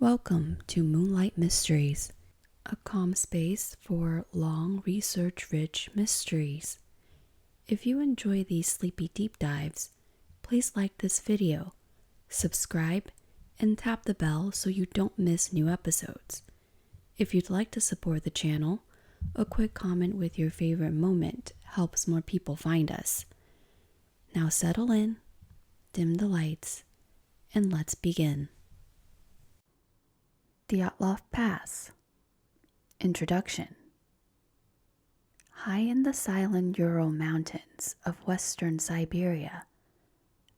Welcome to Moonlight Mysteries, a calm space for long, research-rich mysteries. If you enjoy these sleepy deep dives, please like this video, subscribe, and tap the bell so you don't miss new episodes. If you'd like to support the channel, a quick comment with your favorite moment helps more people find us. Now settle in, dim the lights, and let's begin. Dyatlov Pass. Introduction. High in the silent Ural Mountains of western Siberia,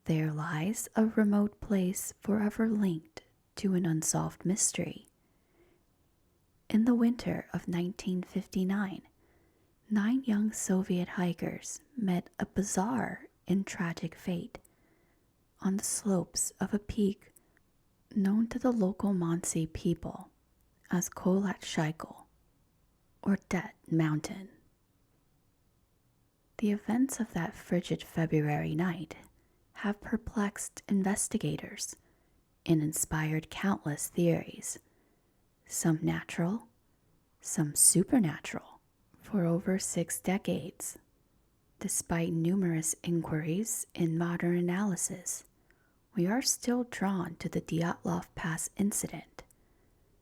there lies a remote place forever linked to an unsolved mystery. In the winter of 1959, 9 young Soviet hikers met a bizarre and tragic fate on the slopes of a peak known to the local Monsey people as Kolat Shaikel, or Dead Mountain. The events of that frigid February night have perplexed investigators and inspired countless theories, some natural, some supernatural, for over 6 decades. Despite numerous inquiries and modern analysis, we are still drawn to the Dyatlov Pass Incident,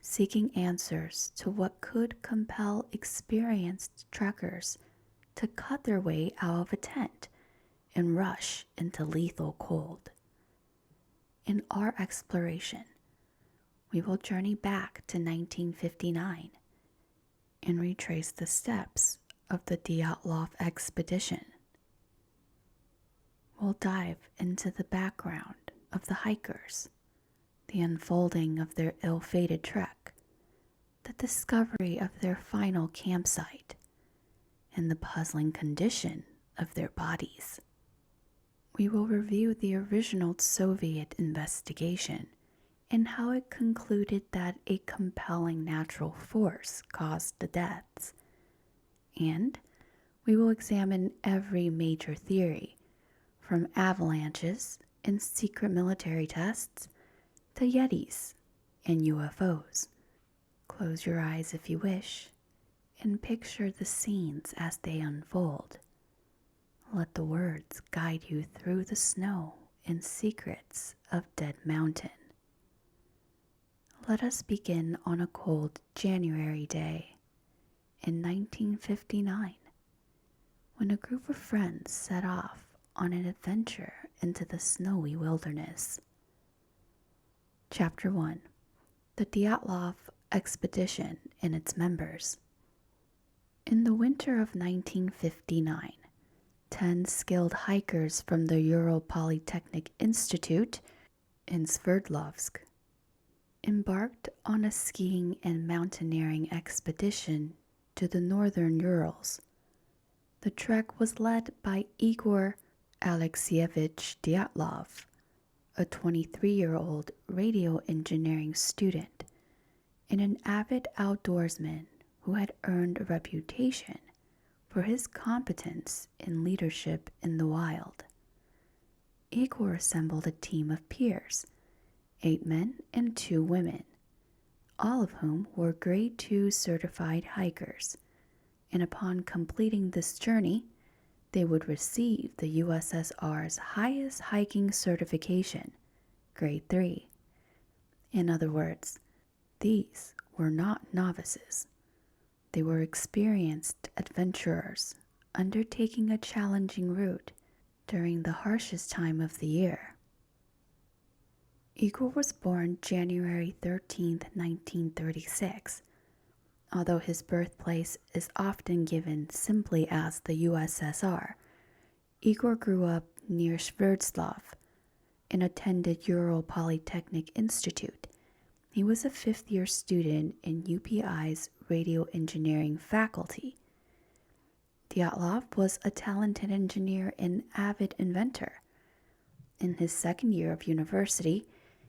seeking answers to what could compel experienced trekkers to cut their way out of a tent and rush into lethal cold. In our exploration, we will journey back to 1959 and retrace the steps of the Dyatlov expedition. We'll dive into the background of the hikers, the unfolding of their ill-fated trek, the discovery of their final campsite, and the puzzling condition of their bodies. We will review the original Soviet investigation and how it concluded that a compelling natural force caused the deaths. And we will examine every major theory, from avalanches and secret military tests to Yetis and UFOs. Close your eyes if you wish and picture the scenes as they unfold. Let the words guide you through the snow and secrets of Dead Mountain. Let us begin on a cold January day in 1959, when a group of friends set off on an adventure into the snowy wilderness. Chapter 1. The Dyatlov Expedition and its members. In the winter of 1959, 10 skilled hikers from the Ural Polytechnic Institute in Sverdlovsk embarked on a skiing and mountaineering expedition to the northern Urals. The trek was led by Igor Alexeyevich Dyatlov, a 23-year-old radio engineering student and an avid outdoorsman who had earned a reputation for his competence in leadership in the wild. Igor assembled a team of peers, 8 men and 2 women, all of whom were Grade 2 certified hikers, and upon completing this journey, they would receive the USSR's highest hiking certification, Grade 3. In other words, these were not novices. They were experienced adventurers undertaking a challenging route during the harshest time of the year. Igor was born January 13, 1936. Although his birthplace is often given simply as the USSR, Igor grew up near Sverdlov and attended Ural Polytechnic Institute. He was a 5th-year student in UPI's radio engineering faculty. Dyatlov was a talented engineer and avid inventor. In his 2nd year of university,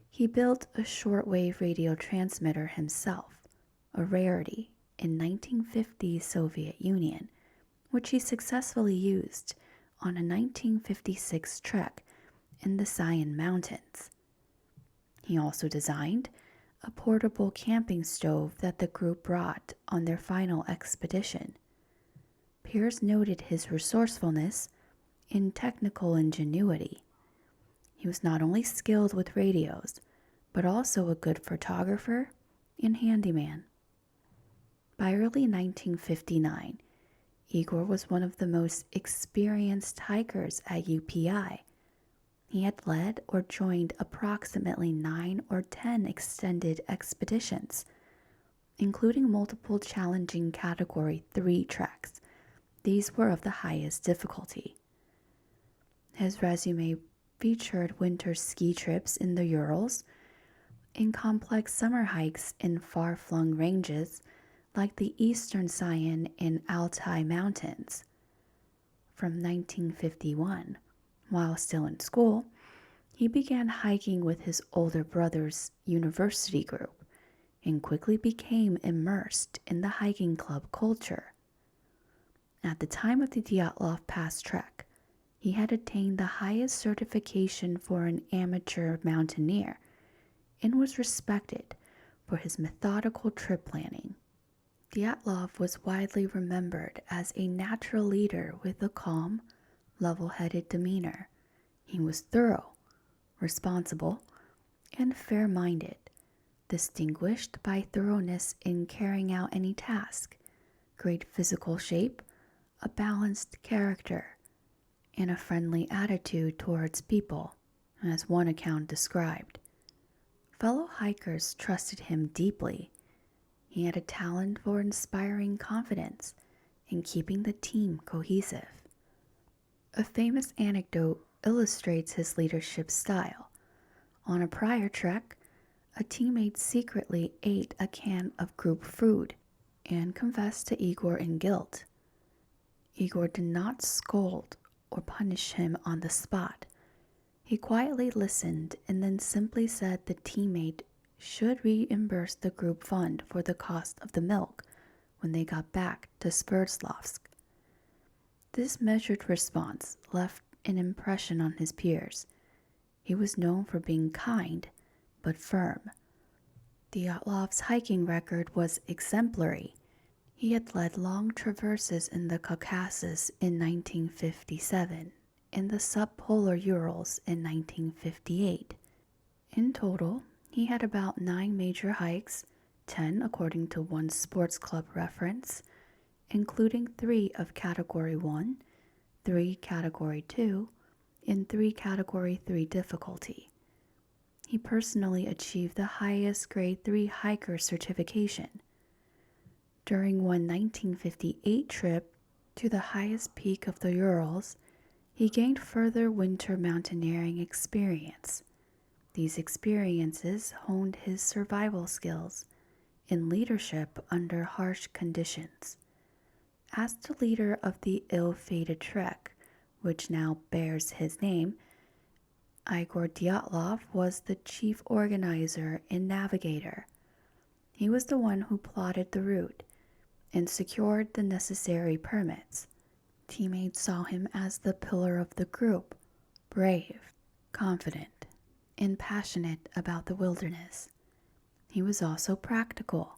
he built a shortwave radio transmitter himself, a rarity in 1950 Soviet Union, which he successfully used on a 1956 trek in the Sayan Mountains. He also designed a portable camping stove that the group brought on their final expedition. Pierce noted his resourcefulness and technical ingenuity. He was not only skilled with radios, but also a good photographer and handyman. By early 1959, Igor was one of the most experienced hikers at UPI. He had led or joined approximately 9 or 10 extended expeditions, including multiple challenging Category 3 treks. These were of the highest difficulty. His resume featured winter ski trips in the Urals, and complex summer hikes in far-flung ranges like the Eastern Sayan and Altai Mountains. From 1951, while still in school, he began hiking with his older brother's university group and quickly became immersed in the hiking club culture. At the time of the Dyatlov Pass trek, he had attained the highest certification for an amateur mountaineer and was respected for his methodical trip planning. Dyatlov was widely remembered as a natural leader with a calm, level-headed demeanor. He was thorough, responsible, and fair-minded, distinguished by thoroughness in carrying out any task, great physical shape, a balanced character, and a friendly attitude towards people, as one account described. Fellow hikers trusted him deeply. He had a talent for inspiring confidence and keeping the team cohesive. A famous anecdote illustrates his leadership style. On a prior trek, a teammate secretly ate a can of group food and confessed to Igor in guilt. Igor did not scold or punish him on the spot. He quietly listened and then simply said the teammate should reimburse the group fund for the cost of the milk when they got back to Sverdlovsk. This measured response left an impression on his peers. He was known for being kind but firm. Dyatlov's hiking record was exemplary. He had led long traverses in the Caucasus in 1957 and the subpolar Urals in 1958. In total, he had about 9 major hikes, 10 according to one sports club reference, including 3 of Category 1, 3 Category 2, and 3 Category 3 difficulty. He personally achieved the highest Grade 3 hiker certification. During one 1958 trip to the highest peak of the Urals, he gained further winter mountaineering experience. These experiences honed his survival skills and leadership under harsh conditions. As the leader of the ill-fated trek, which now bears his name, Igor Dyatlov was the chief organizer and navigator. He was the one who plotted the route and secured the necessary permits. Teammates saw him as the pillar of the group, brave, confident, and passionate about the wilderness. He was also practical.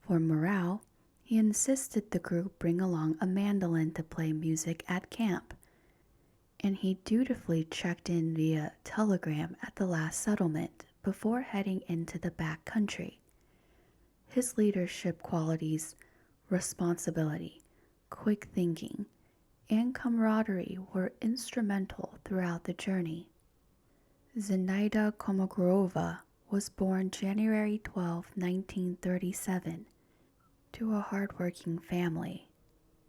For morale, he insisted the group bring along a mandolin to play music at camp, and he dutifully checked in via telegram at the last settlement before heading into the back country. His leadership qualities, responsibility, quick thinking, and camaraderie were instrumental throughout the journey. Zenaida Komogorova was born January 12, 1937, to a hardworking family.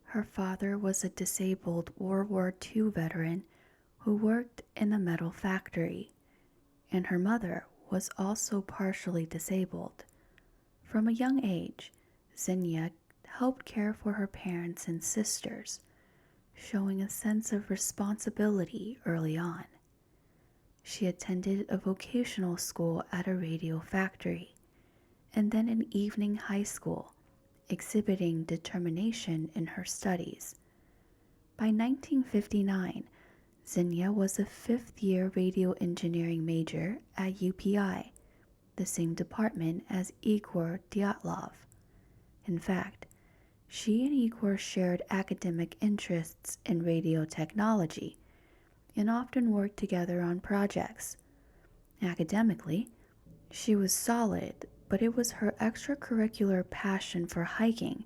Her father was a disabled World War II veteran who worked in a metal factory, and her mother was also partially disabled. From a young age, Xenia helped care for her parents and sisters, showing a sense of responsibility early on. She attended a vocational school at a radio factory, and then an evening high school, exhibiting determination in her studies. By 1959, Xenia was a fifth-year radio engineering major at UPI the same department as Igor Dyatlov. In fact, she and Igor shared academic interests in radio technology and often worked together on projects. Academically, she was solid, but it was her extracurricular passion for hiking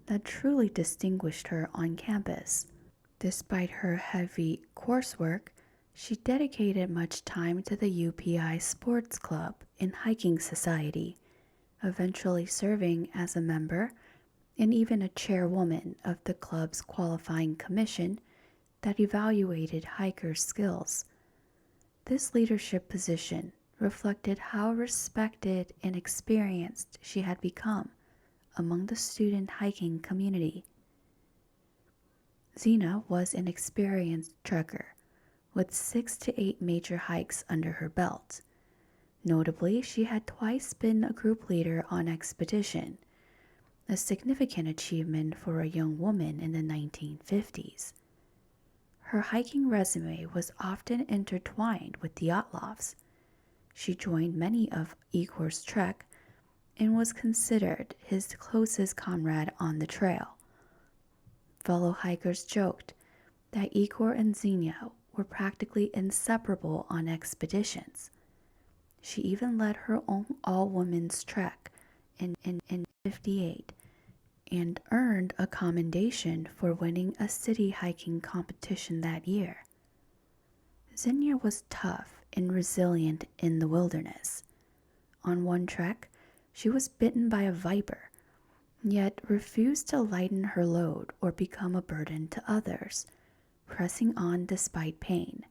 that truly distinguished her on campus. Despite her heavy coursework, she dedicated much time to the UPI Sports Club and Hiking Society, eventually serving as a member and even a chairwoman of the club's qualifying commission that evaluated hikers' skills. This leadership position reflected how respected and experienced she had become among the student hiking community. Zina was an experienced trekker with 6 to 8 major hikes under her belt. Notably, she had twice been a group leader on expedition, a significant achievement for a young woman in the 1950s. Her hiking resume was often intertwined with Dyatlov's. She joined many of Igor's trek and was considered his closest comrade on the trail. Fellow hikers joked that Igor and Xenia were practically inseparable on expeditions. She even led her own all-women's trek in 1958 and earned a commendation for winning a city hiking competition that year. Xenia was tough and resilient in the wilderness. On one trek, she was bitten by a viper, yet refused to lighten her load or become a burden to others, pressing on despite pain.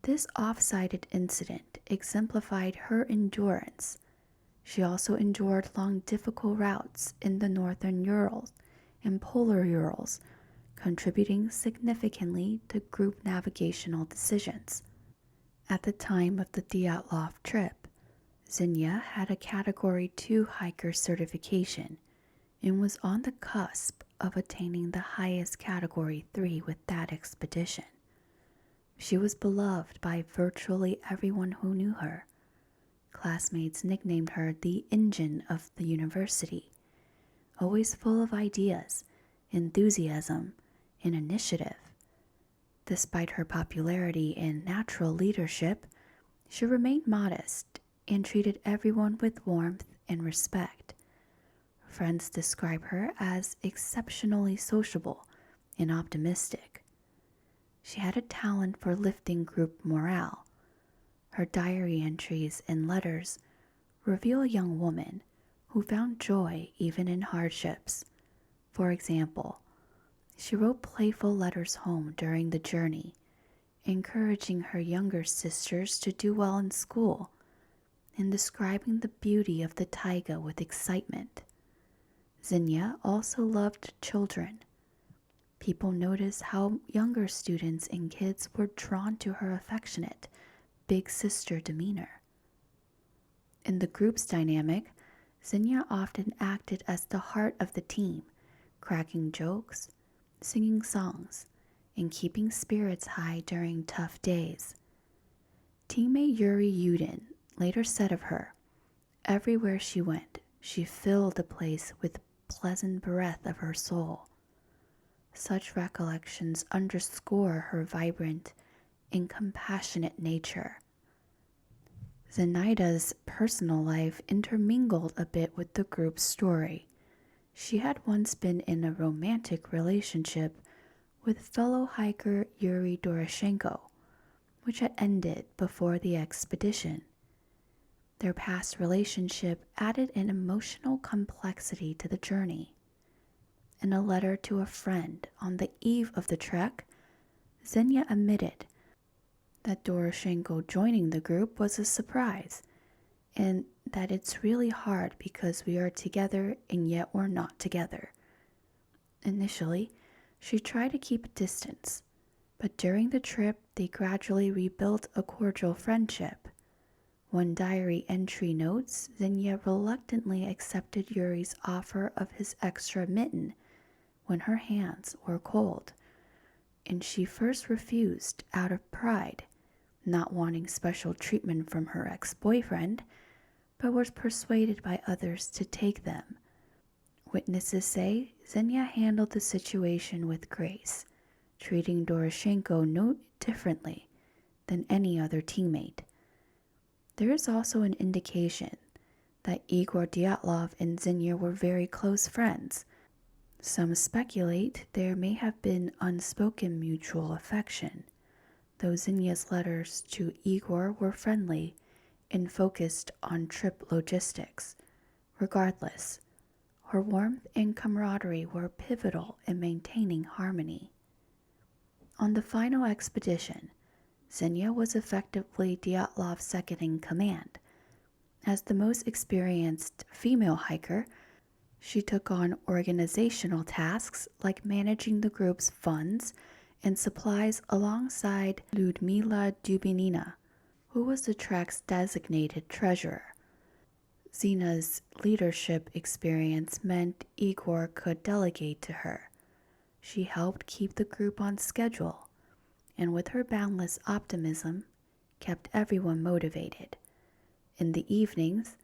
This off-sided incident exemplified her endurance. She also endured long, difficult routes in the northern Urals and polar Urals, contributing significantly to group navigational decisions. At the time of the Dyatlov trip, Xenia had a Category 2 hiker certification and was on the cusp of attaining the highest Category 3 with that expedition. She was beloved by virtually everyone who knew her. Classmates nicknamed her the engine of the university, always full of ideas, enthusiasm, and initiative. Despite her popularity and natural leadership, she remained modest and treated everyone with warmth and respect. Friends describe her as exceptionally sociable and optimistic. She had a talent for lifting group morale. Her diary entries and letters reveal a young woman who found joy even in hardships. For example, she wrote playful letters home during the journey, encouraging her younger sisters to do well in school and describing the beauty of the taiga with excitement. Xenia also loved children. People noticed how younger students and kids were drawn to her affectionate, big sister demeanor. In the group's dynamic, Xenia often acted as the heart of the team, cracking jokes, singing songs, and keeping spirits high during tough days. Teammate Yuri Yudin later said of her, "Everywhere she went, she filled the place with pleasant breath of her soul." Such recollections underscore her vibrant and compassionate nature. Zenaida's personal life intermingled a bit with the group's story. She had once been in a romantic relationship with fellow hiker Yuri Doroshenko, which had ended before the expedition. Their past relationship added an emotional complexity to the journey. In a letter to a friend on the eve of the trek, Xenia admitted that Doroshenko joining the group was a surprise, and that it's really hard because we are together and yet we're not together. Initially, she tried to keep a distance, but during the trip they gradually rebuilt a cordial friendship. One diary entry notes Xenia reluctantly accepted Yuri's offer of his extra mitten when her hands were cold, and she first refused out of pride, not wanting special treatment from her ex-boyfriend, but was persuaded by others to take them. Witnesses say Xenia handled the situation with grace, treating Doroshenko no differently than any other teammate. There is also an indication that Igor Dyatlov and Xenia were very close friends. Some speculate there may have been unspoken mutual affection, though Xenia's letters to Igor were friendly and focused on trip logistics. Regardless, her warmth and camaraderie were pivotal in maintaining harmony. On the final expedition, Xenia was effectively Dyatlov's second-in-command. As the most experienced female hiker, she took on organizational tasks like managing the group's funds and supplies alongside Lyudmila Dubinina, who was the track's designated treasurer. Xenia's leadership experience meant Igor could delegate to her. She helped keep the group on schedule, and with her boundless optimism, kept everyone motivated. In the evenings,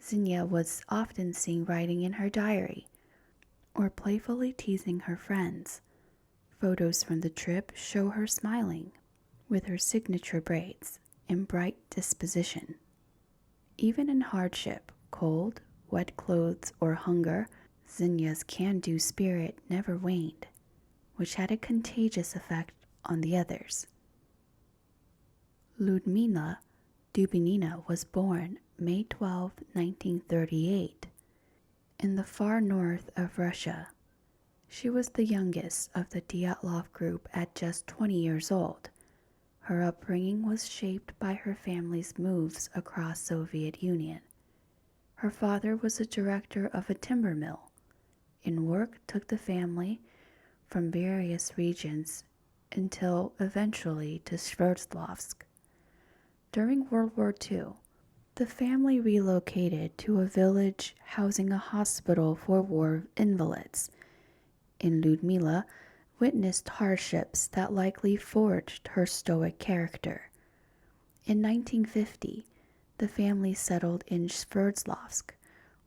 Xenia was often seen writing in her diary or playfully teasing her friends. Photos from the trip show her smiling, with her signature braids and bright disposition. Even in hardship, cold, wet clothes, or hunger, Xenia's can-do spirit never waned, which had a contagious effect on the others. Lyudmila Dubinina was born May 12, 1938, in the far north of Russia. She was the youngest of the Dyatlov group at just 20 years old. Her upbringing was shaped by her family's moves across Soviet Union. Her father was a director of a timber mill, and work took the family from various regions until eventually to Sverdlovsk. During World War II, the family relocated to a village housing a hospital for war invalids, and Lyudmila witnessed hardships that likely forged her stoic character. In 1950, the family settled in Sverdlovsk,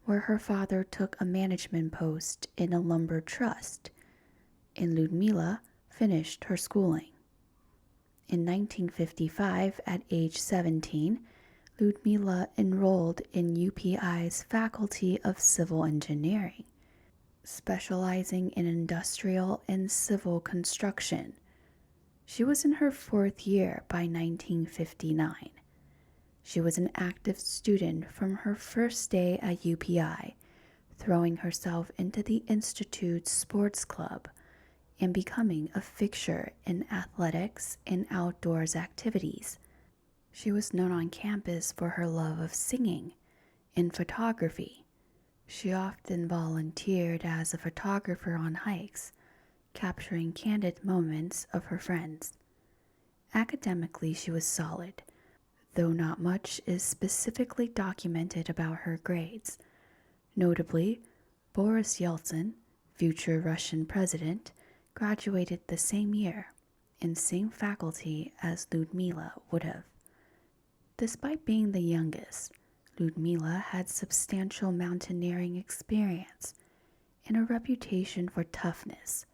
where her father took a management post in a lumber trust, and Lyudmila finished her schooling. In 1955, at age 17, Lyudmila enrolled in UPI's Faculty of Civil Engineering, specializing in industrial and civil construction. She was in her fourth year by 1959. She was an active student from her first day at UPI, throwing herself into the Institute's sports club and becoming a fixture in athletics and outdoors activities. She was known on campus for her love of singing and photography. She often volunteered as a photographer on hikes, capturing candid moments of her friends. Academically, she was solid, though not much is specifically documented about her grades. Notably, Boris Yeltsin, future Russian president, graduated the same year in same faculty as Lyudmila would have. Despite being the youngest, Lyudmila had substantial mountaineering experience and a reputation for toughness.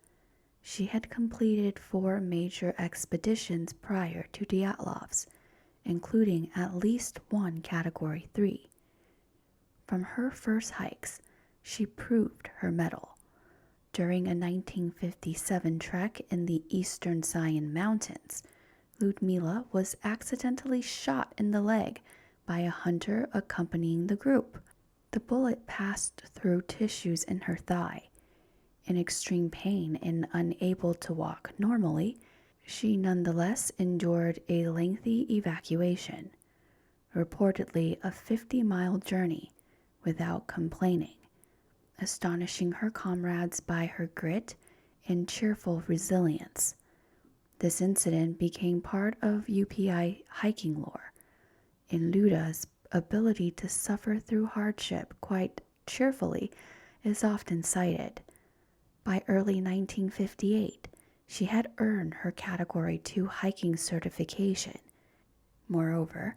She had completed 4 major expeditions prior to Dyatlov's, including at least one Category 3. From her first hikes, she proved her mettle. During a 1957 trek in the eastern Ural Mountains, Lyudmila was accidentally shot in the leg by a hunter accompanying the group. The bullet passed through tissues in her thigh. In extreme pain and unable to walk normally, she nonetheless endured a lengthy evacuation, reportedly a 50-mile journey, without complaining, astonishing her comrades by her grit and cheerful resilience. This incident became part of UPI hiking lore, and Luda's ability to suffer through hardship quite cheerfully is often cited. By early 1958, she had earned her Category 2 hiking certification. Moreover,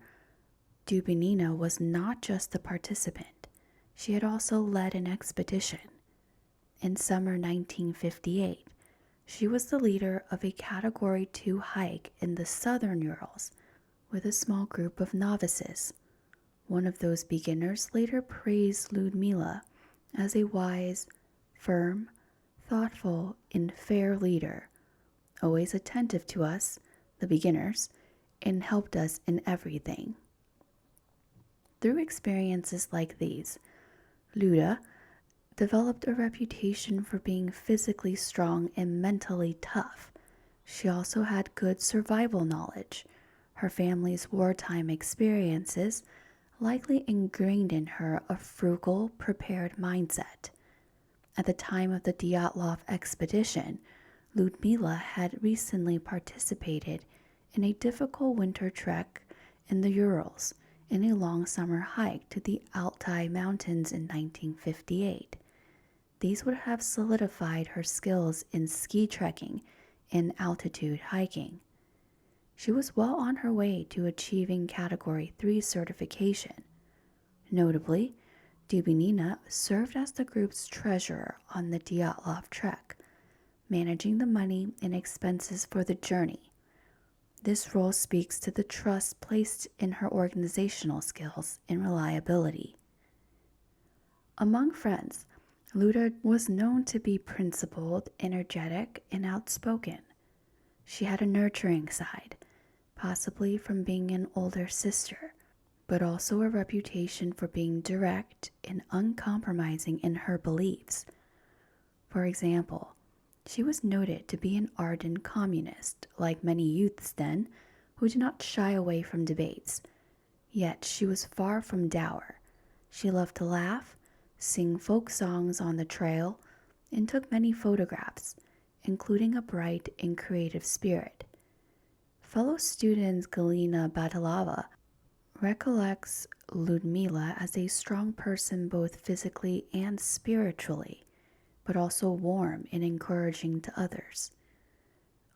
Dubinina was not just a participant. She had also led an expedition. In summer 1958, she was the leader of a Category 2 hike in the southern Urals with a small group of novices. One of those beginners later praised Ludmila as a wise, firm, thoughtful, and fair leader, always attentive to us, the beginners, and helped us in everything. Through experiences like these, Luda developed a reputation for being physically strong and mentally tough. She also had good survival knowledge. Her family's wartime experiences likely ingrained in her a frugal, prepared mindset. At the time of the Dyatlov expedition, Ludmila had recently participated in a difficult winter trek in the Urals and a long summer hike to the Ural Mountains in 1958. These would have solidified her skills in ski trekking and altitude hiking. She was well on her way to achieving Category 3 certification. Notably, Dubinina served as the group's treasurer on the Dyatlov trek, managing the money and expenses for the journey. This role speaks to the trust placed in her organizational skills and reliability. Among friends, Luda was known to be principled, energetic, and outspoken. She had a nurturing side, possibly from being an older sister, but also a reputation for being direct and uncompromising in her beliefs. For example, she was noted to be an ardent communist, like many youths then, who did not shy away from debates. Yet she was far from dour. She loved to laugh, sing folk songs on the trail, and took many photographs, including a bright and creative spirit. Fellow student Galina Batalova recollects Ludmila as a strong person both physically and spiritually, but also warm and encouraging to others.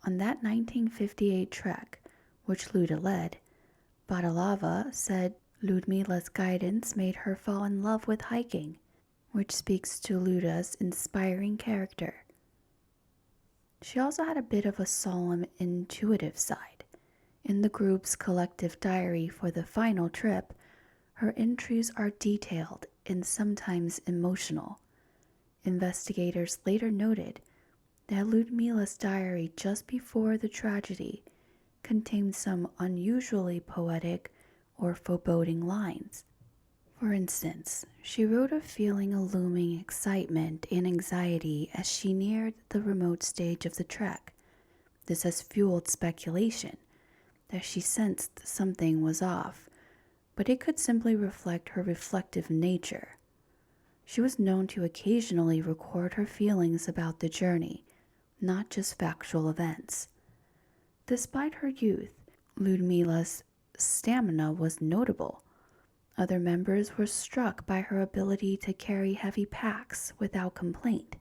On that 1958 trek, which Luda led, Batalova said Ludmila's guidance made her fall in love with hiking, which speaks to Luda's inspiring character. She also had a bit of a solemn, intuitive side. In the group's collective diary for the final trip, her entries are detailed and sometimes emotional. Investigators later noted that Ludmila's diary just before the tragedy contained some unusually poetic or foreboding lines. For instance, she wrote of feeling a looming excitement and anxiety as she neared the remote stage of the trek. This has fueled speculation that she sensed something was off, but it could simply reflect her reflective nature. She was known to occasionally record her feelings about the journey, not just factual events. Despite her youth, Ludmila's stamina was notable. Other members were struck by her ability to carry heavy packs without complaint.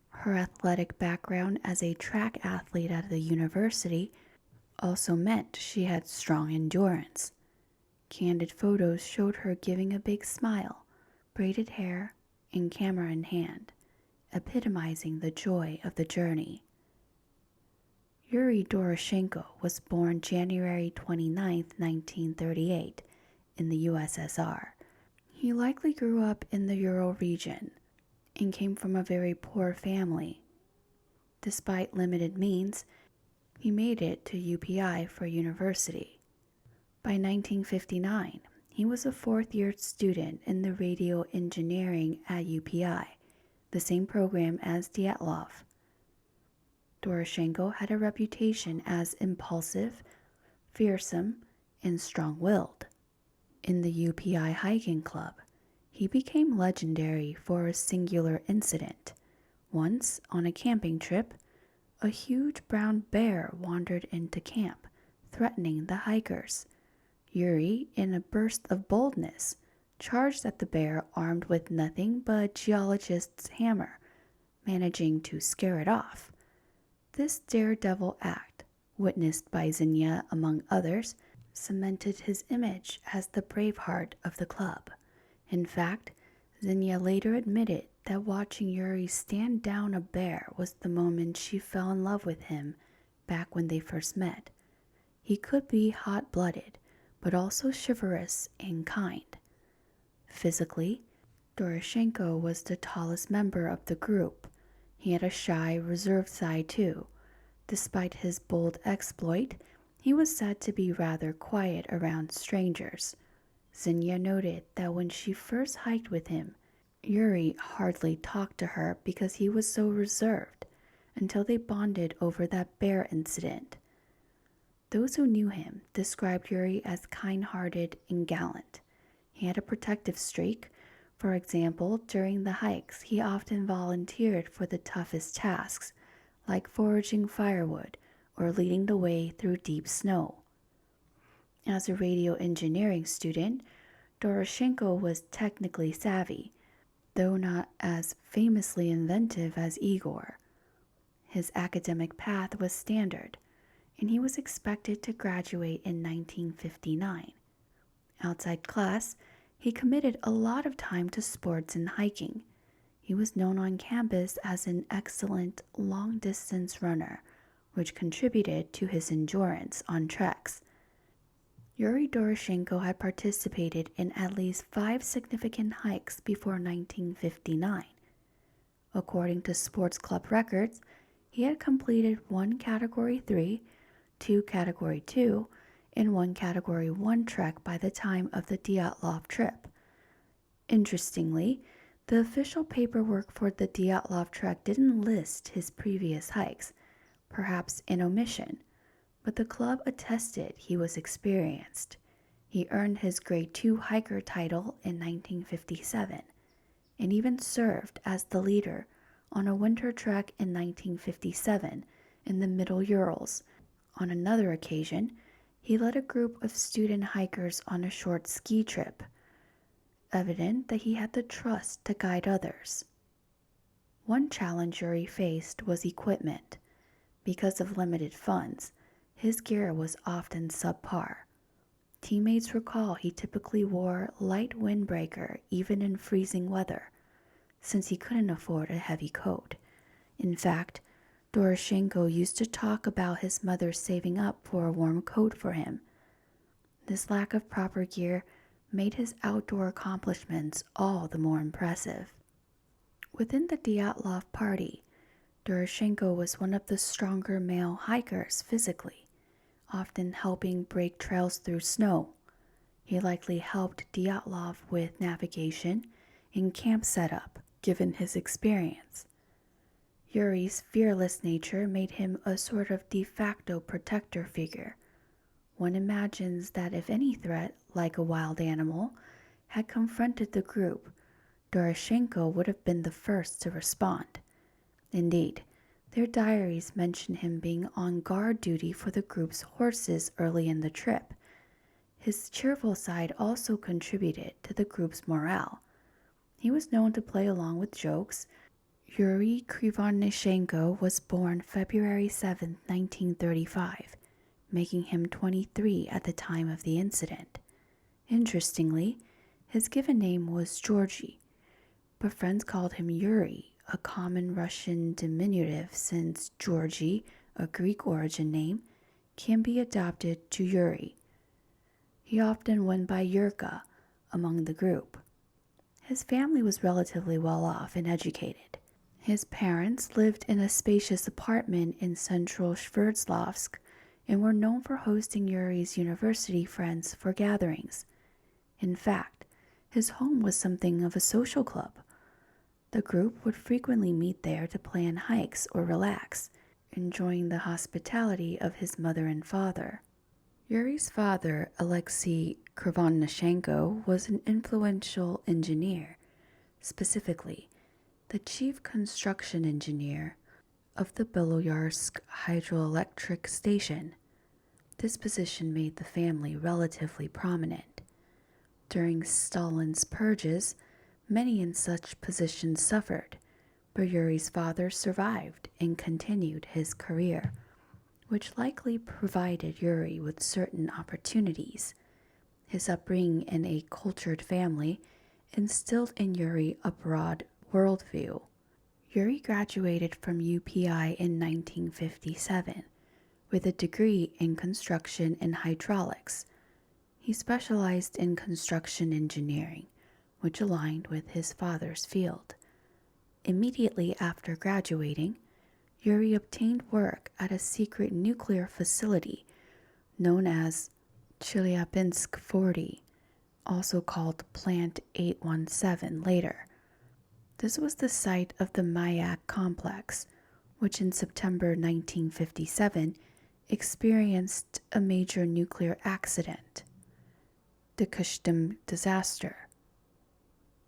Her athletic background as a track athlete at the university also meant she had strong endurance. Candid photos showed her giving a big smile, braided hair, and camera in hand, epitomizing the joy of the journey. Yuri Doroshenko was born January 29, 1938, in the USSR. He likely grew up in the Ural region and came from a very poor family. Despite limited means, he made it to UPI for university. By 1959, he was a fourth-year student in the radio engineering at UPI, the same program as Dyatlov. Doroshenko had a reputation as impulsive, fearsome, and strong-willed. In the UPI hiking club, he became legendary for a singular incident. Once, on a camping trip, a huge brown bear wandered into camp, threatening the hikers. Yuri, in a burst of boldness, charged at the bear armed with nothing but a geologist's hammer, managing to scare it off. This daredevil act, witnessed by Xenia among others, cemented his image as the braveheart of the club. In fact, Xenia later admitted that watching Yuri stand down a bear was the moment she fell in love with him back when they first met. He could be hot-blooded, but also chivalrous and kind. Physically, Doroshenko was the tallest member of the group. He had a shy, reserved side too. Despite his bold exploit, he was said to be rather quiet around strangers. Xenia noted that when she first hiked with him, Yuri hardly talked to her because he was so reserved, until they bonded over that bear incident. Those who knew him described Yuri as kind-hearted and gallant. He had a protective streak. For example, during the hikes, he often volunteered for the toughest tasks, like foraging firewood or leading the way through deep snow. As a radio engineering student, Doroshenko was technically savvy, though not as famously inventive as Igor. His academic path was standard, and he was expected to graduate in 1959. Outside class, he committed a lot of time to sports and hiking. He was known on campus as an excellent long-distance runner, which contributed to his endurance on treks. Yuri Doroshenko had participated in at least 5 significant hikes before 1959. According to sports club records, he had completed 1 Category 3, 2 Category 2, and 1 Category 1 trek by the time of the Dyatlov trip. Interestingly, the official paperwork for the Dyatlov trek didn't list his previous hikes, perhaps an omission, but the club attested he was experienced. He earned his Grade 2 hiker title in 1957, and even served as the leader on a winter trek in 1957 in the Middle Urals. On another occasion, he led a group of student hikers on a short ski trip, evident that he had the trust to guide others. One challenge Yuri faced was equipment. Because of limited funds, his gear was often subpar. Teammates recall he typically wore light windbreaker even in freezing weather, since he couldn't afford a heavy coat. In fact, Doroshenko used to talk about his mother saving up for a warm coat for him. This lack of proper gear made his outdoor accomplishments all the more impressive. Within the Dyatlov party, Doroshenko was one of the stronger male hikers physically, often helping break trails through snow. He likely helped Dyatlov with navigation and camp setup, given his experience. Yuri's fearless nature made him a sort of de facto protector figure. One imagines that if any threat, like a wild animal, had confronted the group, Doroshenko would have been the first to respond. Indeed, their diaries mention him being on guard duty for the group's horses early in the trip. His cheerful side also contributed to the group's morale. He was known to play along with jokes. Yuri Krivonishenko was born February 7, 1935, making him 23 at the time of the incident. Interestingly, his given name was Georgy, but friends called him Yuri, a common Russian diminutive since Georgy, a Greek origin name, can be adopted to Yuri. He often went by Yurka among the group. His family was relatively well off and educated. His parents lived in a spacious apartment in central Sverdlovsk and were known for hosting Yuri's university friends for gatherings. In fact, his home was something of a social club. The group would frequently meet there to plan hikes or relax, enjoying the hospitality of his mother and father. Yuri's father, Alexei Krivonishenko, was an influential engineer, specifically the chief construction engineer of the Beloyarsk hydroelectric station. This position made the family relatively prominent. During Stalin's purges, many in such positions suffered, but Yuri's father survived and continued his career. which likely provided Yuri with certain opportunities. His upbringing in a cultured family instilled in Yuri a broad worldview. Yuri graduated from UPI in 1957 with a degree in construction and hydraulics. He specialized in construction engineering, which aligned with his father's field. Immediately after graduating, Yuri obtained work at a secret nuclear facility known as Chelyabinsk 40, also called Plant 817 later. This was the site of the Mayak complex, which in September 1957 experienced a major nuclear accident, the Kyshtym disaster.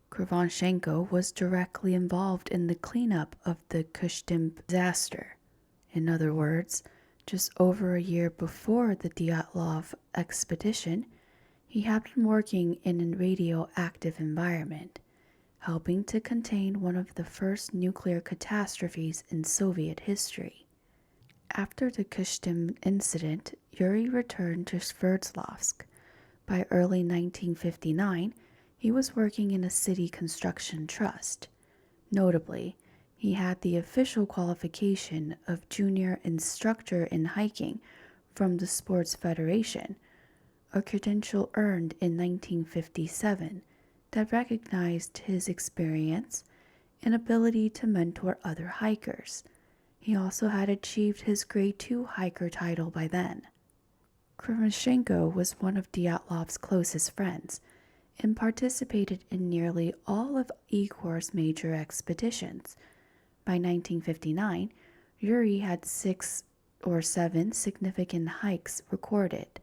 Krivonshenko was directly involved in the cleanup of the Kyshtym disaster. In other words, just over a year before the Dyatlov expedition, he had been working in a radioactive environment, helping to contain one of the first nuclear catastrophes in Soviet history. After the Kyshtym incident, Yuri returned to Sverdlovsk. By early 1959, he was working in a city construction trust. Notably, he had the official qualification of junior instructor in hiking from the Sports Federation, a credential earned in 1957 that recognized his experience and ability to mentor other hikers. He also had achieved his Grade 2 hiker title by then. Krivonshenko was one of Dyatlov's closest friends and participated in nearly all of Igor's major expeditions. By 1959, Yuri had 6 or 7 significant hikes recorded,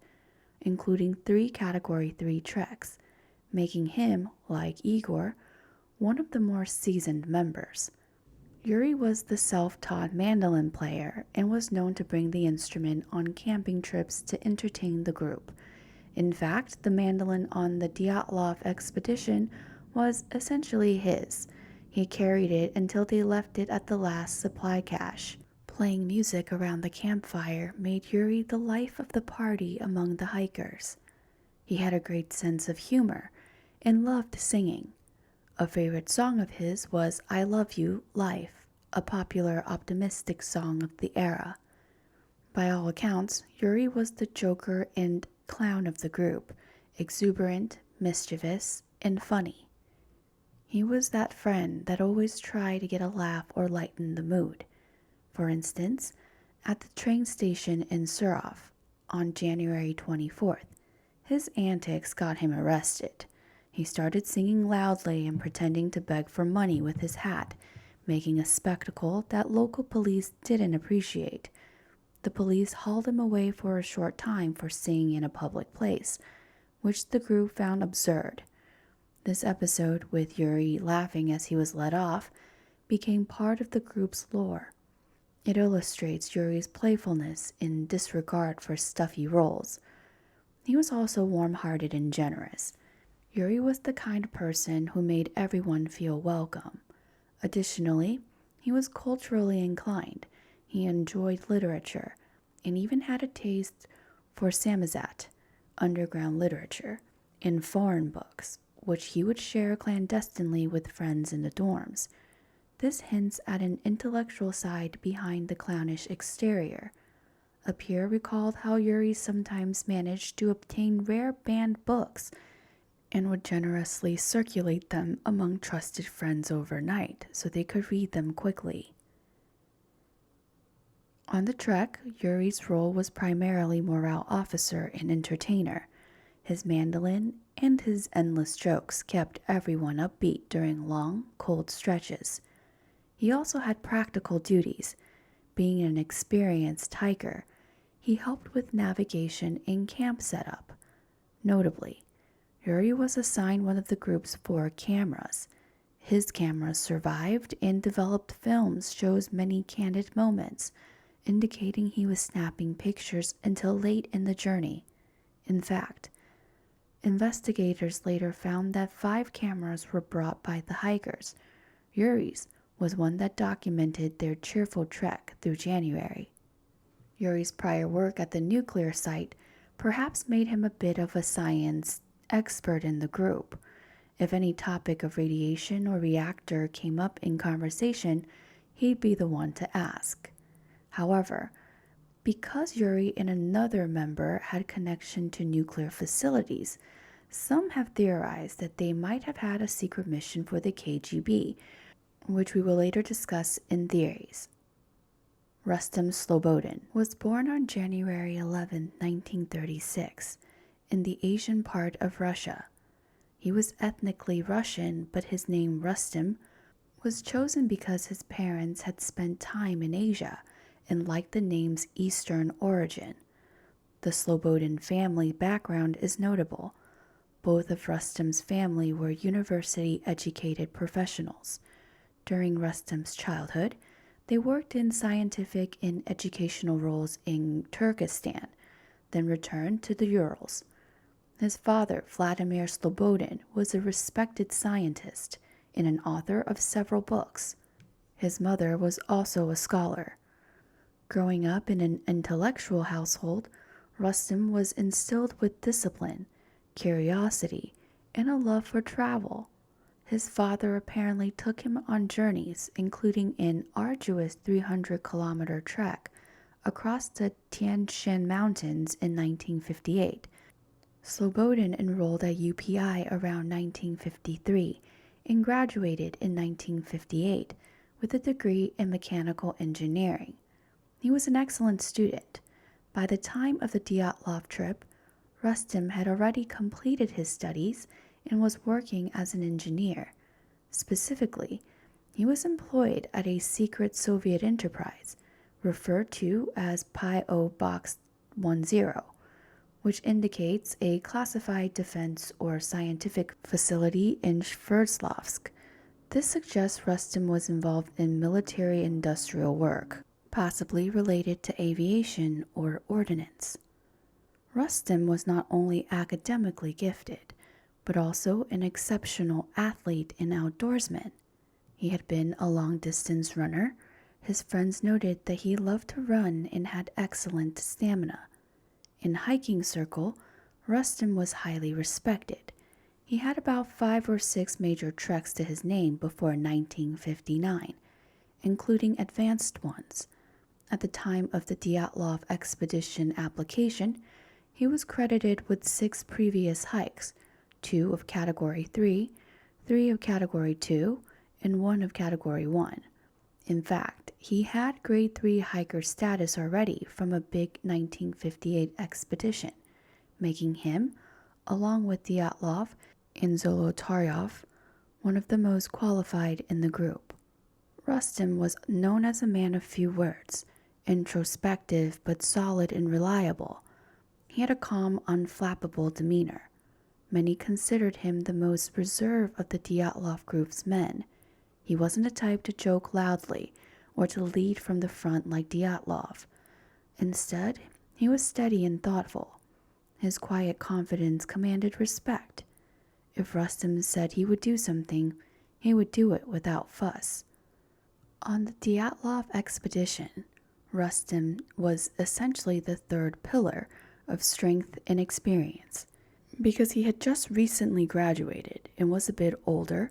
including 3 Category 3 treks, making him, like Igor, one of the more seasoned members. Yuri was the self-taught mandolin player and was known to bring the instrument on camping trips to entertain the group. In fact, the mandolin on the Dyatlov expedition was essentially his. He carried it until they left it at the last supply cache. Playing music around the campfire made Yuri the life of the party among the hikers. He had a great sense of humor and loved singing. A favorite song of his was I Love You, Life, a popular optimistic song of the era. By all accounts, Yuri was the joker and clown of the group, exuberant, mischievous, and funny. He was that friend that always tried to get a laugh or lighten the mood. For instance, at the train station in Surov on January 24th, his antics got him arrested. He started singing loudly and pretending to beg for money with his hat, making a spectacle that local police didn't appreciate. The police hauled him away for a short time for singing in a public place, which the group found absurd. This episode, with Yuri laughing as he was let off, became part of the group's lore. It illustrates Yuri's playfulness and disregard for stuffy roles. He was also warm-hearted and generous. Yuri was the kind of person who made everyone feel welcome. Additionally, he was culturally inclined. He enjoyed literature and even had a taste for samizdat, underground literature, and foreign books, which he would share clandestinely with friends in the dorms. This hints at an intellectual side behind the clownish exterior. A peer recalled how Yuri sometimes managed to obtain rare banned books and would generously circulate them among trusted friends overnight so they could read them quickly. On the trek, Yuri's role was primarily morale officer and entertainer. His mandolin and his endless jokes kept everyone upbeat during long, cold stretches. He also had practical duties. Being an experienced hiker, he helped with navigation and camp setup. Notably, Yuri was assigned one of the group's 4 cameras. His cameras survived and developed films shows many candid moments, indicating he was snapping pictures until late in the journey. In fact, investigators later found that 5 cameras were brought by the hikers. Yuri's was one that documented their cheerful trek through January. Yuri's prior work at the nuclear site perhaps made him a bit of a science expert in the group. If any topic of radiation or reactor came up in conversation, he'd be the one to ask. However, because Yuri and another member had connection to nuclear facilities, some have theorized that they might have had a secret mission for the KGB, which we will later discuss in theories. Rustem Slobodin was born on January 11, 1936, in the Asian part of Russia. He was ethnically Russian, but his name Rustem was chosen because his parents had spent time in Asia and liked the name's Eastern origin. The Slobodin family background is notable. Both of Rustem's family were university-educated professionals. During Rustem's childhood, they worked in scientific and educational roles in Turkestan, then returned to the Urals. His father, Vladimir Slobodin, was a respected scientist and an author of several books. His mother was also a scholar. Growing up in an intellectual household, Rustem was instilled with discipline, curiosity, and a love for travel. His father apparently took him on journeys, including an arduous 300-kilometer trek across the Ural Mountains in 1958. Slobodin enrolled at UPI around 1953 and graduated in 1958 with a degree in mechanical engineering. He was an excellent student. By the time of the Dyatlov trip, Rustem had already completed his studies and was working as an engineer. Specifically, he was employed at a secret Soviet enterprise, referred to as PO Box 10, which indicates a classified defense or scientific facility in Sverdlovsk. This suggests Rustem was involved in military-industrial work, possibly related to aviation or ordnance. Rustem was not only academically gifted, but also an exceptional athlete and outdoorsman. He had been a long-distance runner. His friends noted that he loved to run and had excellent stamina. In hiking circle, Rustem was highly respected. He had about 5 or 6 major treks to his name before 1959, including advanced ones. At the time of the Dyatlov expedition application, he was credited with 6 previous hikes, 2 of Category 3, 3 of Category 2, and 1 of Category 1. In fact, he had Grade 3 hiker status already from a big 1958 expedition, making him, along with Dyatlov and Zolotaryov, one of the most qualified in the group. Rustem was known as a man of few words, introspective but solid and reliable. He had a calm, unflappable demeanor. Many considered him the most reserved of the Dyatlov group's men. He wasn't the type to joke loudly or to lead from the front like Dyatlov. Instead, he was steady and thoughtful. His quiet confidence commanded respect. If Rustem said he would do something, he would do it without fuss. On the Dyatlov expedition, Rustem was essentially the third pillar of strength and experience. Because he had just recently graduated and was a bit older,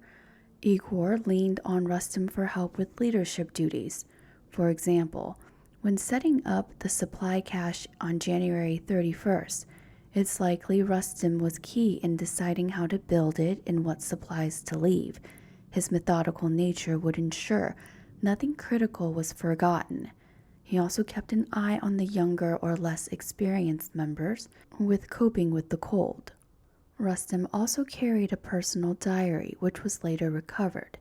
Igor leaned on Rustem for help with leadership duties. For example, when setting up the supply cache on January 31st, it's likely Rustem was key in deciding how to build it and what supplies to leave. His methodical nature would ensure nothing critical was forgotten. He also kept an eye on the younger or less experienced members with coping with the cold. Rustem also carried a personal diary, which was later recovered.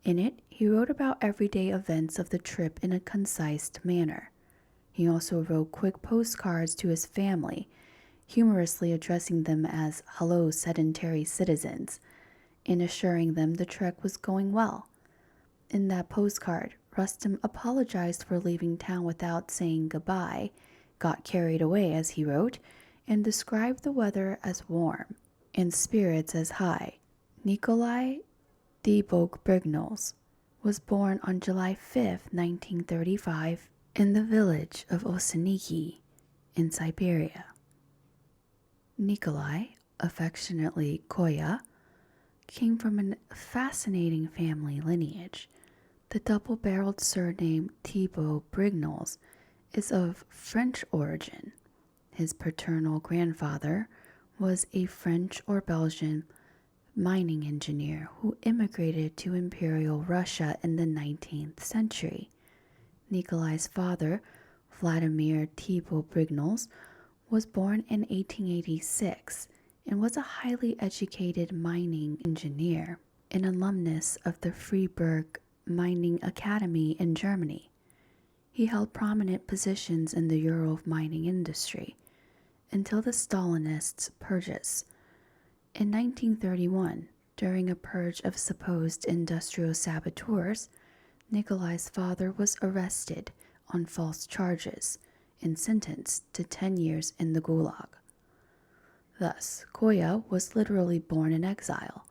In it, he wrote about everyday events of the trip in a concise manner. He also wrote quick postcards to his family, humorously addressing them as "Hello, sedentary citizens," and assuring them the trek was going well. In that postcard, Rustem apologized for leaving town without saying goodbye, got carried away, as he wrote, and described the weather as warm and spirits as high. Nikolai Dybok-Brignoles was born on July 5, 1935, in the village of Oseniki in Siberia. Nikolai, affectionately Koya, came from a fascinating family lineage. The double-barreled surname Thibault Brignoles is of French origin. His paternal grandfather was a French or Belgian mining engineer who immigrated to Imperial Russia in the 19th century. Nikolai's father, Vladimir Thibault Brignoles, was born in 1886 and was a highly educated mining engineer, an alumnus of the Freiburg Mining Academy in Germany. He held prominent positions in the Ural mining industry until the Stalinists' purges. In 1931, during a purge of supposed industrial saboteurs, Nikolai's father was arrested on false charges and sentenced to 10 years in the Gulag. Thus, Koya was literally born in exile.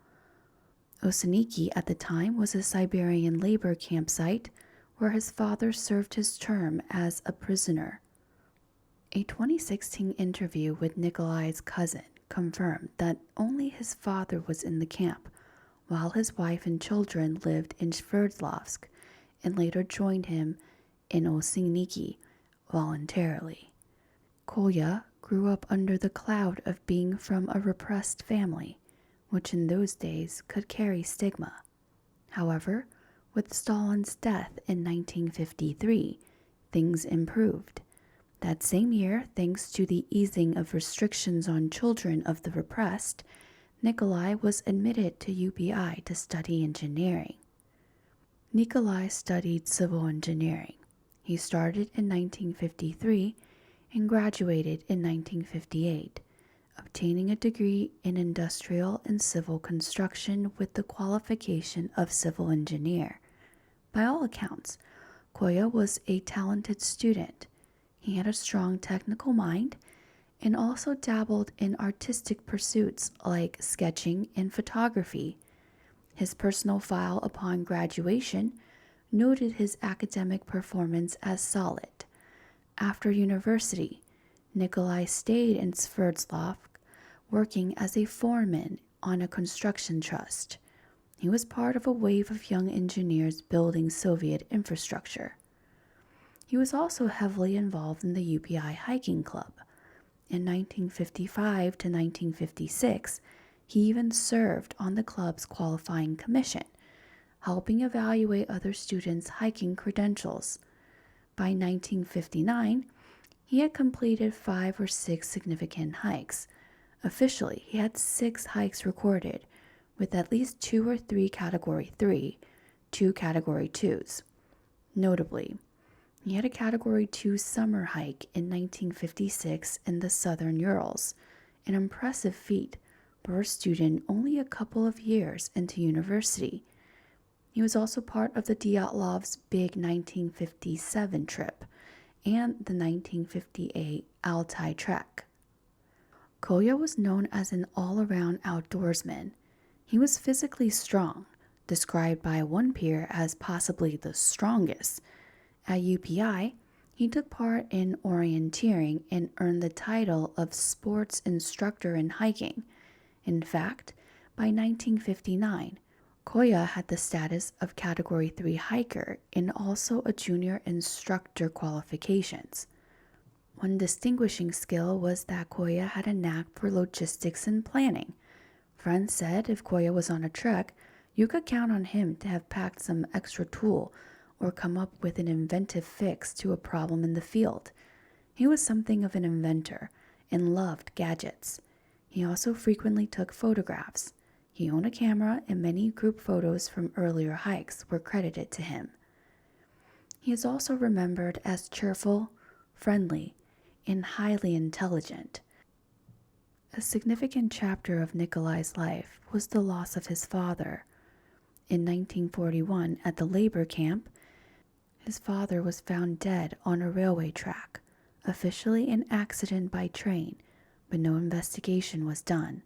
Oseniki at the time was a Siberian labor campsite where his father served his term as a prisoner. A 2016 interview with Nikolai's cousin confirmed that only his father was in the camp, while his wife and children lived in Sverdlovsk and later joined him in Oseniki voluntarily. Kolya grew up under the cloud of being from a repressed family, which in those days could carry stigma. However, with Stalin's death in 1953, things improved. That same year, thanks to the easing of restrictions on children of the repressed, Nikolai was admitted to UPI to study engineering. Nikolai studied civil engineering. He started in 1953 and graduated in 1958, obtaining a degree in industrial and civil construction with the qualification of civil engineer. By all accounts, Koya was a talented student. He had a strong technical mind and also dabbled in artistic pursuits like sketching and photography. His personal file upon graduation noted his academic performance as solid. After university, Nikolai stayed in Sverdlovsk, working as a foreman on a construction trust. He was part of a wave of young engineers building Soviet infrastructure. He was also heavily involved in the UPI hiking club. In 1955 to 1956, he even served on the club's qualifying commission, helping evaluate other students' hiking credentials. By 1959, he had completed 5 or 6 significant hikes. Officially, he had 6 hikes recorded, with at least 2 or 3 Category 3, 2 Category 2s. Notably, he had a Category 2 summer hike in 1956 in the southern Urals, an impressive feat for a student only a couple of years into university. He was also part of the Dyatlov's big 1957 trip and the 1958 Altai Trek. Kolya was known as an all-around outdoorsman. He was physically strong, described by one peer as possibly the strongest. At UPI, he took part in orienteering and earned the title of sports instructor in hiking. In fact, by 1959, Koya had the status of Category 3 hiker and also a junior instructor qualifications. One distinguishing skill was that Koya had a knack for logistics and planning. Friends said if Koya was on a trek, you could count on him to have packed some extra tool or come up with an inventive fix to a problem in the field. He was something of an inventor and loved gadgets. He also frequently took photographs. He owned a camera, and many group photos from earlier hikes were credited to him. He is also remembered as cheerful, friendly, and highly intelligent. A significant chapter of Nikolai's life was the loss of his father. In 1941, at the labor camp, his father was found dead on a railway track, officially an accident by train, but no investigation was done.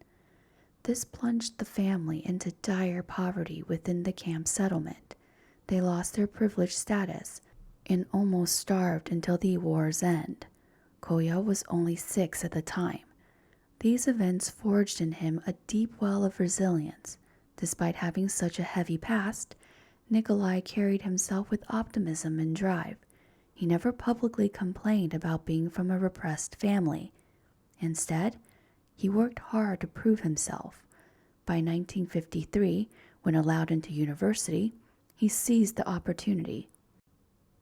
This plunged the family into dire poverty within the camp settlement. They lost their privileged status, and almost starved until the war's end. Kolya was only 6 at the time. These events forged in him a deep well of resilience. Despite having such a heavy past, Nikolai carried himself with optimism and drive. He never publicly complained about being from a repressed family. Instead, he worked hard to prove himself. By 1953, when allowed into university, he seized the opportunity.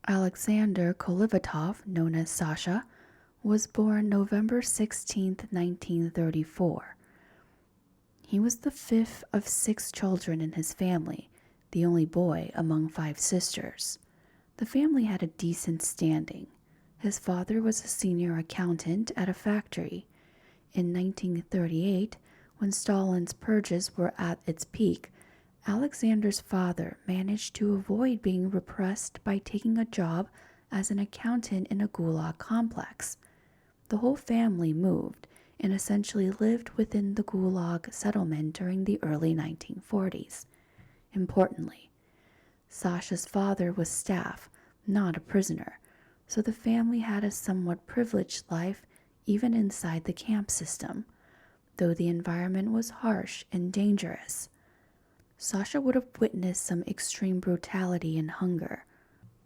Alexander Kolivatov, known as Sasha, was born November 16, 1934. He was the 5th of 6 children in his family, the only boy among 5 sisters. The family had a decent standing. His father was a senior accountant at a factory. In 1938, when Stalin's purges were at its peak, Alexander's father managed to avoid being repressed by taking a job as an accountant in a gulag complex. The whole family moved and essentially lived within the gulag settlement during the early 1940s. Importantly, Sasha's father was staff, not a prisoner, so the family had a somewhat privileged life even inside the camp system, though the environment was harsh and dangerous. Sasha would have witnessed some extreme brutality and hunger.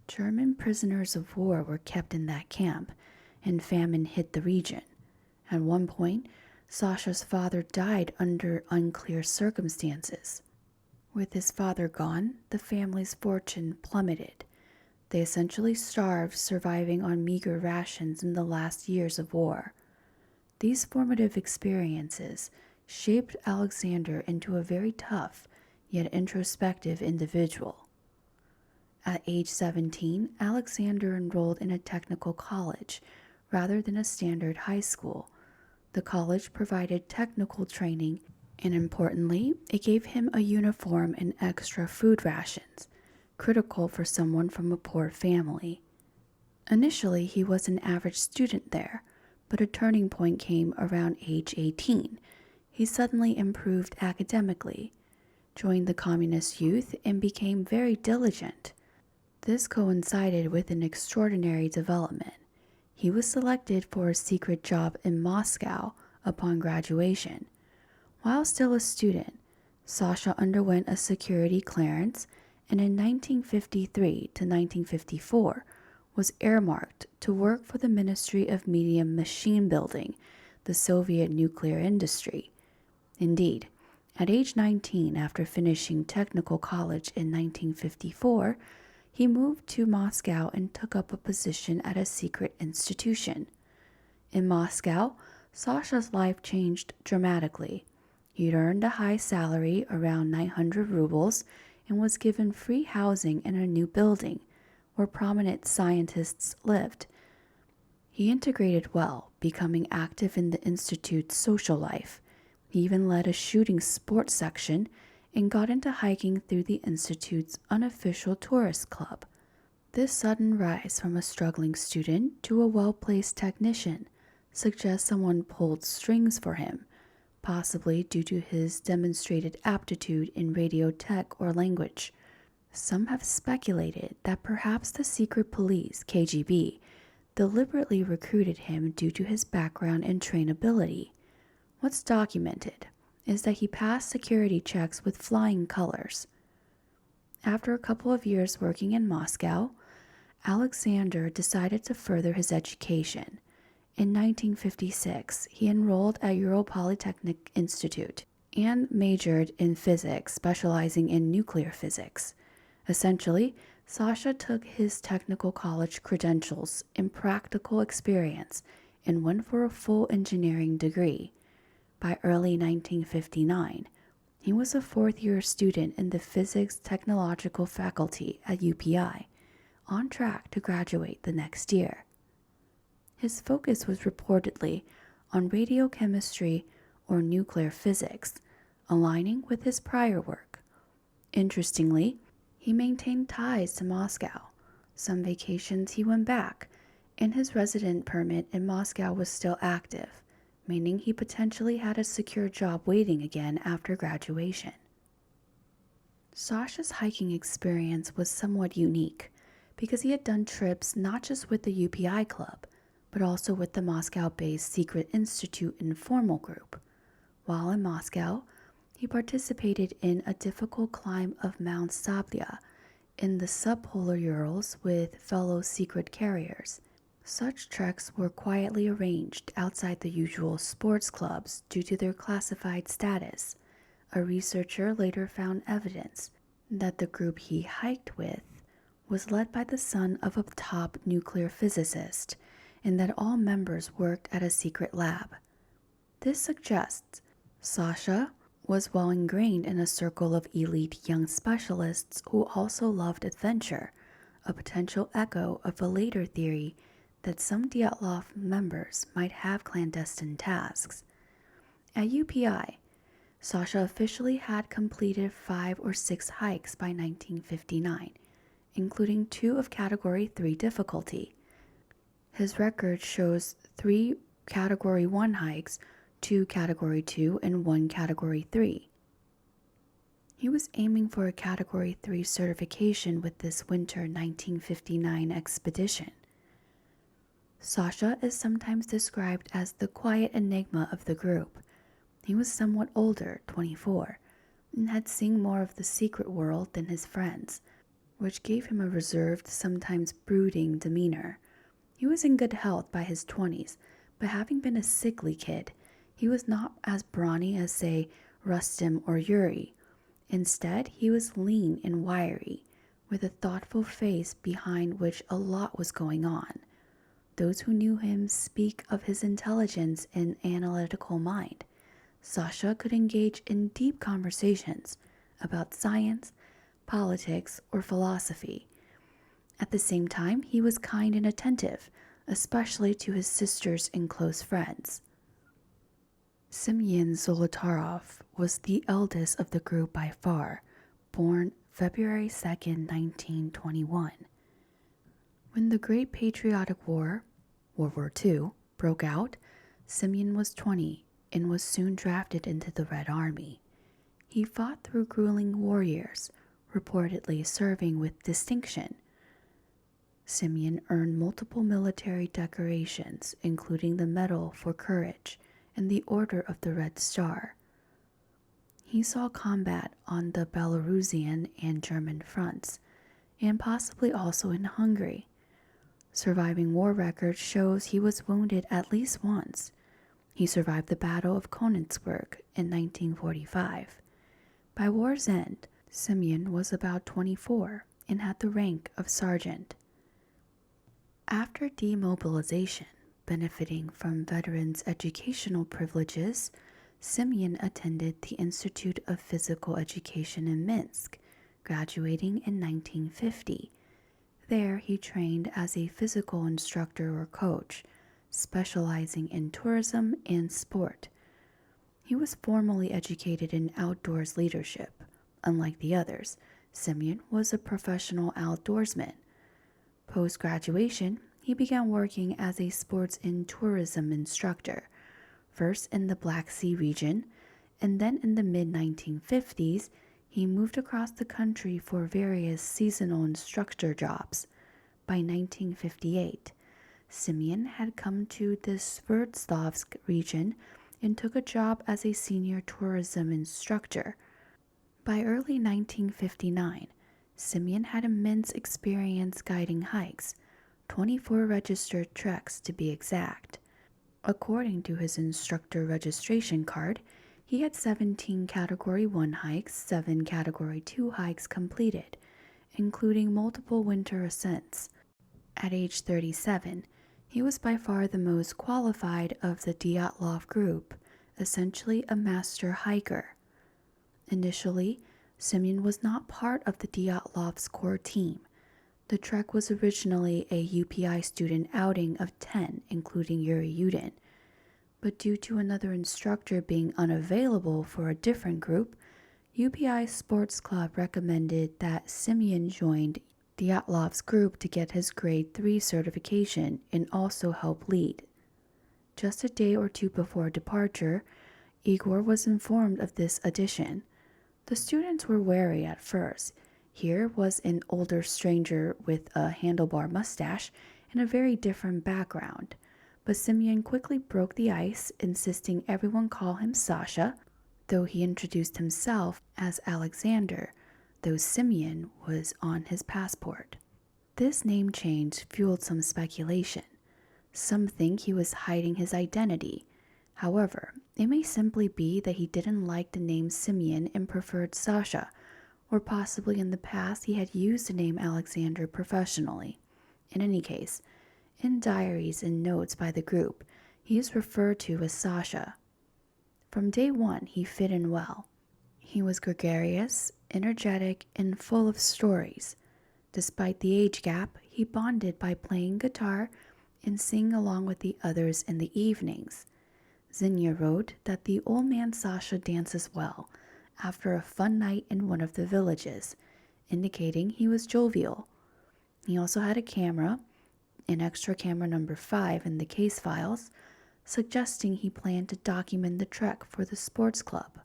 German prisoners of war were kept in that camp, and famine hit the region. At one point, Sasha's father died under unclear circumstances. With his father gone, the family's fortune plummeted. They essentially starved, surviving on meager rations in the last years of war. These formative experiences shaped Alexander into a very tough, yet introspective individual. At age 17, Alexander enrolled in a technical college rather than a standard high school. The college provided technical training, and importantly, it gave him a uniform and extra food rations, critical for someone from a poor family. Initially, he was an average student there, but a turning point came around age 18. He suddenly improved academically, joined the communist youth, and became very diligent. This coincided with an extraordinary development. He was selected for a secret job in Moscow upon graduation. While still a student, Sasha underwent a security clearance and in 1953 to 1954 was earmarked to work for the Ministry of Medium Machine Building, the Soviet nuclear industry. Indeed, at age 19, after finishing technical college in 1954, he moved to Moscow and took up a position at a secret institution. In Moscow, Sasha's life changed dramatically. He'd earned a high salary, around 900 rubles, and was given free housing in a new building where prominent scientists lived. He integrated well, becoming active in the institute's social life. He even led a shooting sports section and got into hiking through the institute's unofficial tourist club. This sudden rise from a struggling student to a well-placed technician suggests someone pulled strings for him, possibly due to his demonstrated aptitude in radio tech or language. Some have speculated that perhaps the secret police, KGB, deliberately recruited him due to his background and trainability. What's documented is that he passed security checks with flying colors. After a couple of years working in Moscow, Alexander decided to further his education. In 1956, he enrolled at Ural Polytechnic Institute and majored in physics, specializing in nuclear physics. Essentially, Sasha took his technical college credentials and practical experience and went for a full engineering degree. By early 1959, he was a fourth-year student in the Physics Technological faculty at UPI, on track to graduate the next year. His focus was reportedly on radiochemistry or nuclear physics, aligning with his prior work. Interestingly, he maintained ties to Moscow. Some vacations he went back, and his resident permit in Moscow was still active, meaning he potentially had a secure job waiting again after graduation. Sasha's hiking experience was somewhat unique. because he had done trips not just with the UPI club, but also with the Moscow-based Secret Institute informal group. While in Moscow, he participated in a difficult climb of Mount Sablia in the subpolar Urals with fellow secret carriers. Such treks were quietly arranged outside the usual sports clubs due to their classified status. A researcher later found evidence that the group he hiked with was led by the son of a top nuclear physicist and that all members worked at a secret lab. This suggests Sasha was well ingrained in a circle of elite young specialists who also loved adventure, a potential echo of a later theory that some Dyatlov members might have clandestine tasks. At UPI, Sasha officially had completed 5 or 6 hikes by 1959, including 2 of Category 3 difficulty. His record shows 3 Category 1 hikes, 2 Category 2, and 1 Category 3. He was aiming for a Category 3 certification with this winter 1959 expedition. Sasha is sometimes described as the quiet enigma of the group. He was somewhat older, 24, and had seen more of the secret world than his friends, which gave him a reserved, sometimes brooding demeanor. He was in good health by his 20s, but having been a sickly kid, he was not as brawny as, say, Rustem or Yuri. Instead, he was lean and wiry, with a thoughtful face behind which a lot was going on. Those who knew him speak of his intelligence and analytical mind. Sasha could engage in deep conversations about science, politics, or philosophy. At the same time, he was kind and attentive, especially to his sisters and close friends. Semyon Zolotarov was the eldest of the group by far, born February 2, 1921. When the Great Patriotic War, World War II, broke out, Semyon was 20 and was soon drafted into the Red Army. He fought through grueling war years, reportedly serving with distinction. Semyon earned multiple military decorations, including the Medal for Courage and the Order of the Red Star. He saw combat on the Belarusian and German fronts, and possibly also in Hungary. Surviving war record shows he was wounded at least once. He survived the Battle of Königsberg in 1945. By war's end, Semyon was about 24 and had the rank of sergeant. After demobilization, benefiting from veterans' educational privileges, Semyon attended the Institute of Physical Education in Minsk, graduating in 1950. There, he trained as a physical instructor or coach, specializing in tourism and sport. He was formally educated in outdoors leadership. Unlike the others, Semyon was a professional outdoorsman. Post-graduation, he began working as a sports and tourism instructor, first in the Black Sea region, and then in the mid-1950s, he moved across the country for various seasonal instructor jobs. By 1958, Semyon had come to the Sverdlovsk region and took a job as a senior tourism instructor. By early 1959, Semyon had immense experience guiding hikes, 24 registered treks to be exact. According to his instructor registration card, he had 17 Category 1 hikes, 7 Category 2 hikes completed, including multiple winter ascents. At age 37, he was by far the most qualified of the Dyatlov group, essentially a master hiker. Initially, Semyon was not part of the Dyatlov's core team. The trek was originally a UPI student outing of 10, including Yuri Yudin. But due to another instructor being unavailable for a different group, UPI Sports Club recommended that Semyon joined Dyatlov's group to get his Grade 3 certification and also help lead. Just a day or two before departure, Igor was informed of this addition. The students were wary at first. Here was an older stranger with a handlebar mustache and a very different background. But Simeon quickly broke the ice, insisting everyone call him Sasha, though he introduced himself as Alexander, though Simeon was on his passport. This name change fueled some speculation. Some think he was hiding his identity. However, it may simply be that he didn't like the name Simeon and preferred Sasha, or possibly in the past he had used the name Alexander professionally. In any case, in diaries and notes by the group, he is referred to as Sasha. From day one, he fit in well. He was gregarious, energetic, and full of stories. Despite the age gap, he bonded by playing guitar and singing along with the others in the evenings. Zinnia wrote that the old man Sasha dances well after a fun night in one of the villages, indicating he was jovial. He also had a camera, an extra camera number 5 in the case files, suggesting he planned to document the trek for the sports club.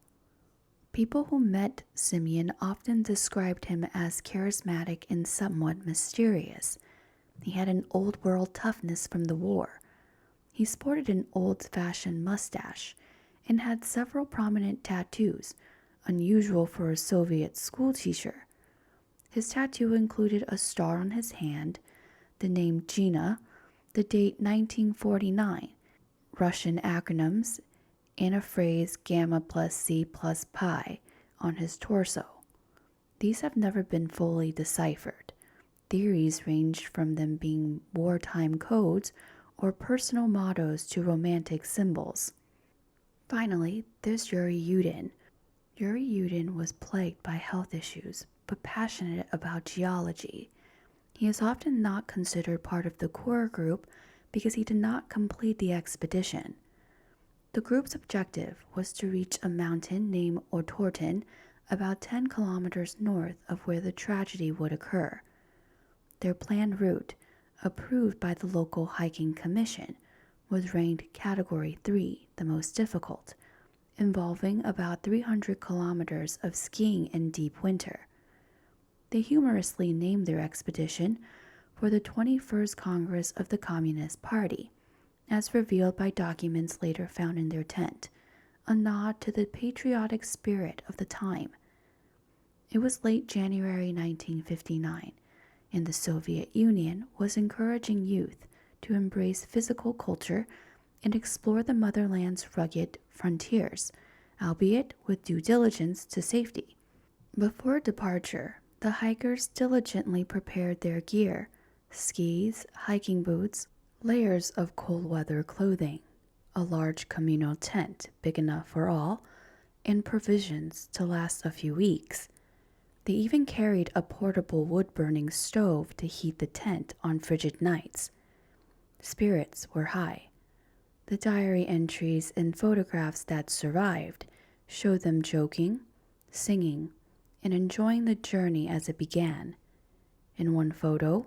People who met Simeon often described him as charismatic and somewhat mysterious. He had an old-world toughness from the war. He sported an old-fashioned mustache and had several prominent tattoos, unusual for a Soviet schoolteacher. His tattoo included a star on his hand, the name Gina, the date 1949, Russian acronyms, and a phrase gamma plus C plus pi on his torso. These have never been fully deciphered. Theories ranged from them being wartime codes or personal mottos to romantic symbols. Finally, there's Yuri Yudin. Yuri Yudin was plagued by health issues, but passionate about geology. He is often not considered part of the core group because he did not complete the expedition. The group's objective was to reach a mountain named Otorten, about 10 kilometers north of where the tragedy would occur. Their planned route, approved by the local hiking commission, was ranked Category 3, the most difficult, involving about 300 kilometers of skiing in deep winter. They humorously named their expedition for the 21st Congress of the Communist Party, as revealed by documents later found in their tent, a nod to the patriotic spirit of the time. It was late January 1959, and the Soviet Union was encouraging youth to embrace physical culture and explore the motherland's rugged frontiers, albeit with due diligence to safety. Before departure, the hikers diligently prepared their gear: skis, hiking boots, layers of cold weather clothing, a large communal tent big enough for all, and provisions to last a few weeks. They even carried a portable wood-burning stove to heat the tent on frigid nights. Spirits were high. The diary entries and photographs that survived showed them joking, singing, and enjoying the journey as it began. In one photo,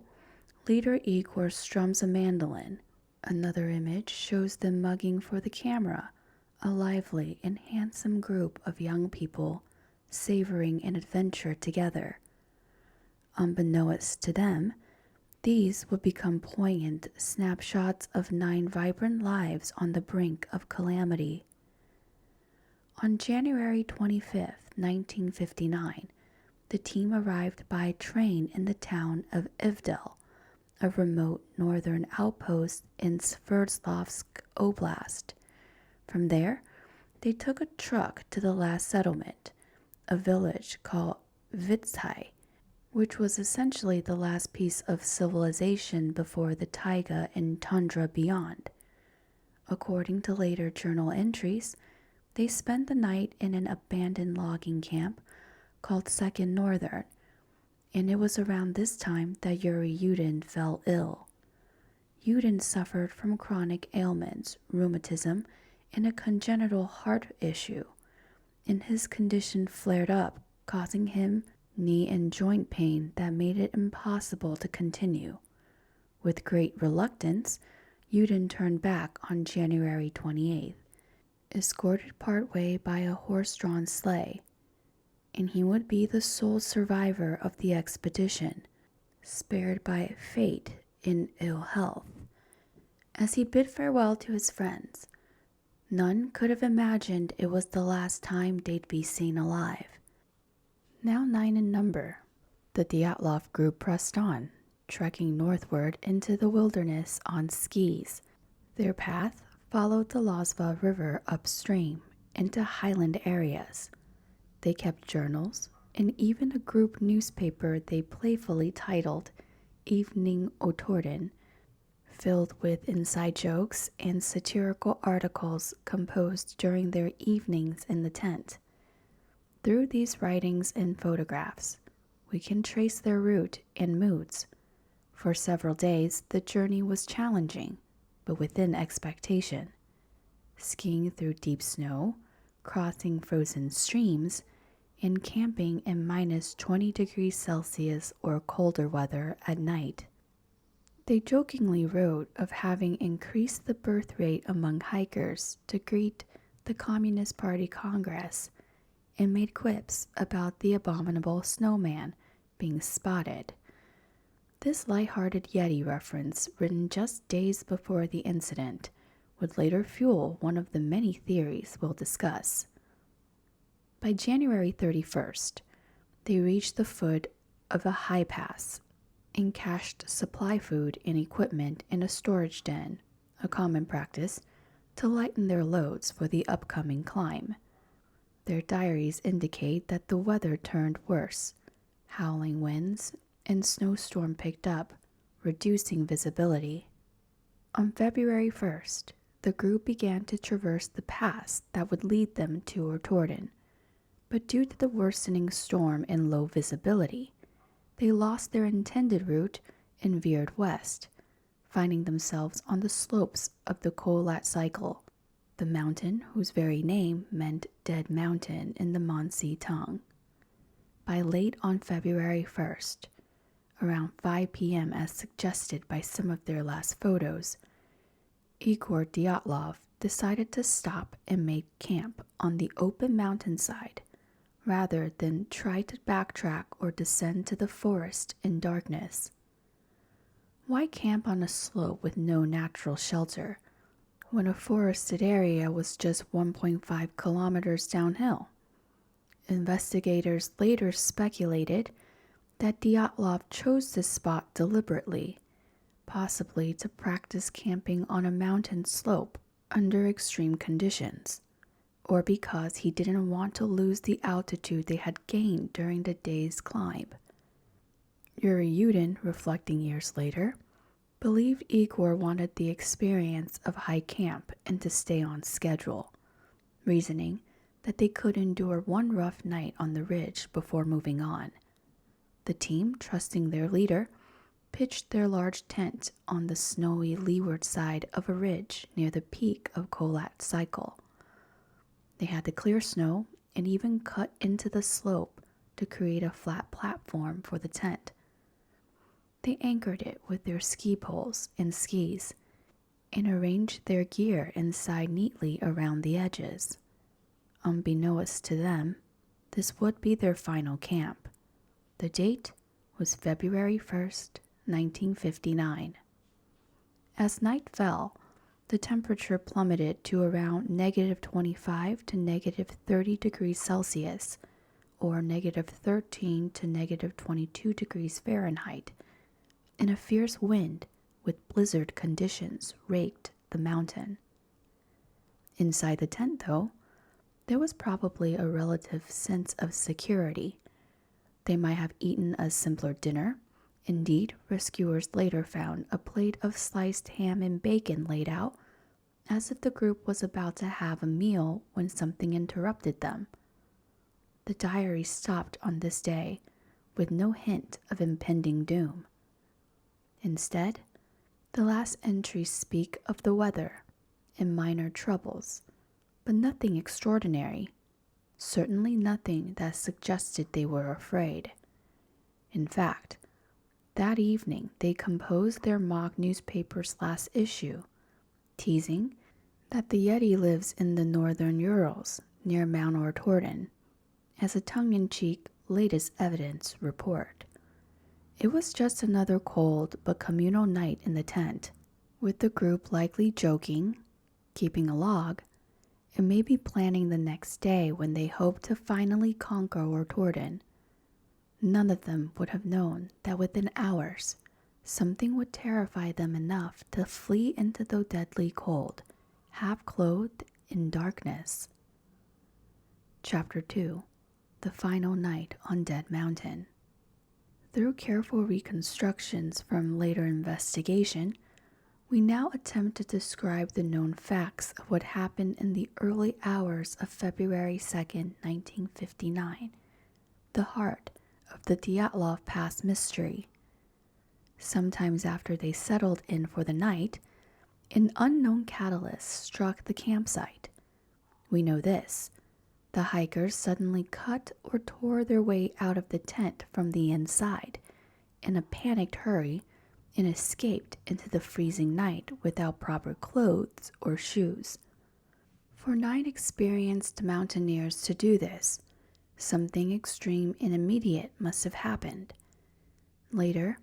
Leader Igor strums a mandolin. Another image shows them mugging for the camera, a lively and handsome group of young people savoring an adventure together. Unbeknownst to them, these would become poignant snapshots of 9 vibrant lives on the brink of calamity. On January 25, 1959, the team arrived by train in the town of Ivdel, a remote northern outpost in Sverdlovsk Oblast. From there, they took a truck to the last settlement, a village called Vitsai, which was essentially the last piece of civilization before the taiga and tundra beyond. According to later journal entries, they spent the night in an abandoned logging camp called Second Northern, and it was around this time that Yuri Yudin fell ill. Yudin suffered from chronic ailments, rheumatism, and a congenital heart issue, and his condition flared up, causing him knee and joint pain that made it impossible to continue. With great reluctance, Yudin turned back on January 28th, escorted partway by a horse-drawn sleigh. and he would be the sole survivor of the expedition, spared by fate in ill health. As he bid farewell to his friends, none could have imagined it was the last time they'd be seen alive. Now 9 in number, the Dyatlov group pressed on, trekking northward into the wilderness on skis. Their path followed the Lozva River upstream into highland areas. They kept journals and even a group newspaper they playfully titled Evening Otorden, filled with inside jokes and satirical articles composed during their evenings in the tent. Through these writings and photographs, we can trace their route and moods. For several days, the journey was challenging, but within expectation. Skiing through deep snow, crossing frozen streams, and camping in minus 20 degrees Celsius or colder weather at night. They jokingly wrote of having increased the birth rate among hikers to greet the Communist Party Congress, and made quips about the abominable snowman being spotted. This lighthearted Yeti reference, written just days before the incident, would later fuel one of the many theories we'll discuss. By January 31st, they reached the foot of a high pass and cached supply food and equipment in a storage den, a common practice, to lighten their loads for the upcoming climb. Their diaries indicate that the weather turned worse. Howling winds and snowstorm picked up, reducing visibility. On February 1st, the group began to traverse the pass that would lead them to Otorden, but due to the worsening storm and low visibility, they lost their intended route and veered west, finding themselves on the slopes of the Kholat cycle, the mountain whose very name meant dead mountain in the Mansi tongue. By late on February 1st, around 5 p.m. as suggested by some of their last photos, Igor Dyatlov decided to stop and make camp on the open mountainside rather than try to backtrack or descend to the forest in darkness. Why camp on a slope with no natural shelter when a forested area was just 1.5 kilometers downhill? Investigators later speculated that Dyatlov chose this spot deliberately, possibly to practice camping on a mountain slope under extreme conditions, or because he didn't want to lose the altitude they had gained during the day's climb. Yuri Yudin, reflecting years later, believed Igor wanted the experience of high camp and to stay on schedule, reasoning that they could endure one rough night on the ridge before moving on. The team, trusting their leader, pitched their large tent on the snowy leeward side of a ridge near the peak of Kholat cycle. They had to clear snow and even cut into the slope to create a flat platform for the tent. They anchored it with their ski poles and skis and arranged their gear inside neatly around the edges. Unbeknownst to them, this would be their final camp. The date was February 1st, 1959. As night fell, the temperature plummeted to around negative 25 to negative 30 degrees Celsius, or negative 13 to negative 22 degrees Fahrenheit, and a fierce wind with blizzard conditions raked the mountain. Inside the tent, though, there was probably a relative sense of security. They might have eaten a simpler dinner. Indeed, rescuers later found a plate of sliced ham and bacon laid out, as if the group was about to have a meal when something interrupted them. The diary stopped on this day with no hint of impending doom. Instead, the last entries speak of the weather and minor troubles, but nothing extraordinary, certainly nothing that suggested they were afraid. In fact, that evening they composed their mock newspaper's last issue, teasing that the Yeti lives in the northern Urals near Mount Otorden, as a tongue-in-cheek latest evidence report. It was just another cold but communal night in the tent, with the group likely joking, keeping a log, and maybe planning the next day when they hoped to finally conquer Ortorden. None of them would have known that within hours, something would terrify them enough to flee into the deadly cold, half-clothed in darkness. Chapter 2. The Final Night on Dead Mountain. Through careful reconstructions from later investigation, we now attempt to describe the known facts of what happened in the early hours of February 2nd, 1959, the heart of the Dyatlov Pass mystery. Sometimes after they settled in for the night, an unknown catalyst struck the campsite. We know this. The hikers suddenly cut or tore their way out of the tent from the inside in a panicked hurry and escaped into the freezing night without proper clothes or shoes. For 9 experienced mountaineers to do this, something extreme and immediate must have happened. Later,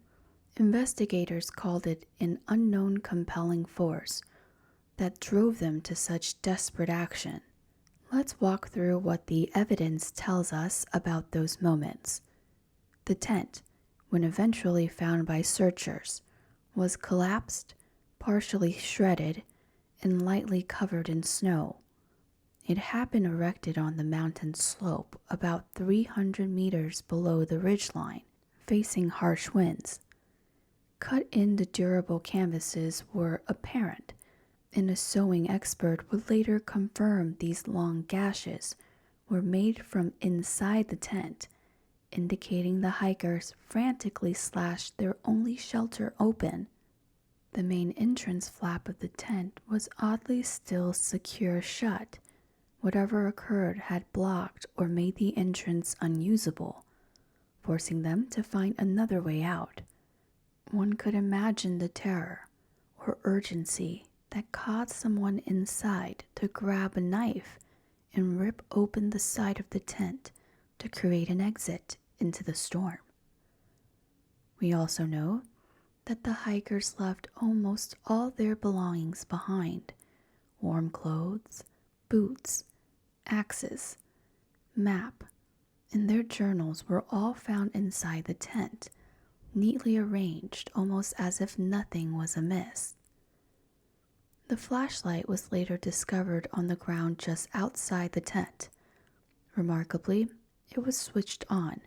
investigators called it an unknown compelling force that drove them to such desperate action. Let's walk through what the evidence tells us about those moments. The tent, when eventually found by searchers, was collapsed, partially shredded, and lightly covered in snow. It had been erected on the mountain slope about 300 meters below the ridgeline, facing harsh winds. Cut-in the durable canvases were apparent, and a sewing expert would later confirm these long gashes were made from inside the tent, indicating the hikers frantically slashed their only shelter open. The main entrance flap of the tent was oddly still secure shut. Whatever occurred had blocked or made the entrance unusable, forcing them to find another way out. One could imagine the terror or urgency that caused someone inside to grab a knife and rip open the side of the tent to create an exit into the storm. We also know that the hikers left almost all their belongings behind: warm clothes, boots, axes, map, and their journals were all found inside the tent, neatly arranged almost as if nothing was amiss. The flashlight was later discovered on the ground just outside the tent. Remarkably, it was switched on,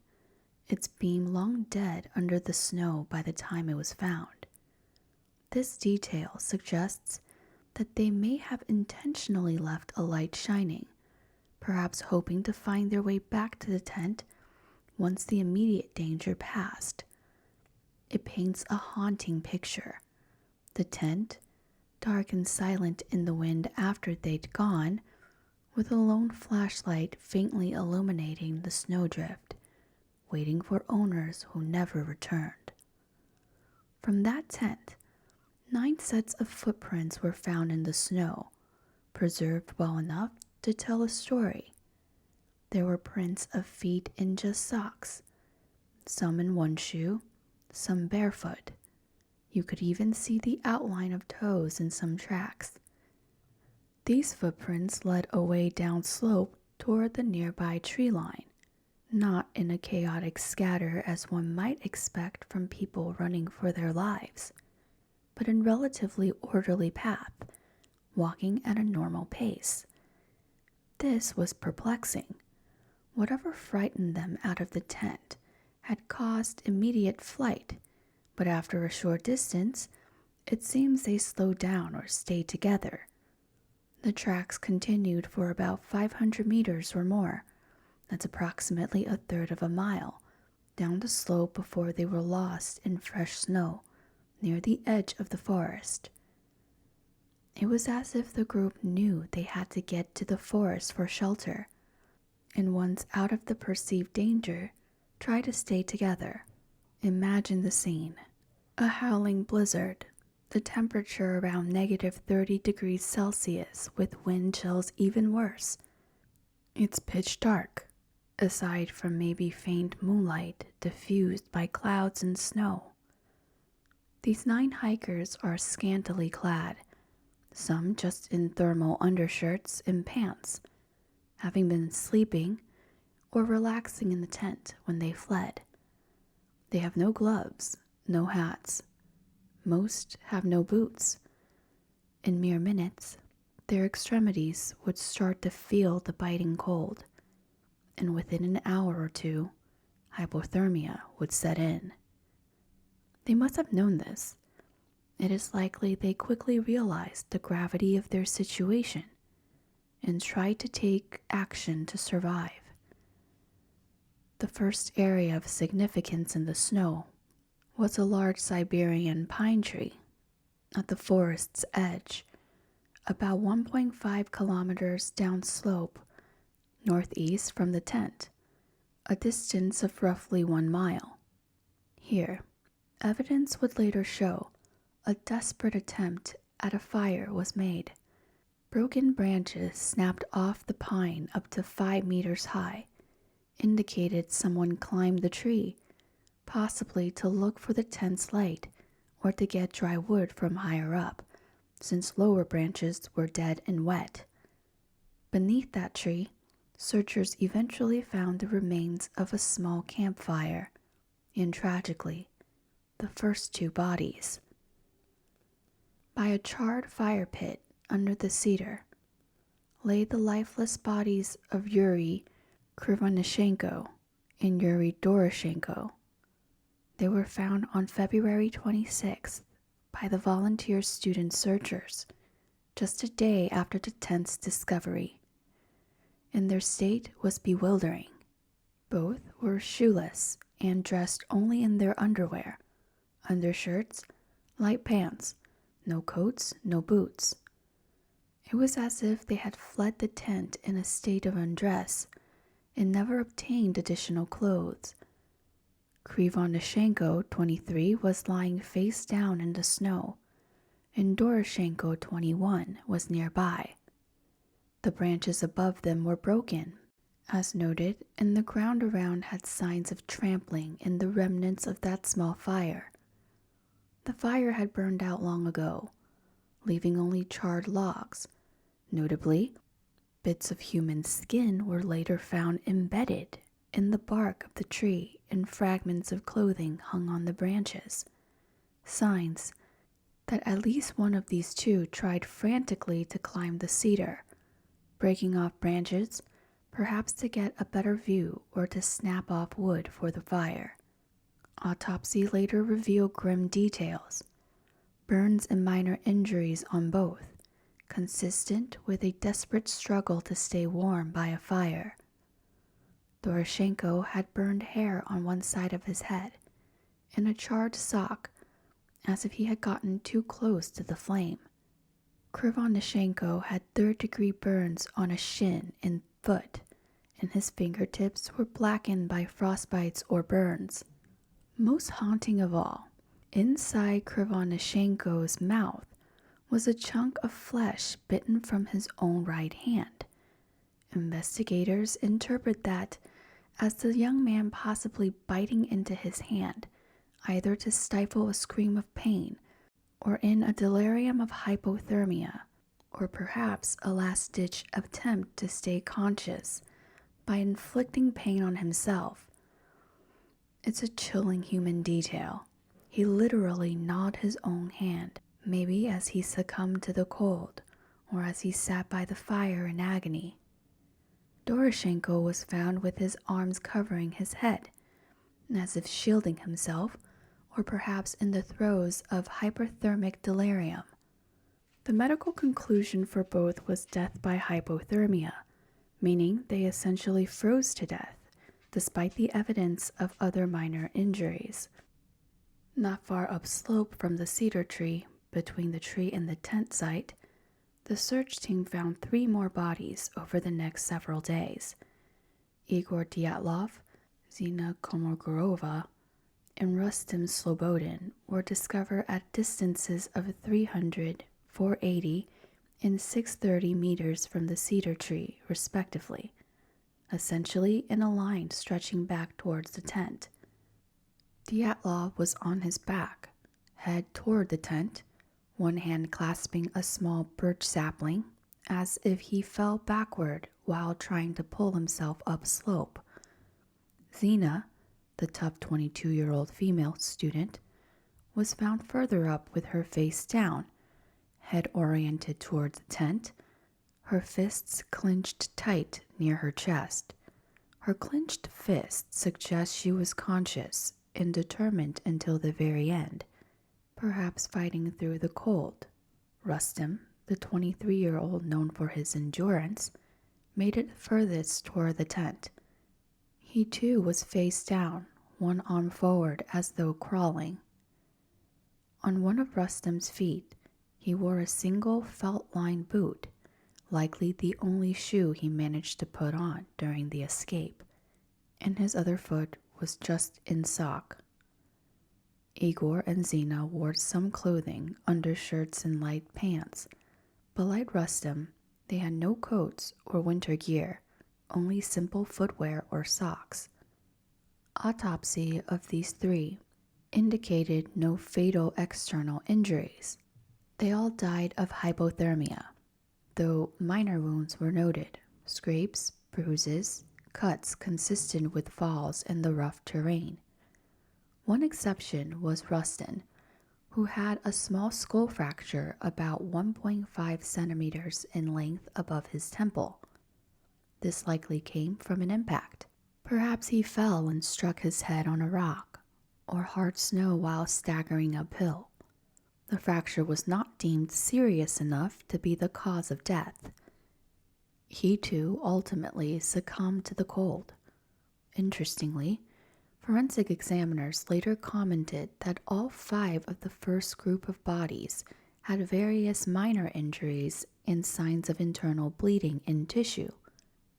its beam long dead under the snow by the time it was found. This detail suggests that they may have intentionally left a light shining, perhaps hoping to find their way back to the tent once the immediate danger passed. It paints a haunting picture. The tent, dark and silent in the wind after they'd gone, with a lone flashlight faintly illuminating the snowdrift, waiting for owners who never returned. From that tent, 9 sets of footprints were found in the snow, preserved well enough to tell a story. There were prints of feet in just socks, some in one shoe, some barefoot. You could even see the outline of toes in some tracks. These footprints led away down slope toward the nearby tree line, not in a chaotic scatter as one might expect from people running for their lives, but in relatively orderly path, walking at a normal pace. This was perplexing. Whatever frightened them out of the tent had caused immediate flight, but after a short distance, it seems they slowed down or stayed together. The tracks continued for about 500 meters or more. That's approximately a third of a mile, down the slope before they were lost in fresh snow, near the edge of the forest. It was as if the group knew they had to get to the forest for shelter, and once out of the perceived danger, try to stay together. Imagine the scene. A howling blizzard, the temperature around -30 degrees Celsius with wind chills even worse. It's pitch dark. aside from maybe faint moonlight diffused by clouds and snow. These 9 hikers are scantily clad, some just in thermal undershirts and pants, having been sleeping or relaxing in the tent when they fled. They have no gloves, no hats. Most have no boots. In mere minutes, their extremities would start to feel the biting cold, and within an hour or two, hypothermia would set in. They must have known this. It is likely they quickly realized the gravity of their situation and tried to take action to survive. The first area of significance in the snow was a large Siberian pine tree at the forest's edge, about 1.5 kilometers downslope northeast from the tent, a distance of roughly 1 mile. Here, evidence would later show a desperate attempt at a fire was made. Broken branches snapped off the pine up to 5 meters high indicated someone climbed the tree, possibly to look for the tent's light or to get dry wood from higher up, since lower branches were dead and wet. Beneath that tree, searchers eventually found the remains of a small campfire, and tragically, the first 2 bodies. By a charred fire pit under the cedar lay the lifeless bodies of Yuri Krivonishenko and Yuri Doroshenko. They were found on February 26th by the volunteer student searchers, just a day after the tent's discovery, and their state was bewildering. Both were shoeless and dressed only in their underwear, undershirts, light pants, no coats, no boots. It was as if they had fled the tent in a state of undress and never obtained additional clothes. Krivonishenko, 23, was lying face down in the snow, and Doroshenko, 21, was nearby. The branches above them were broken, as noted, and the ground around had signs of trampling and the remnants of that small fire. The fire had burned out long ago, leaving only charred logs. Notably, bits of human skin were later found embedded in the bark of the tree, and fragments of clothing hung on the branches. Signs that at least one of these 2 tried frantically to climb the cedar, breaking off branches, perhaps to get a better view or to snap off wood for the fire. Autopsy later revealed grim details, burns and minor injuries on both, consistent with a desperate struggle to stay warm by a fire. Doroshenko had burned hair on one side of his head and a charred sock, as if he had gotten too close to the flame. Krivonishenko had 3rd-degree burns on a shin and foot, and his fingertips were blackened by frostbites or burns. Most haunting of all, inside Krivonishenko's mouth was a chunk of flesh bitten from his own right hand. Investigators interpret that as the young man possibly biting into his hand, either to stifle a scream of pain or in a delirium of hypothermia, or perhaps a last-ditch attempt to stay conscious by inflicting pain on himself. It's a chilling human detail. He literally gnawed his own hand, maybe as he succumbed to the cold, or as he sat by the fire in agony. Doroshenko was found with his arms covering his head, as if shielding himself, or perhaps in the throes of hyperthermic delirium. The medical conclusion for both was death by hypothermia, meaning they essentially froze to death, despite the evidence of other minor injuries. Not far upslope from the cedar tree, between the tree and the tent site, the search team found 3 more bodies over the next several days. Igor Dyatlov, Zina Komogorova, and Rustem Slobodin were discovered at distances of 300, 480, and 630 meters from the cedar tree, respectively. essentially in a line stretching back towards the tent. Dyatlov was on his back, head toward the tent, one hand clasping a small birch sapling, as if he fell backward while trying to pull himself up slope. Zina, the tough 22-year-old female student, was found further up with her face down, head oriented toward the tent, her fists clenched tight near her chest. Her clenched fist suggests she was conscious and determined until the very end, perhaps fighting through the cold. Rustem, the 23-year-old known for his endurance, made it furthest toward the tent. He too was face down, one arm forward as though crawling. On one of Rustem's feet, he wore a single felt-lined boot, likely the only shoe he managed to put on during the escape, and his other foot was just in sock. Igor and Zina wore some clothing, undershirts and light pants, but like Rustem, they had no coats or winter gear, only simple footwear or socks. Autopsy of these three indicated no fatal external injuries. They all died of hypothermia, though minor wounds were noted, scrapes, bruises, cuts consistent with falls in the rough terrain. One exception was Rustin, who had a small skull fracture about 1.5 centimeters in length above his temple. This likely came from an impact. Perhaps he fell and struck his head on a rock, or hard snow while staggering uphill. The fracture was not deemed serious enough to be the cause of death. He too ultimately succumbed to the cold. Interestingly, forensic examiners later commented that all 5 of the first group of bodies had various minor injuries and signs of internal bleeding in tissue,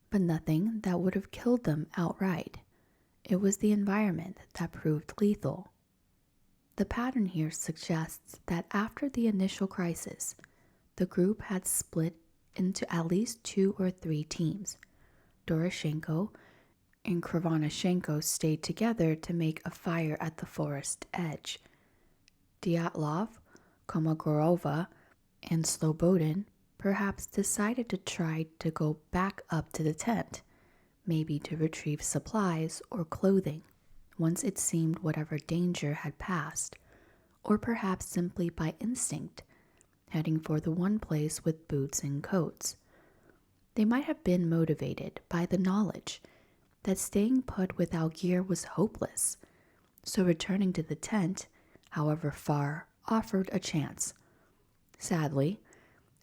but nothing that would have killed them outright. It was the environment that proved lethal. The pattern here suggests that after the initial crisis, the group had split into at least 2 or 3 teams. Doroshenko and Krivonashenko stayed together to make a fire at the forest edge. Dyatlov, Komogorova, and Slobodin perhaps decided to try to go back up to the tent, maybe to retrieve supplies or clothing once it seemed whatever danger had passed, or perhaps simply by instinct, heading for the one place with boots and coats. They might have been motivated by the knowledge that staying put without gear was hopeless, so returning to the tent, however far, offered a chance. Sadly,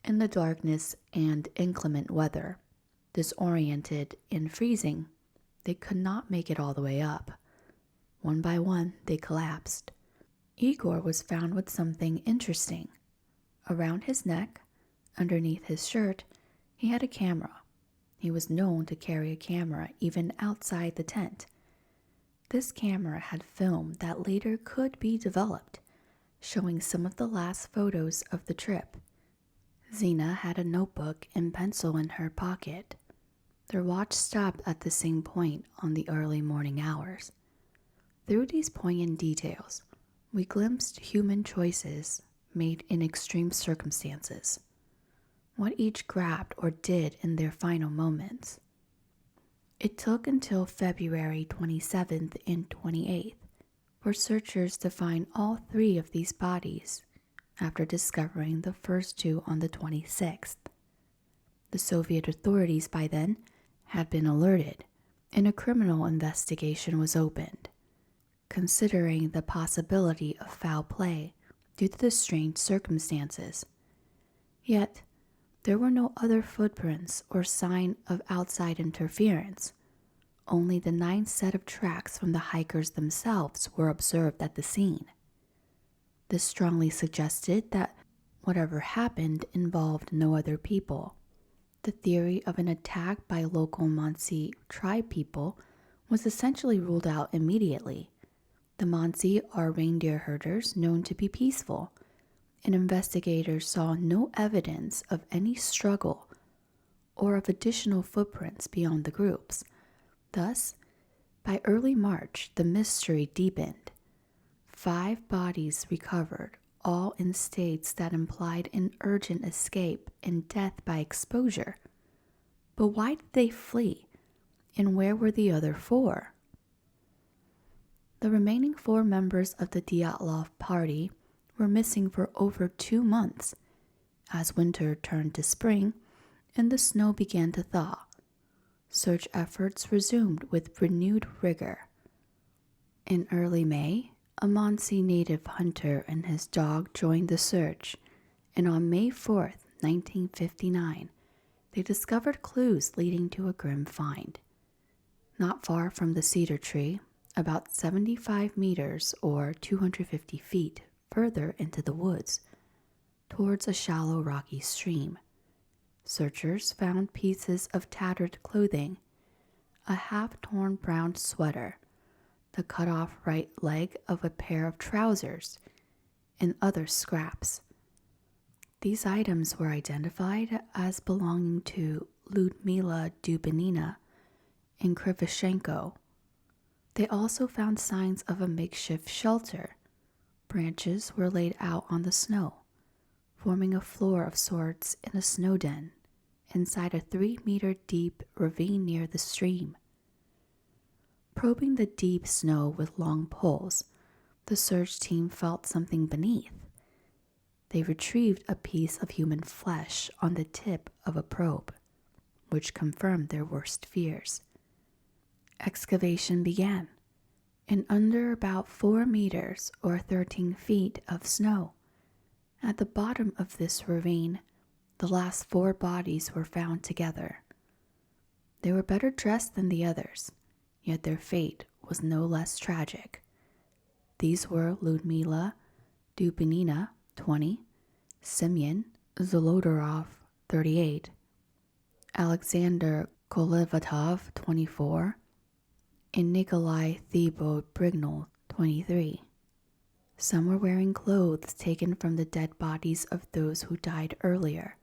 in the darkness and inclement weather, disoriented and freezing, they could not make it all the way up. One by one, they collapsed. Igor was found with something interesting. Around his neck, underneath his shirt, he had a camera. He was known to carry a camera even outside the tent. This camera had film that later could be developed, showing some of the last photos of the trip. Zina had a notebook and pencil in her pocket. Their watch stopped at the same point on the early morning hours. Through these poignant details, we glimpsed human choices made in extreme circumstances, what each grabbed or did in their final moments. It took until February 27th and 28th for searchers to find all 3 of these bodies after discovering the first 2 on the 26th. The Soviet authorities by then had been alerted, and a criminal investigation was opened, considering the possibility of foul play due to the strange circumstances. Yet, there were no other footprints or sign of outside interference. Only the 9 set of tracks from the hikers themselves were observed at the scene. This strongly suggested that whatever happened involved no other people. The theory of an attack by local Mansi tribe people was essentially ruled out immediately. The Mansi are reindeer herders known to be peaceful, and investigators saw no evidence of any struggle or of additional footprints beyond the groups. Thus, by early March, the mystery deepened. 5 bodies recovered, all in states that implied an urgent escape and death by exposure. But why did they flee? And where were the other 4? The remaining 4 members of the Dyatlov party were missing for over 2 months. As winter turned to spring and the snow began to thaw, search efforts resumed with renewed rigor. In early May, a Muncie native hunter and his dog joined the search, and on May 4th, 1959, they discovered clues leading to a grim find. Not far from the cedar tree, about 75 meters or 250 feet further into the woods, towards a shallow rocky stream, searchers found pieces of tattered clothing, a half-torn brown sweater, the cut-off right leg of a pair of trousers, and other scraps. These items were identified as belonging to Lyudmila Dubinina and Krivoshenko. They also found signs of a makeshift shelter. Branches were laid out on the snow, forming a floor of sorts in a snow den inside a 3-meter-deep ravine near the stream. Probing the deep snow with long poles, the search team felt something beneath. They retrieved a piece of human flesh on the tip of a probe, which confirmed their worst fears. Excavation began, and under about 4 meters or 13 feet of snow, at the bottom of this ravine, the last 4 bodies were found together. They were better dressed than the others, yet their fate was no less tragic. These were Lyudmila Dubinina, 20, Semyon Zolodorov, 38, Alexander Kolevatov, 24, and Nikolai Thibaud-Brignol, 23. Some were wearing clothes taken from the dead bodies of those who died earlier,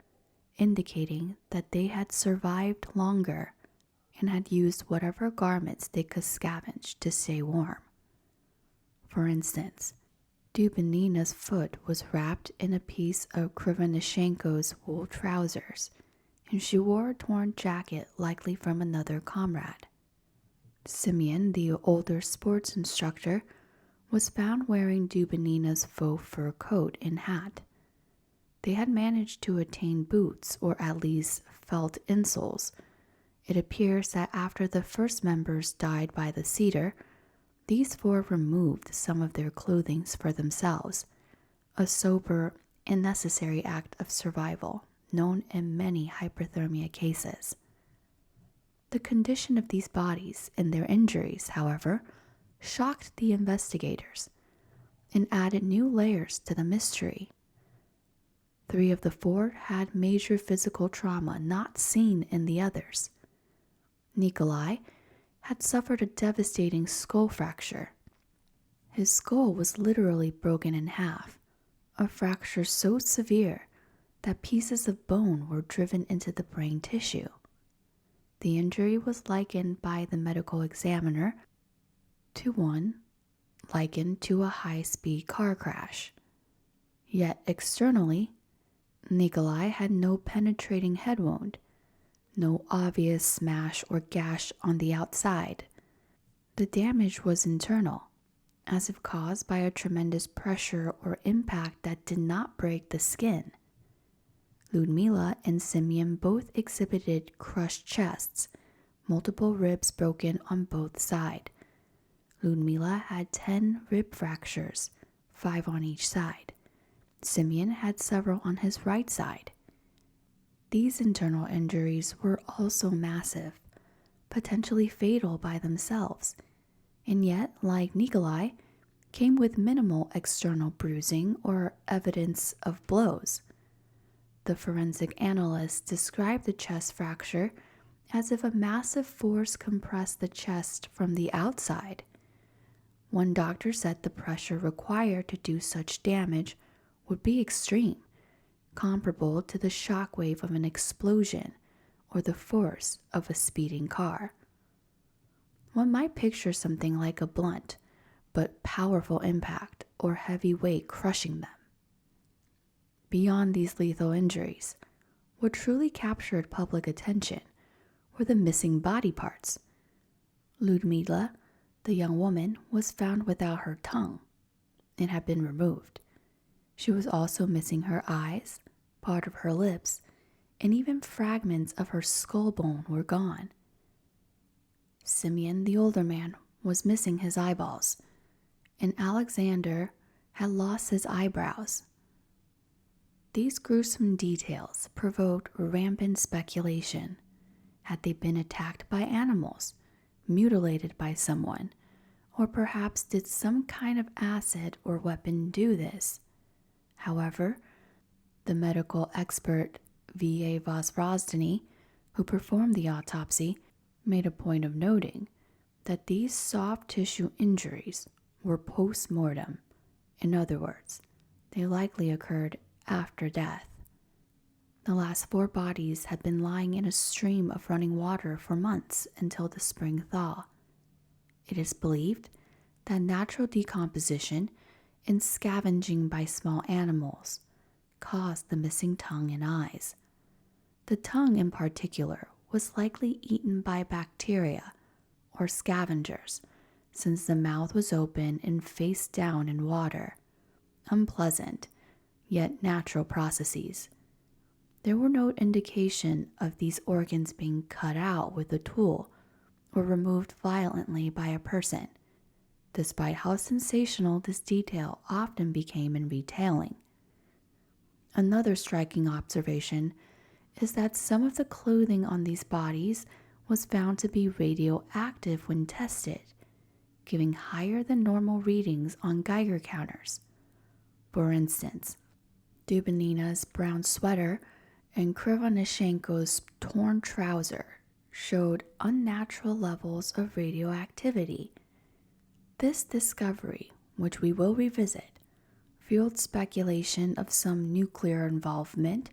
indicating that they had survived longer and had used whatever garments they could scavenge to stay warm. For instance, Dubinina's foot was wrapped in a piece of Krivoshenko's wool trousers, and she wore a torn jacket likely from another comrade. Semyon, the older sports instructor, was found wearing Dubinina's faux fur coat and hat. They had managed to attain boots, or at least felt insoles. It appears that after the first members died by the cedar, these 4 removed some of their clothing for themselves, a sober and necessary act of survival known in many hypothermia cases. The condition of these bodies and their injuries, however, shocked the investigators and added new layers to the mystery. 3 of the 4 had major physical trauma not seen in the others. Nikolai had suffered a devastating skull fracture. His skull was literally broken in half, a fracture so severe that pieces of bone were driven into the brain tissue. The injury was likened by the medical examiner to one likened to a high-speed car crash. Yet externally, Nikolai had no penetrating head wound, no obvious smash or gash on the outside. The damage was internal, as if caused by a tremendous pressure or impact that did not break the skin. Lyudmila and Semyon both exhibited crushed chests, multiple ribs broken on both sides. Lyudmila had 10 rib fractures, 5 on each side. Semyon had several on his right side. These internal injuries were also massive, potentially fatal by themselves, and yet, like Nikolai, came with minimal external bruising or evidence of blows. The forensic analyst described the chest fracture as if a massive force compressed the chest from the outside. One doctor said the pressure required to do such damage would be extreme, comparable to the shock wave of an explosion or the force of a speeding car. one might picture something like a blunt but powerful impact or heavy weight crushing them. Beyond these lethal injuries, what truly captured public attention were the missing body parts. Ludmila, the young woman, was found without her tongue. It had been removed. She was also missing her eyes, part of her lips, and even fragments of her skull bone were gone. Simeon, the older man, was missing his eyeballs, and Alexander had lost his eyebrows. These gruesome details provoked rampant speculation. Had they been attacked by animals, mutilated by someone, or perhaps did some kind of acid or weapon do this? However, the medical expert V.A. Vozrozdeny, who performed the autopsy, made a point of noting that these soft tissue injuries were post-mortem. In other words, they likely occurred after death. The last 4 bodies had been lying in a stream of running water for months until the spring thaw. It is believed that natural decomposition and scavenging by small animals caused the missing tongue and eyes. The tongue in particular was likely eaten by bacteria or scavengers, since the mouth was open and face down in water. Unpleasant, yet natural processes. There were no indication of these organs being cut out with a tool or removed violently by a person, despite how sensational this detail often became in retelling. Another striking observation is that some of the clothing on these bodies was found to be radioactive when tested, giving higher than normal readings on Geiger counters. For instance, Dubinina's brown sweater and Krivonishenko's torn trouser showed unnatural levels of radioactivity. This discovery, which we will revisit, fueled speculation of some nuclear involvement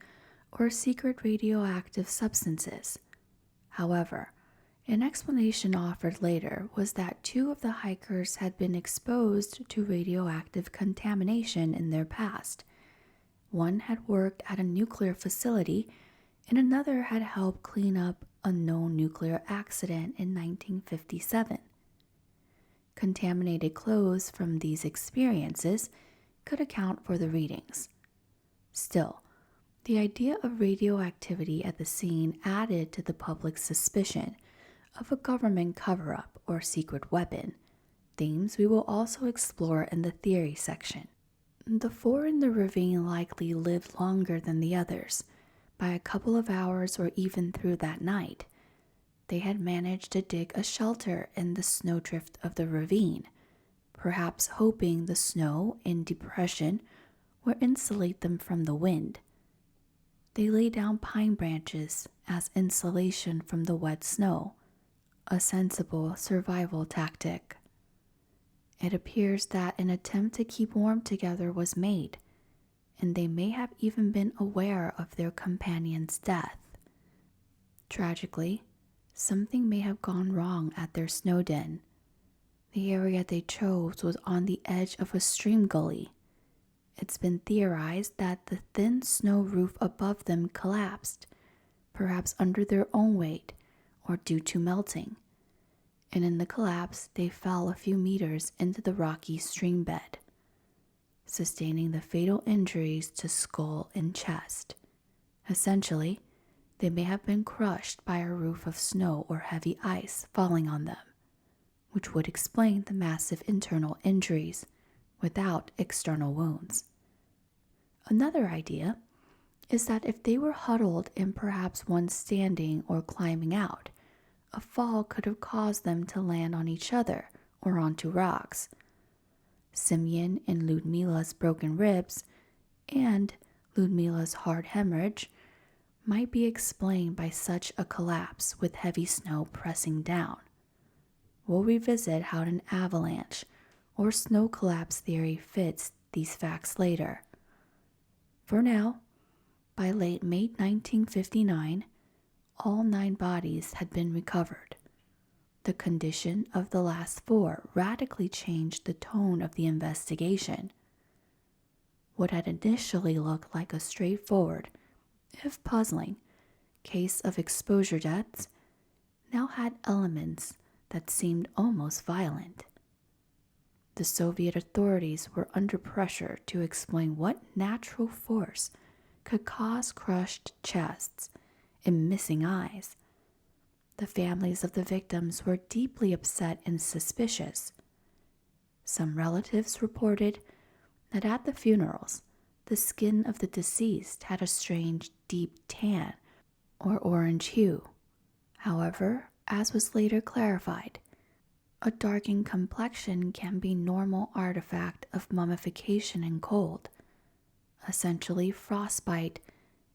or secret radioactive substances. However, an explanation offered later was that 2 of the hikers had been exposed to radioactive contamination in their past. One had worked at a nuclear facility, and another had helped clean up a known nuclear accident in 1957. Contaminated clothes from these experiences could account for the readings. Still, the idea of radioactivity at the scene added to the public's suspicion of a government cover-up or secret weapon, themes we will also explore in the theory section. The 4 in the ravine likely lived longer than the others, by a couple of hours or even through that night. They had managed to dig a shelter in the snowdrift of the ravine, perhaps hoping the snow and depression would insulate them from the wind. They lay down pine branches as insulation from the wet snow, a sensible survival tactic. It appears that an attempt to keep warm together was made, and they may have even been aware of their companion's death. Tragically, something may have gone wrong at their snow den. The area they chose was on the edge of a stream gully. It's been theorized that the thin snow roof above them collapsed, perhaps under their own weight or due to melting, and in the collapse they fell a few meters into the rocky stream bed, sustaining the fatal injuries to skull and chest. Essentially, they may have been crushed by a roof of snow or heavy ice falling on them, which would explain the massive internal injuries without external wounds. Another idea is that if they were huddled and perhaps one standing or climbing out, a fall could have caused them to land on each other or onto rocks. Simeon and Ludmila's broken ribs and Ludmila's hard hemorrhage might be explained by such a collapse with heavy snow pressing down. We'll revisit how an avalanche or snow collapse theory fits these facts later. For now, by late May 1959, all 9 bodies had been recovered. The condition of the last four radically changed the tone of the investigation. What had initially looked like a straightforward, if puzzling, case of exposure deaths now had elements that seemed almost violent. The Soviet authorities were under pressure to explain what natural force could cause crushed chests and missing eyes. The families of the victims were deeply upset and suspicious. Some relatives reported that at the funerals, the skin of the deceased had a strange deep tan or orange hue. However, as was later clarified, a darkened complexion can be a normal artifact of mummification and cold. Essentially, frostbite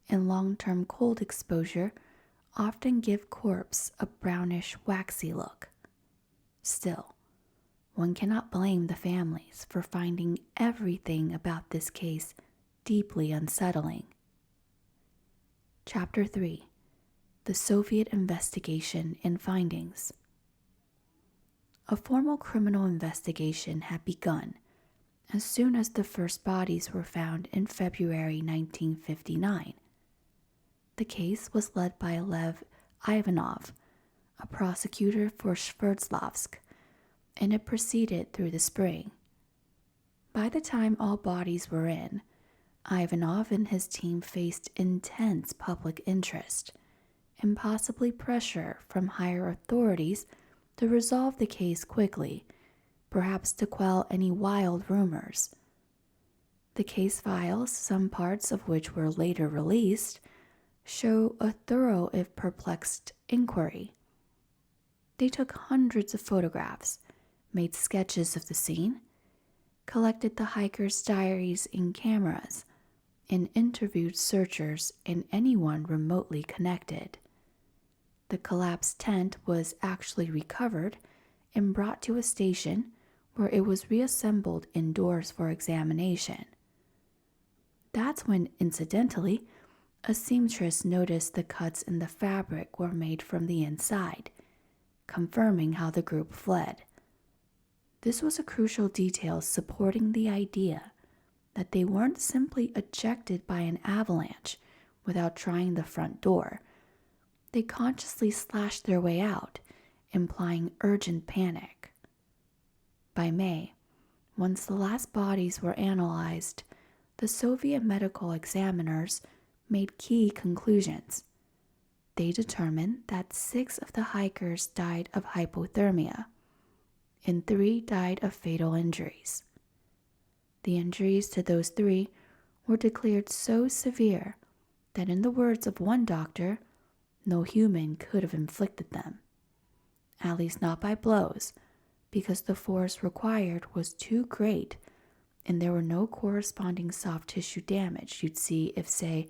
and long-term cold exposure often give corpse a brownish, waxy look. Still, one cannot blame the families for finding everything about this case deeply unsettling. Chapter 3: The Soviet Investigation and Findings. A formal criminal investigation had begun as soon as the first bodies were found in February 1959. The case was led by Lev Ivanov, a prosecutor for Sverdlovsk, and it proceeded through the spring. By the time all bodies were in, Ivanov and his team faced intense public interest and possibly pressure from higher authorities to resolve the case quickly, perhaps to quell any wild rumors. The case files, some parts of which were later released, show a thorough if perplexed inquiry. They took hundreds of photographs, made sketches of the scene, collected the hikers' diaries and cameras, and interviewed searchers and anyone remotely connected. The collapsed tent was actually recovered and brought to a station where it was reassembled indoors for examination. That's when, incidentally, a seamstress noticed the cuts in the fabric were made from the inside, confirming how the group fled. This was a crucial detail supporting the idea that they weren't simply ejected by an avalanche without trying the front door. They consciously slashed their way out, implying urgent panic. By May, once the last bodies were analyzed, the Soviet medical examiners made key conclusions. They determined that 6 of the hikers died of hypothermia, and 3 died of fatal injuries. The injuries to those 3 were declared so severe that, in the words of one doctor, no human could have inflicted them, at least not by blows, because the force required was too great and there were no corresponding soft tissue damage you'd see if, say,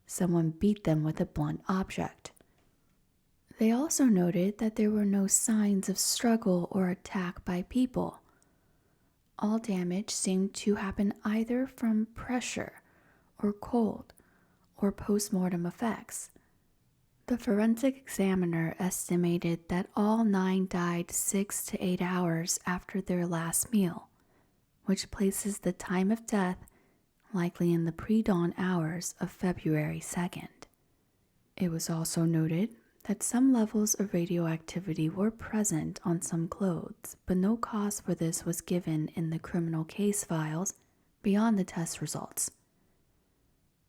someone beat them with a blunt object. They also noted that there were no signs of struggle or attack by people. All damage seemed to happen either from pressure or cold or post-mortem effects. The forensic examiner estimated that all 9 died 6 to 8 hours after their last meal, which places the time of death likely in the pre-dawn hours of February 2nd. It was also noted that some levels of radioactivity were present on some clothes, but no cause for this was given in the criminal case files beyond the test results.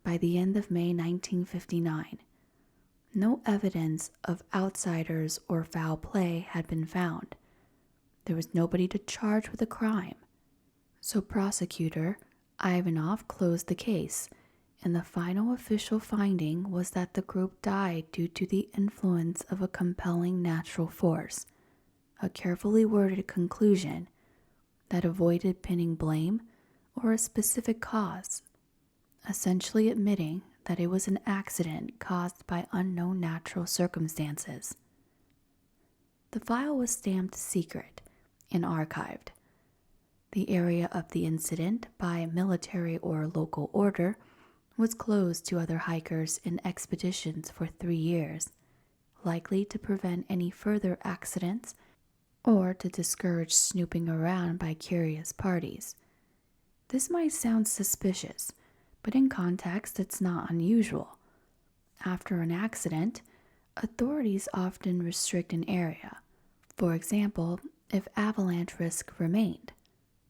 By the end of May 1959, no evidence of outsiders or foul play had been found. There was nobody to charge with a crime. So prosecutor Ivanov closed the case, and the final official finding was that the group died due to the influence of a compelling natural force, a carefully worded conclusion that avoided pinning blame or a specific cause, essentially admitting that it was an accident caused by unknown natural circumstances. The file was stamped secret and archived. The area of the incident, by military or local order, was closed to other hikers and expeditions for 3 years, likely to prevent any further accidents or to discourage snooping around by curious parties. This might sound suspicious, but in context, it's not unusual. After an accident, authorities often restrict an area, for example, if avalanche risk remained.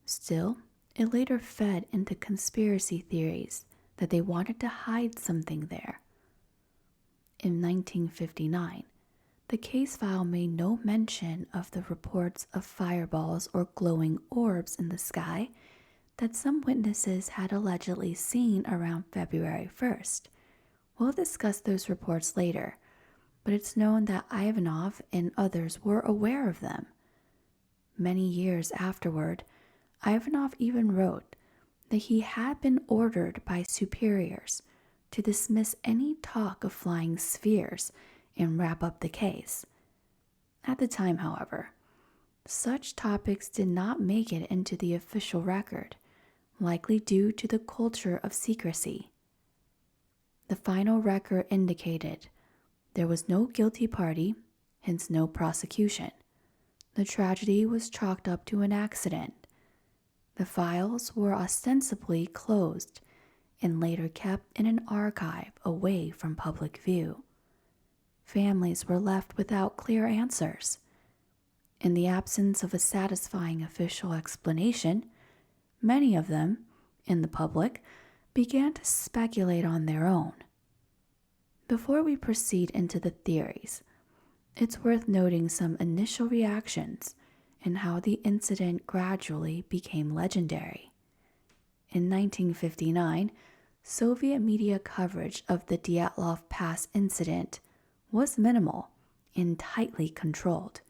Still, it later fed into conspiracy theories that they wanted to hide something there. In 1959, the case file made no mention of the reports of fireballs or glowing orbs in the sky that some witnesses had allegedly seen around February 1st. We'll discuss those reports later, but it's known that Ivanov and others were aware of them. Many years afterward, Ivanov even wrote that he had been ordered by superiors to dismiss any talk of flying spheres and wrap up the case. At the time, however, such topics did not make it into the official record, likely due to the culture of secrecy. The final record indicated there was no guilty party, hence no prosecution. The tragedy was chalked up to an accident. The files were ostensibly closed and later kept in an archive away from public view. Families were left without clear answers. In the absence of a satisfying official explanation, many of them, in the public, began to speculate on their own. Before we proceed into the theories, it's worth noting some initial reactions and how the incident gradually became legendary. In 1959, Soviet media coverage of the Dyatlov Pass Incident was minimal and tightly controlled.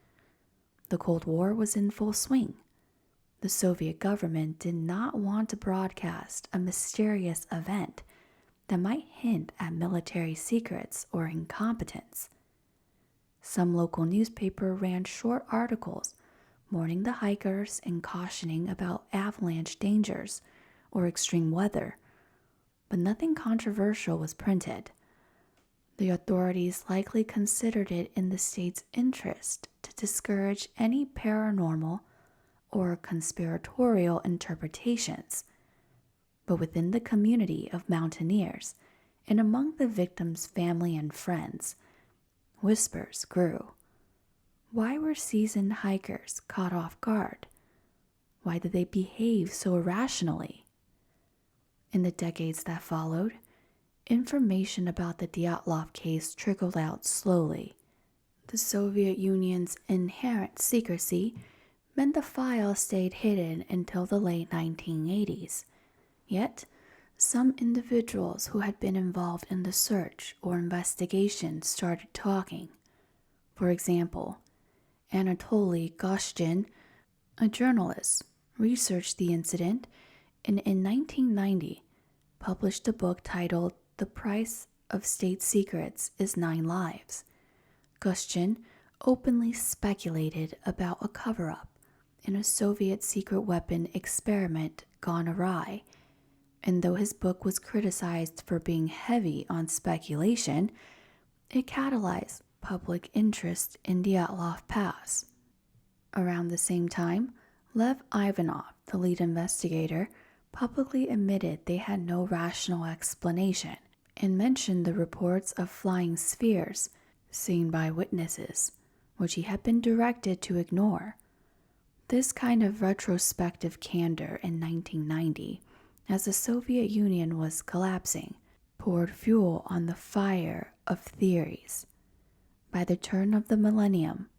The Cold War was in full swing. The Soviet government did not want to broadcast a mysterious event that might hint at military secrets or incompetence. Some local newspaper ran short articles warning the hikers and cautioning about avalanche dangers or extreme weather, but nothing controversial was printed. The authorities likely considered it in the state's interest to discourage any paranormal or conspiratorial interpretations. But within the community of mountaineers and among the victims' family and friends, whispers grew. Why were seasoned hikers caught off guard? Why did they behave so irrationally? In the decades that followed, information about the Dyatlov case trickled out slowly. The Soviet Union's inherent secrecy meant the file stayed hidden until the late 1980s. Yet, some individuals who had been involved in the search or investigation started talking. For example, Anatoly Goshtin, a journalist, researched the incident and in 1990 published a book titled The Price of State Secrets is 9 Lives. Goshtin openly speculated about a cover-up in a Soviet secret weapon experiment gone awry, and though his book was criticized for being heavy on speculation, it catalyzed public interest in Dyatlov Pass. Around the same time, Lev Ivanov, the lead investigator, publicly admitted they had no rational explanation and mentioned the reports of flying spheres seen by witnesses, which he had been directed to ignore. This kind of retrospective candor in 1990, as the Soviet Union was collapsing, poured fuel on the fire of theories. By the turn of the millennium,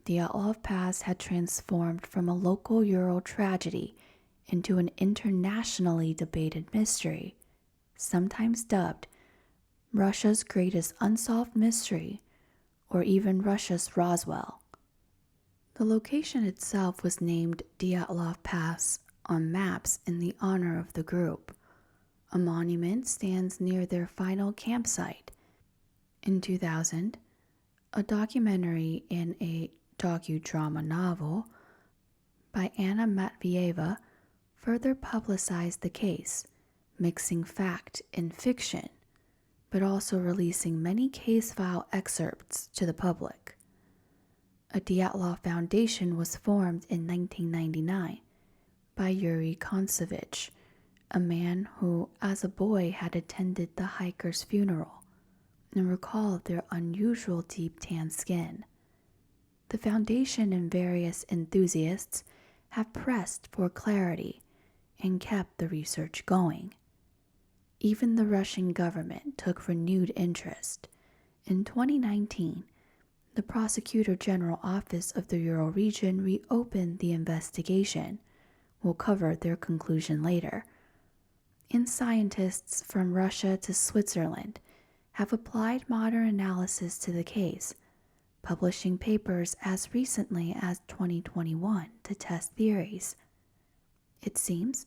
Dyatlov Pass had transformed from a local Ural tragedy into an internationally debated mystery, sometimes dubbed Russia's greatest unsolved mystery, or even Russia's Roswell. The location itself was named Dyatlov Pass on maps in the honor of the group. A monument stands near their final campsite. In 2000, a documentary and a docudrama novel by Anna Matvieva further publicized the case, mixing fact and fiction, but also releasing many case file excerpts to the public. A Dyatlov Foundation was formed in 1999 by Yuri Kontsevich, a man who, as a boy, had attended the hikers' funeral and recalled their unusual deep tan skin. The foundation and various enthusiasts have pressed for clarity and kept the research going. Even the Russian government took renewed interest. In 2019, the Prosecutor General Office of the Ural region reopened the investigation. We'll cover their conclusion later. And scientists from Russia to Switzerland have applied modern analysis to the case, publishing papers as recently as 2021 to test theories. It seems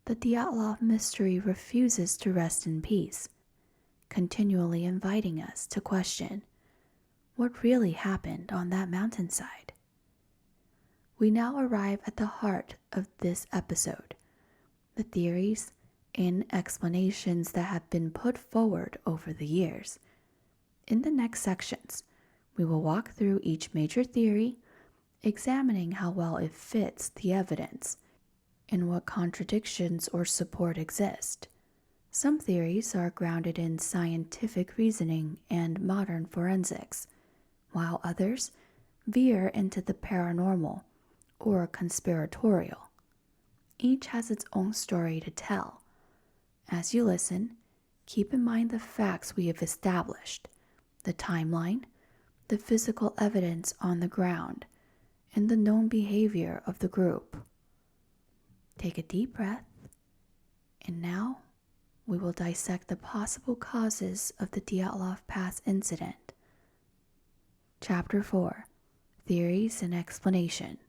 the Dyatlov mystery refuses to rest in peace, continually inviting us to question what really happened on that mountainside. We now arrive at the heart of this episode, the theories and explanations that have been put forward over the years. In the next sections, we will walk through each major theory, examining how well it fits the evidence and what contradictions or support exist. Some theories are grounded in scientific reasoning and modern forensics, while others veer into the paranormal or conspiratorial. Each has its own story to tell. As you listen, keep in mind the facts we have established, the timeline, the physical evidence on the ground, and the known behavior of the group. Take a deep breath, and now we will dissect the possible causes of the Dyatlov Pass Incident. Chapter 4: Theories and Explanation.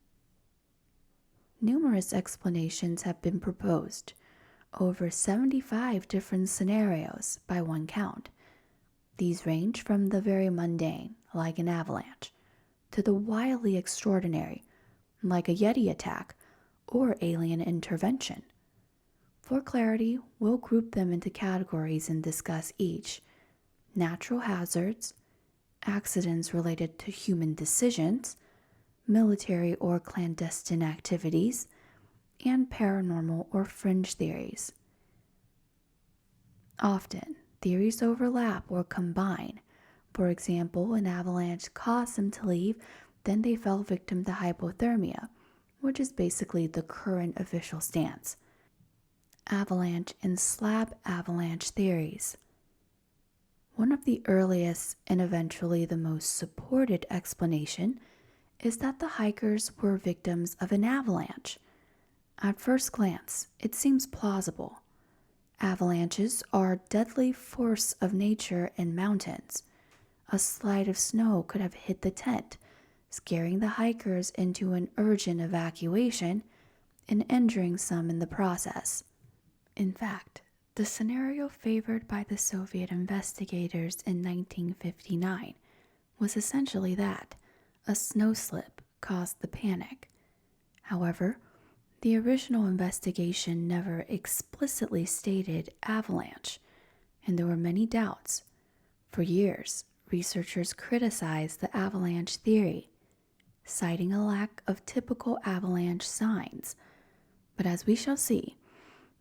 Numerous explanations have been proposed, over 75 different scenarios by one count. These range from the very mundane, like an avalanche, to the wildly extraordinary, like a Yeti attack or alien intervention. For clarity, we'll group them into categories and discuss each: natural hazards, accidents related to human decisions, military or clandestine activities, and paranormal or fringe theories. Often, theories overlap or combine. For example, an avalanche caused them to leave, then they fell victim to hypothermia, which is basically the current official stance. Avalanche and slab avalanche theories. One of the earliest and eventually the most supported explanation is that the hikers were victims of an avalanche. At first glance, it seems plausible. Avalanches are a deadly force of nature in mountains. A slide of snow could have hit the tent, scaring the hikers into an urgent evacuation and injuring some in the process. In fact, the scenario favored by the Soviet investigators in 1959 was essentially that a snow slip caused the panic. However, the original investigation never explicitly stated avalanche, and there were many doubts. For years, researchers criticized the avalanche theory, citing a lack of typical avalanche signs. But as we shall see,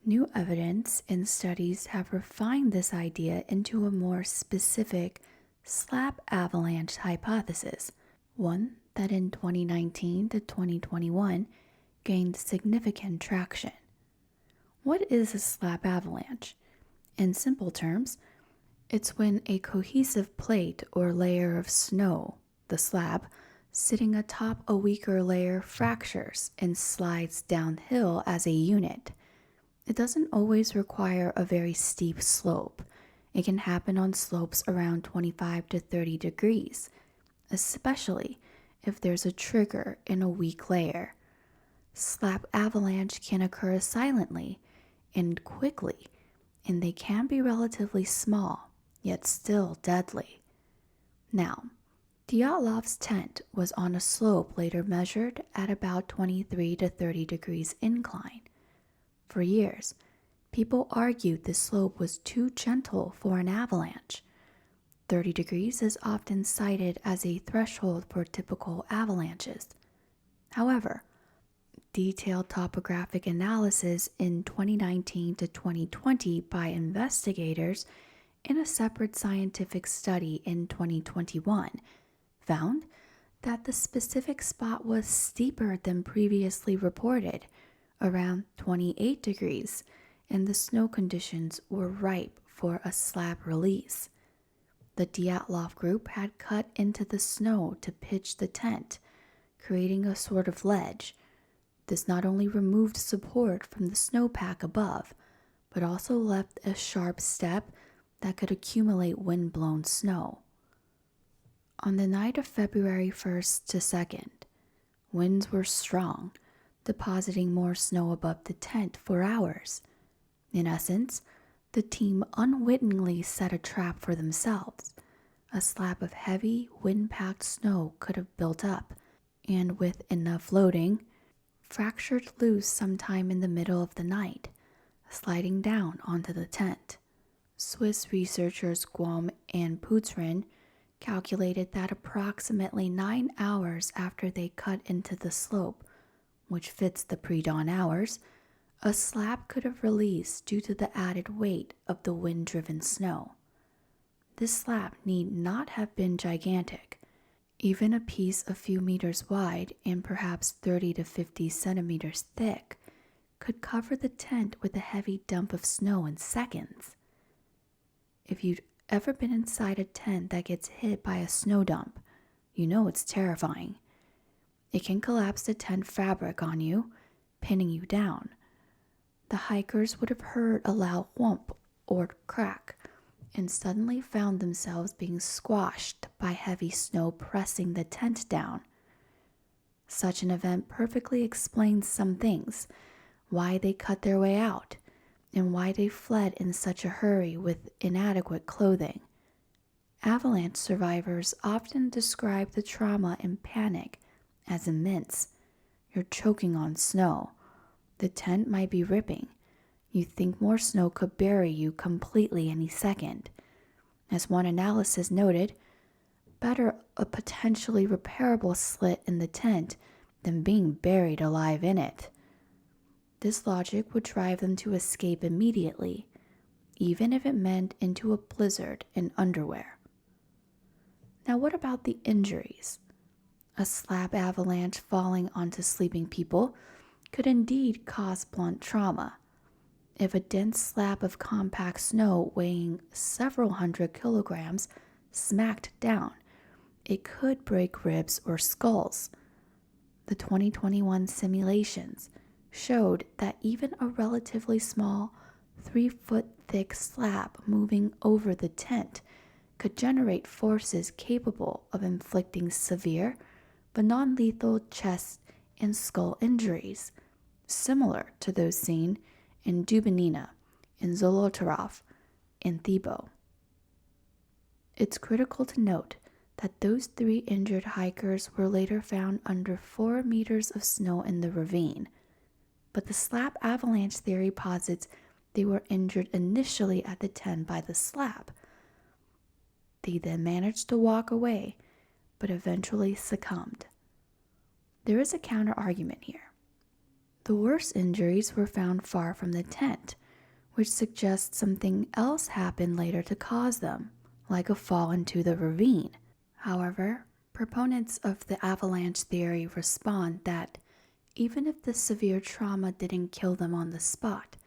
new evidence and studies have refined this idea into a more specific slab avalanche hypothesis, one that in 2019 to 2021 gained significant traction. What is a slab avalanche? In simple terms, it's when a cohesive plate or layer of snow, the slab, sitting atop a weaker layer fractures and slides downhill as a unit. It doesn't always require a very steep slope. It can happen on slopes around 25 to 30 degrees, especially if there's a trigger in a weak layer. Slab avalanche can occur silently and quickly, and they can be relatively small, yet still deadly. Now, Dyatlov's tent was on a slope later measured at about 23 to 30 degrees incline. For years, people argued the slope was too gentle for an avalanche. 30 degrees is often cited as a threshold for typical avalanches. However, detailed topographic analysis in 2019 to 2020 by investigators in a separate scientific study in 2021 found that the specific spot was steeper than previously reported, around 28 degrees, and the snow conditions were ripe for a slab release. The Dyatlov group had cut into the snow to pitch the tent, creating a sort of ledge. This not only removed support from the snowpack above, but also left a sharp step that could accumulate wind-blown snow. On the night of February 1st to 2nd, winds were strong, depositing more snow above the tent for hours. In essence, the team unwittingly set a trap for themselves. A slab of heavy, wind-packed snow could have built up, and with enough loading, fractured loose sometime in the middle of the night, sliding down onto the tent. Swiss researchers Guam and Putrin calculated that approximately 9 hours after they cut into the slope, which fits the pre-dawn hours, a slab could have released due to the added weight of the wind-driven snow. This slab need not have been gigantic. Even a piece a few meters wide and perhaps 30 to 50 centimeters thick could cover the tent with a heavy dump of snow in seconds. If you'd ever been inside a tent that gets hit by a snow dump, you know it's terrifying. It can collapse the tent fabric on you, pinning you down. The hikers would have heard a loud whomp or crack and suddenly found themselves being squashed by heavy snow pressing the tent down. Such an event perfectly explains some things, why they cut their way out, and why they fled in such a hurry with inadequate clothing. Avalanche survivors often describe the trauma and panic as immense. You're choking on snow. The tent might be ripping. You think more snow could bury you completely any second. As one analysis noted, better a potentially repairable slit in the tent than being buried alive in it. This logic would drive them to escape immediately, even if it meant into a blizzard in underwear. Now, what about the injuries? A slab avalanche falling onto sleeping people could indeed cause blunt trauma. If a dense slab of compact snow weighing several hundred kilograms smacked down, it could break ribs or skulls. The 2021 simulations showed that even a relatively small 3-foot thick slab moving over the tent could generate forces capable of inflicting severe but non-lethal chest and skull injuries, similar to those seen in Dubinina, in Zolotarov, and Thibault. It's critical to note that those 3 injured hikers were later found under 4 meters of snow in the ravine, but the slab avalanche theory posits they were injured initially at the tent by the slab. They then managed to walk away, but eventually succumbed. There is a counter-argument here. The worst injuries were found far from the tent, which suggests something else happened later to cause them, like a fall into the ravine. However, proponents of the avalanche theory respond that even if the severe trauma didn't kill them on the spot,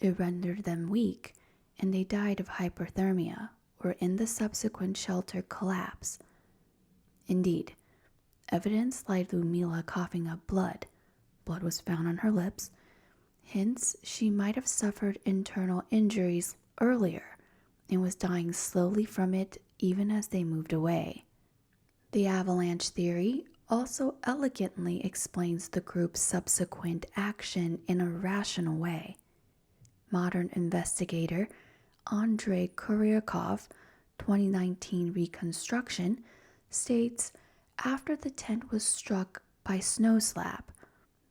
it rendered them weak and they died of hypothermia or in the subsequent shelter collapse. Indeed, evidence like Lumila coughing up blood was found on her lips, hence she might have suffered internal injuries earlier and was dying slowly from it even as they moved away. The avalanche theory also elegantly explains the group's subsequent action in a rational way. Modern investigator Andrei Kuryakov, 2019 reconstruction, states, after the tent was struck by snow slab,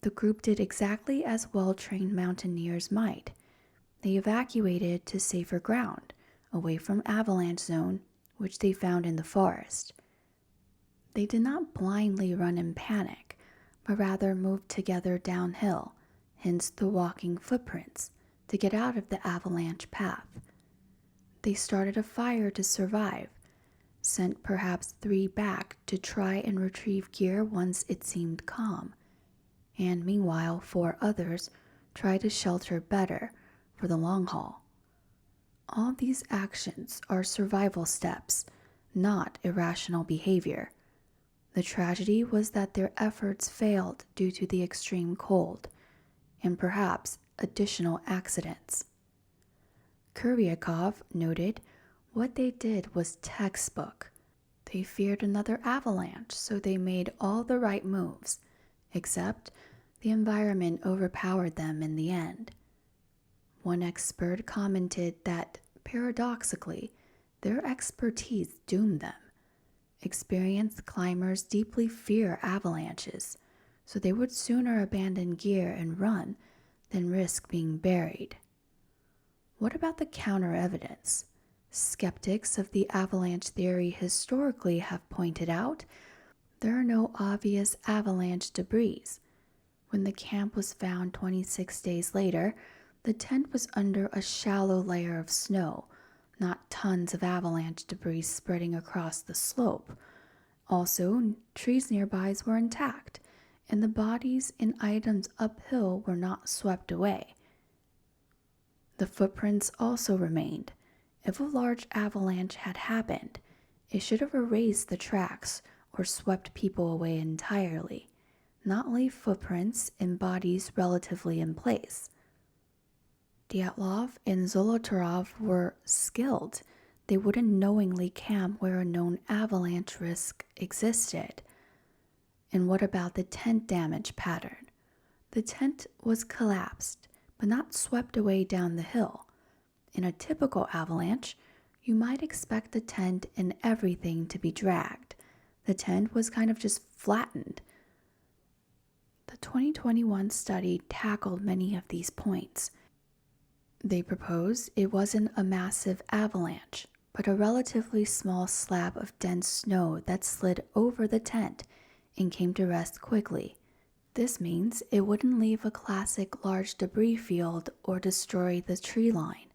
the group did exactly as well-trained mountaineers might. They evacuated to safer ground, away from avalanche zone, which they found in the forest. They did not blindly run in panic, but rather moved together downhill, hence the walking footprints, to get out of the avalanche path. They started a fire to survive, sent perhaps 3 back to try and retrieve gear once it seemed calm, and meanwhile 4 others tried to shelter better for the long haul. All these actions are survival steps, not irrational behavior. The tragedy was that their efforts failed due to the extreme cold, and perhaps additional accidents. Kuryakov noted what they did was textbook. They feared another avalanche, so they made all the right moves, except the environment overpowered them in the end. One expert commented that, paradoxically, their expertise doomed them. Experienced climbers deeply fear avalanches, so they would sooner abandon gear and run than risk being buried. What about the counter-evidence? Skeptics of the avalanche theory historically have pointed out there are no obvious avalanche debris. When the camp was found 26 days later, the tent was under a shallow layer of snow, not tons of avalanche debris spreading across the slope. Also, trees nearby were intact, and the bodies and items uphill were not swept away. The footprints also remained. If a large avalanche had happened, it should have erased the tracks or swept people away entirely, not leave footprints and bodies relatively in place. Dyatlov and Zolotarov were skilled. They wouldn't knowingly camp where a known avalanche risk existed. And what about the tent damage pattern? The tent was collapsed, but not swept away down the hill. In a typical avalanche, you might expect the tent and everything to be dragged. The tent was kind of just flattened. The 2021 study tackled many of these points. They proposed it wasn't a massive avalanche, but a relatively small slab of dense snow that slid over the tent and came to rest quickly. This means it wouldn't leave a classic large debris field or destroy the tree line.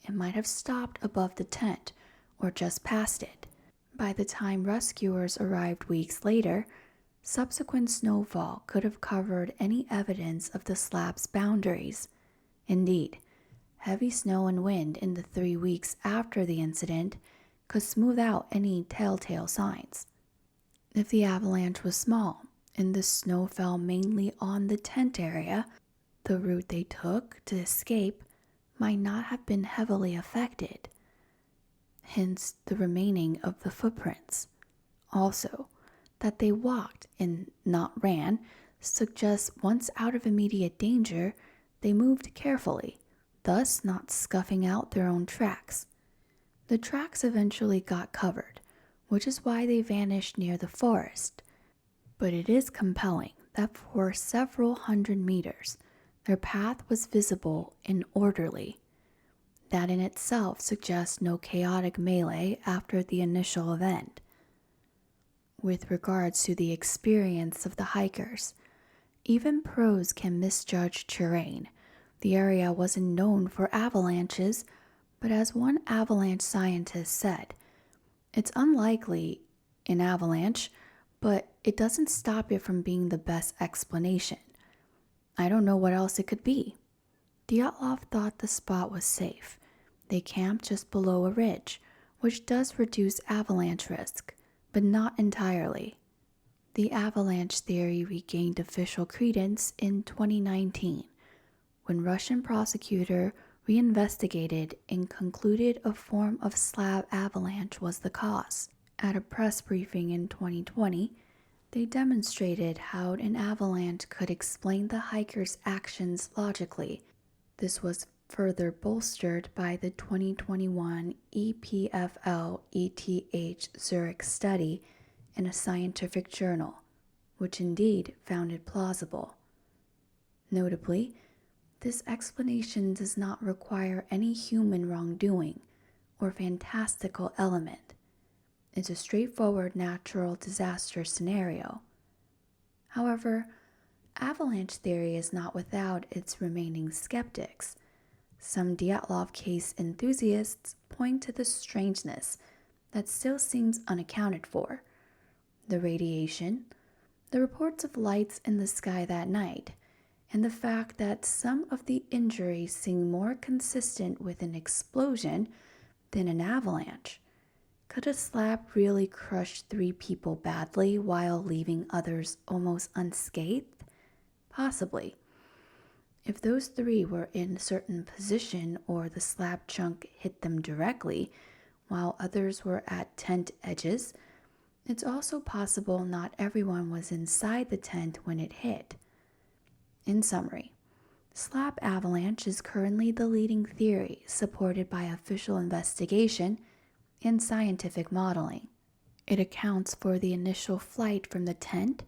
It might have stopped above the tent or just past it. By the time rescuers arrived weeks later, subsequent snowfall could have covered any evidence of the slab's boundaries. Indeed, heavy snow and wind in the 3 weeks after the incident could smooth out any telltale signs. If the avalanche was small and the snow fell mainly on the tent area, the route they took to escape might not have been heavily affected. Hence the remaining of the footprints. Also, that they walked and not ran suggests once out of immediate danger, they moved carefully, thus not scuffing out their own tracks. The tracks eventually got covered, which is why they vanished near the forest. But it is compelling that for several hundred meters, their path was visible and orderly. That in itself suggests no chaotic melee after the initial event. With regards to the experience of the hikers, even pros can misjudge terrain. The area wasn't known for avalanches, but as one avalanche scientist said, it's unlikely an avalanche, but it doesn't stop it from being the best explanation. I don't know what else it could be. Dyatlov thought the spot was safe. They camped just below a ridge, which does reduce avalanche risk, but not entirely. The avalanche theory regained official credence in 2019, when Russian prosecutor reinvestigated and concluded a form of slab avalanche was the cause. At a press briefing in 2020, they demonstrated how an avalanche could explain the hikers' actions logically. This was further bolstered by the 2021 EPFL-ETH Zurich study in a scientific journal, which indeed found it plausible. Notably, this explanation does not require any human wrongdoing or fantastical element. is a straightforward natural disaster scenario. However, avalanche theory is not without its remaining skeptics. Some Dyatlov case enthusiasts point to the strangeness that still seems unaccounted for. The radiation, the reports of lights in the sky that night, and the fact that some of the injuries seem more consistent with an explosion than an avalanche. Could a slab really crush 3 people badly while leaving others almost unscathed? Possibly. If those 3 were in a certain position or the slab chunk hit them directly while others were at tent edges, it's also possible not everyone was inside the tent when it hit. In summary, slab avalanche is currently the leading theory supported by official investigation and scientific modeling. It accounts for the initial flight from the tent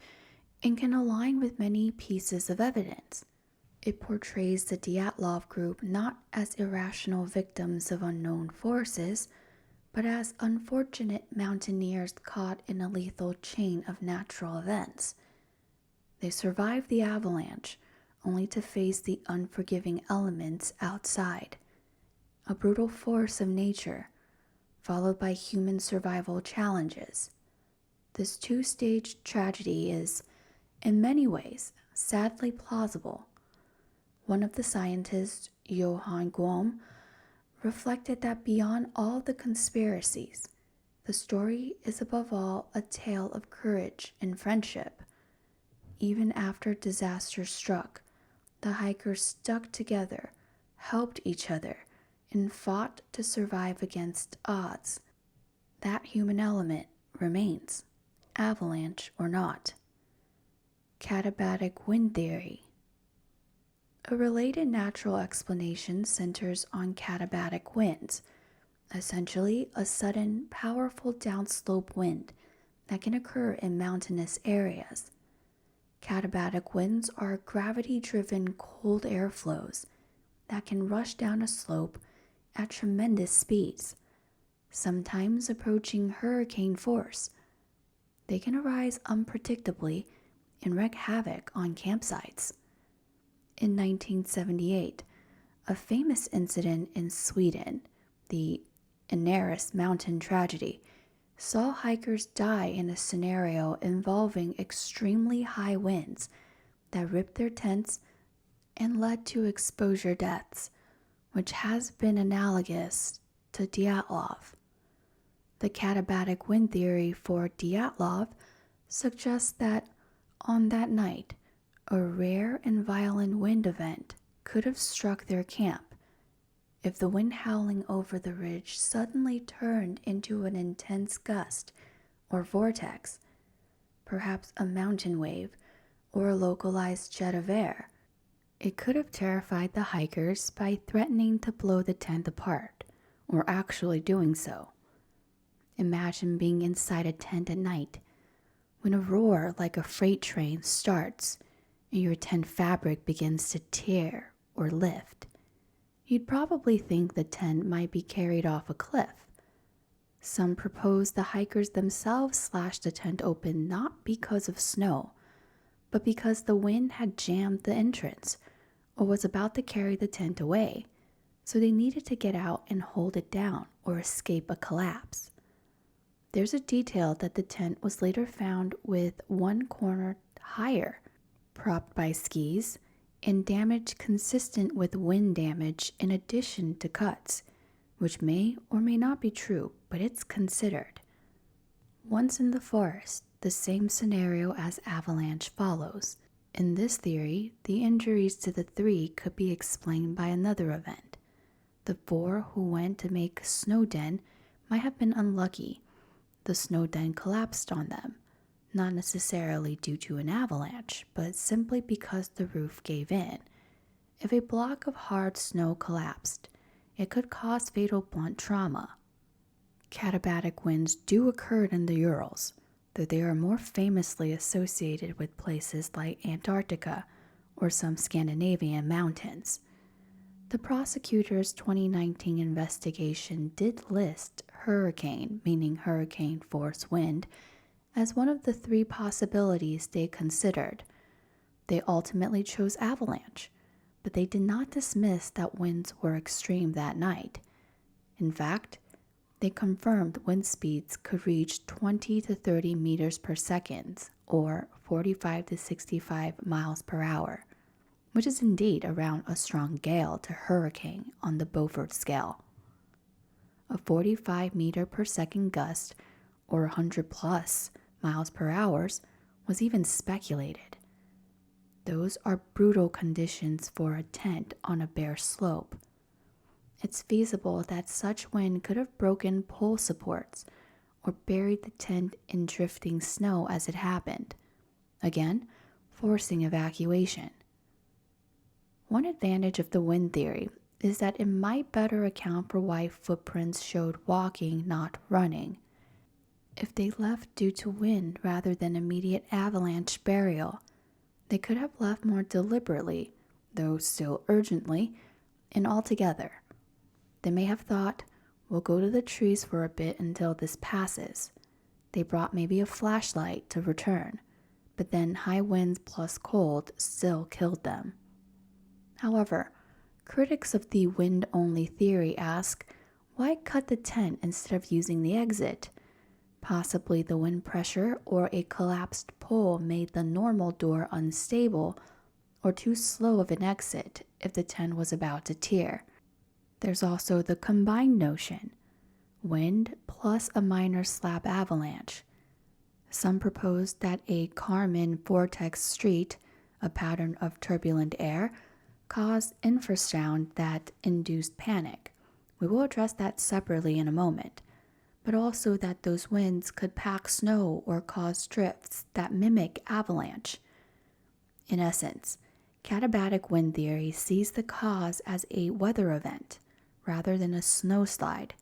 and can align with many pieces of evidence. It portrays the Dyatlov group not as irrational victims of unknown forces, but as unfortunate mountaineers caught in a lethal chain of natural events. They survived the avalanche only to face the unforgiving elements outside, a brutal force of nature, followed by human survival challenges. This 2-stage tragedy is, in many ways, sadly plausible. One of the scientists, Johann Guom, reflected that beyond all the conspiracies, the story is above all a tale of courage and friendship. Even after disaster struck, the hikers stuck together, helped each other, and fought to survive against odds. That human element remains, avalanche or not. Katabatic wind theory. A related natural explanation centers on katabatic winds, essentially a sudden, powerful downslope wind that can occur in mountainous areas. Katabatic winds are gravity-driven cold air flows that can rush down a slope at tremendous speeds, sometimes approaching hurricane force. They can arise unpredictably and wreak havoc on campsites. In 1978, a famous incident in Sweden, the Inarus mountain tragedy, saw hikers die in a scenario involving extremely high winds that ripped their tents and led to exposure deaths, which has been analogous to Dyatlov. The katabatic wind theory for Dyatlov suggests that on that night, a rare and violent wind event could have struck their camp. If the wind howling over the ridge suddenly turned into an intense gust or vortex, perhaps a mountain wave or a localized jet of air, it could have terrified the hikers by threatening to blow the tent apart, or actually doing so. Imagine being inside a tent at night when a roar like a freight train starts and your tent fabric begins to tear or lift. You'd probably think the tent might be carried off a cliff. Some propose the hikers themselves slashed the tent open not because of snow, but because the wind had jammed the entrance or was about to carry the tent away, so they needed to get out and hold it down or escape a collapse. There's a detail that the tent was later found with one corner higher, propped by skis, and damage consistent with wind damage in addition to cuts, which may or may not be true, but it's considered. Once in the forest, the same scenario as avalanche follows. In this theory, the injuries to the 3 could be explained by another event. The 4 who went to make a snow den might have been unlucky. The snow den collapsed on them, not necessarily due to an avalanche, but simply because the roof gave in. If a block of hard snow collapsed, it could cause fatal blunt trauma. Katabatic winds do occur in the Urals, though they are more famously associated with places like Antarctica or some Scandinavian mountains. The prosecutor's 2019 investigation did list hurricane, meaning hurricane force wind, as one of the three possibilities they considered. They ultimately chose avalanche, but they did not dismiss that winds were extreme that night. In fact, they confirmed wind speeds could reach 20 to 30 meters per second, or 45 to 65 miles per hour, which is indeed around a strong gale to hurricane on the Beaufort scale. A 45 meter per second gust, or 100 plus miles per hour, was even speculated. Those are brutal conditions for a tent on a bare slope. It's feasible that such wind could have broken pole supports or buried the tent in drifting snow as it happened, again, forcing evacuation. One advantage of the wind theory is that it might better account for why footprints showed walking, not running. If they left due to wind rather than immediate avalanche burial, they could have left more deliberately, though still urgently, and altogether. They may have thought, we'll go to the trees for a bit until this passes. They brought maybe a flashlight to return, but then high winds plus cold still killed them. However, critics of the wind-only theory ask, why cut the tent instead of using the exit? Possibly the wind pressure or a collapsed pole made the normal door unstable or too slow of an exit if the tent was about to tear. There's also the combined notion, wind plus a minor slab avalanche. Some propose that a Kármán vortex street, a pattern of turbulent air, caused infrasound that induced panic. We will address that separately in a moment, but also that those winds could pack snow or cause drifts that mimic avalanche. In essence, katabatic wind theory sees the cause as a weather event, rather than a snowslide.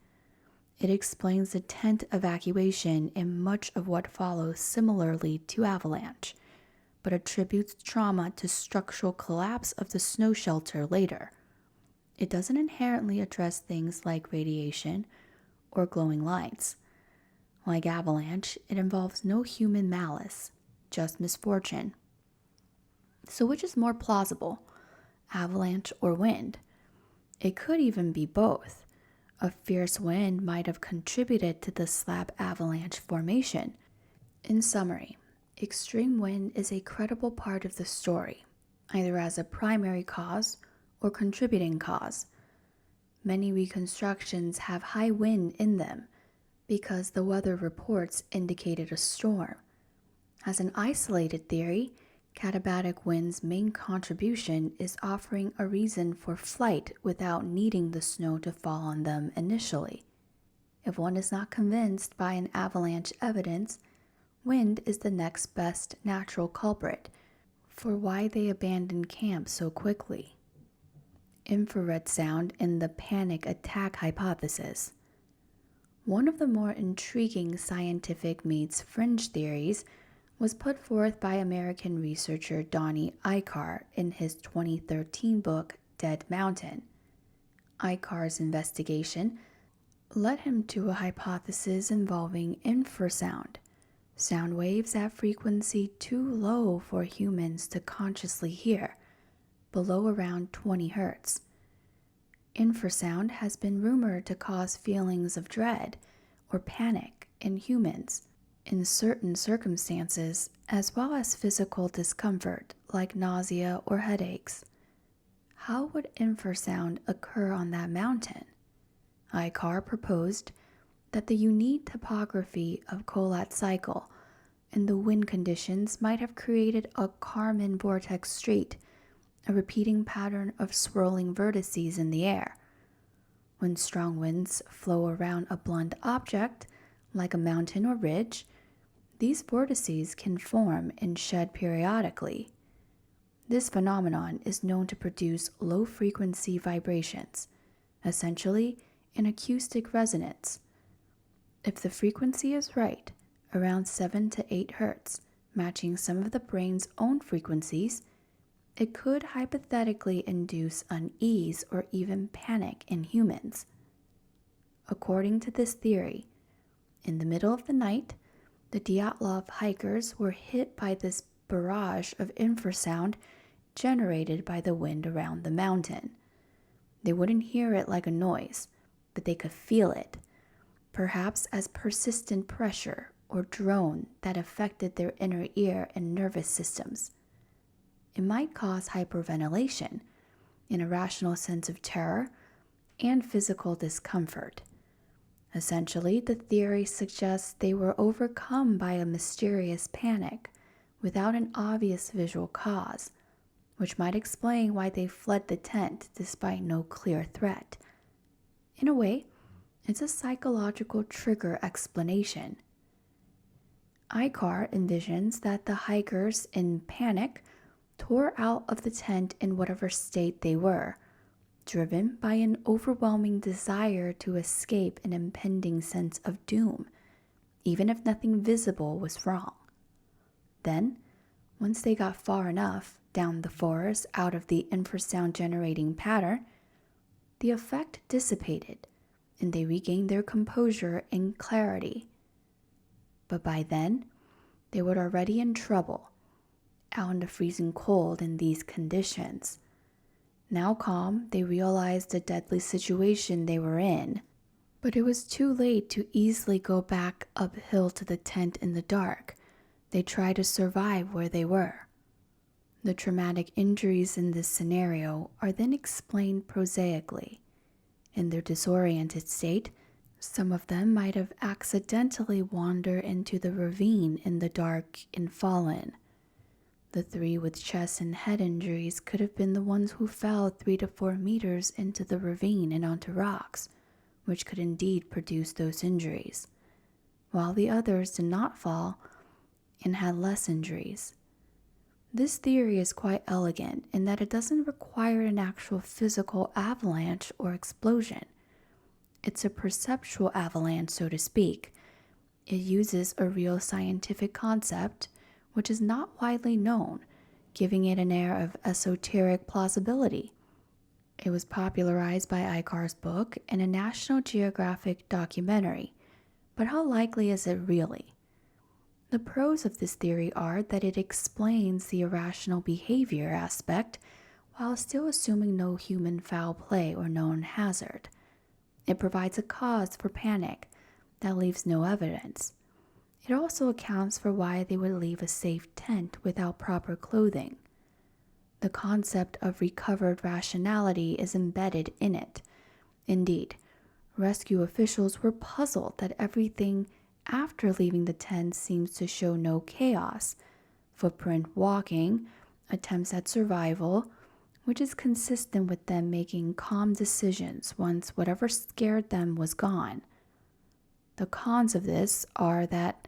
It explains the tent evacuation in much of what follows similarly to avalanche, but attributes trauma to structural collapse of the snow shelter later. It doesn't inherently address things like radiation or glowing lights. Like avalanche, it involves no human malice, just misfortune. So which is more plausible, avalanche or wind? It could even be both. A fierce wind might have contributed to the slab avalanche formation. In summary, extreme wind is a credible part of the story, either as a primary cause or contributing cause. Many reconstructions have high wind in them because the weather reports indicated a storm. As an isolated theory, katabatic wind's main contribution is offering a reason for flight without needing the snow to fall on them initially. If one is not convinced by an avalanche evidence, wind is the next best natural culprit for why they abandoned camp so quickly. Infrared sound in the panic attack hypothesis. One of the more intriguing scientific meets fringe theories was put forth by American researcher Donnie Eichar in his 2013 book, Dead Mountain. Eichar's investigation led him to a hypothesis involving infrasound, sound waves at frequency too low for humans to consciously hear, below around 20 hertz. Infrasound has been rumored to cause feelings of dread or panic in humans in certain circumstances, as well as physical discomfort like nausea or headaches. How would infrasound occur on that mountain? Eichar proposed that the unique topography of Kolat cycle and the wind conditions might have created a Kármán vortex street, a repeating pattern of swirling vertices in the air. When strong winds flow around a blunt object, like a mountain or ridge, these vortices can form and shed periodically. This phenomenon is known to produce low-frequency vibrations, essentially an acoustic resonance. If the frequency is right, around 7 to 8 hertz, matching some of the brain's own frequencies, it could hypothetically induce unease or even panic in humans. According to this theory, in the middle of the night, the Dyatlov hikers were hit by this barrage of infrasound generated by the wind around the mountain. They wouldn't hear it like a noise, but they could feel it, perhaps as persistent pressure or drone that affected their inner ear and nervous systems. It might cause hyperventilation, an irrational sense of terror, and physical discomfort. Essentially, the theory suggests they were overcome by a mysterious panic without an obvious visual cause, which might explain why they fled the tent despite no clear threat. In a way, it's a psychological trigger explanation. Icar envisions that the hikers, in panic, tore out of the tent in whatever state they were, driven by an overwhelming desire to escape an impending sense of doom, even if nothing visible was wrong. Then, once they got far enough down the forest out of the infrasound generating pattern, the effect dissipated and they regained their composure and clarity. But by then, they were already in trouble, out in the freezing cold in these conditions. Now calm, they realized the deadly situation they were in, but it was too late to easily go back uphill to the tent in the dark. They tried to survive where they were. The traumatic injuries in this scenario are then explained prosaically. In their disoriented state, some of them might have accidentally wandered into the ravine in the dark and fallen. The 3 with chest and head injuries could have been the ones who fell 3 to 4 meters into the ravine and onto rocks, which could indeed produce those injuries, while the others did not fall and had less injuries. This theory is quite elegant in that it doesn't require an actual physical avalanche or explosion. It's a perceptual avalanche, so to speak. It uses a real scientific concept, which is not widely known, giving it an air of esoteric plausibility. It was popularized by Icar's book and a National Geographic documentary, but how likely is it really? The pros of this theory are that it explains the irrational behavior aspect while still assuming no human foul play or known hazard. It provides a cause for panic that leaves no evidence. It also accounts for why they would leave a safe tent without proper clothing. The concept of recovered rationality is embedded in it. Indeed, rescue officials were puzzled that everything after leaving the tent seems to show no chaos, footprint walking, attempts at survival, which is consistent with them making calm decisions once whatever scared them was gone. The cons of this are that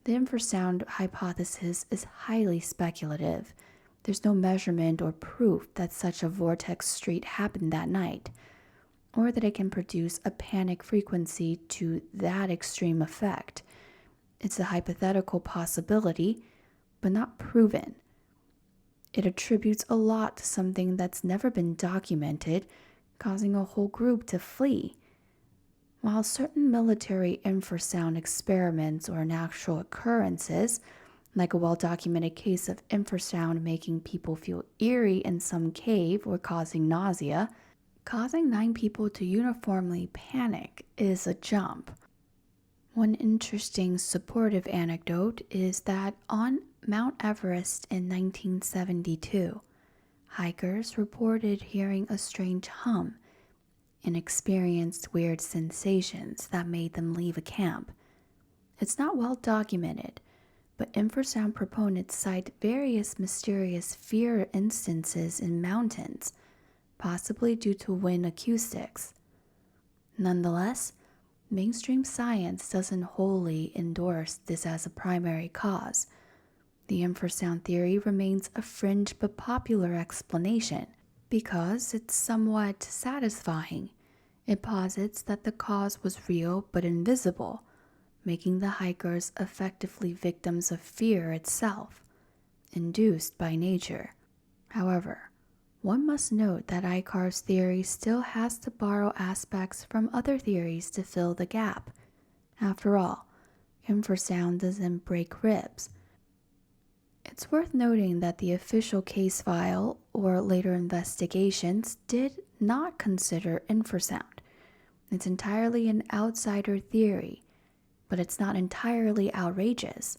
the infrasound hypothesis is highly speculative. There's no measurement or proof that such a vortex street happened that night, or that it can produce a panic frequency to that extreme effect. It's a hypothetical possibility, but not proven. It attributes a lot to something that's never been documented, causing a whole group to flee. While certain military infrasound experiments or actual occurrences, like a well-documented case of infrasound making people feel eerie in some cave or causing nausea, causing 9 people to uniformly panic is a jump. One interesting supportive anecdote is that on Mount Everest in 1972, hikers reported hearing a strange hum and experienced weird sensations that made them leave a camp. It's not well documented, but infrasound proponents cite various mysterious fear instances in mountains, possibly due to wind acoustics. Nonetheless, mainstream science doesn't wholly endorse this as a primary cause. The infrasound theory remains a fringe but popular explanation because it's somewhat satisfying. It posits that the cause was real but invisible, making the hikers effectively victims of fear itself, induced by nature. However, One must note that Icar's theory still has to borrow aspects from other theories to fill the gap. After all, infrasound doesn't break ribs. It's worth noting that the official case file or later investigations did not consider infrasound. It's entirely an outsider theory, but it's not entirely outrageous.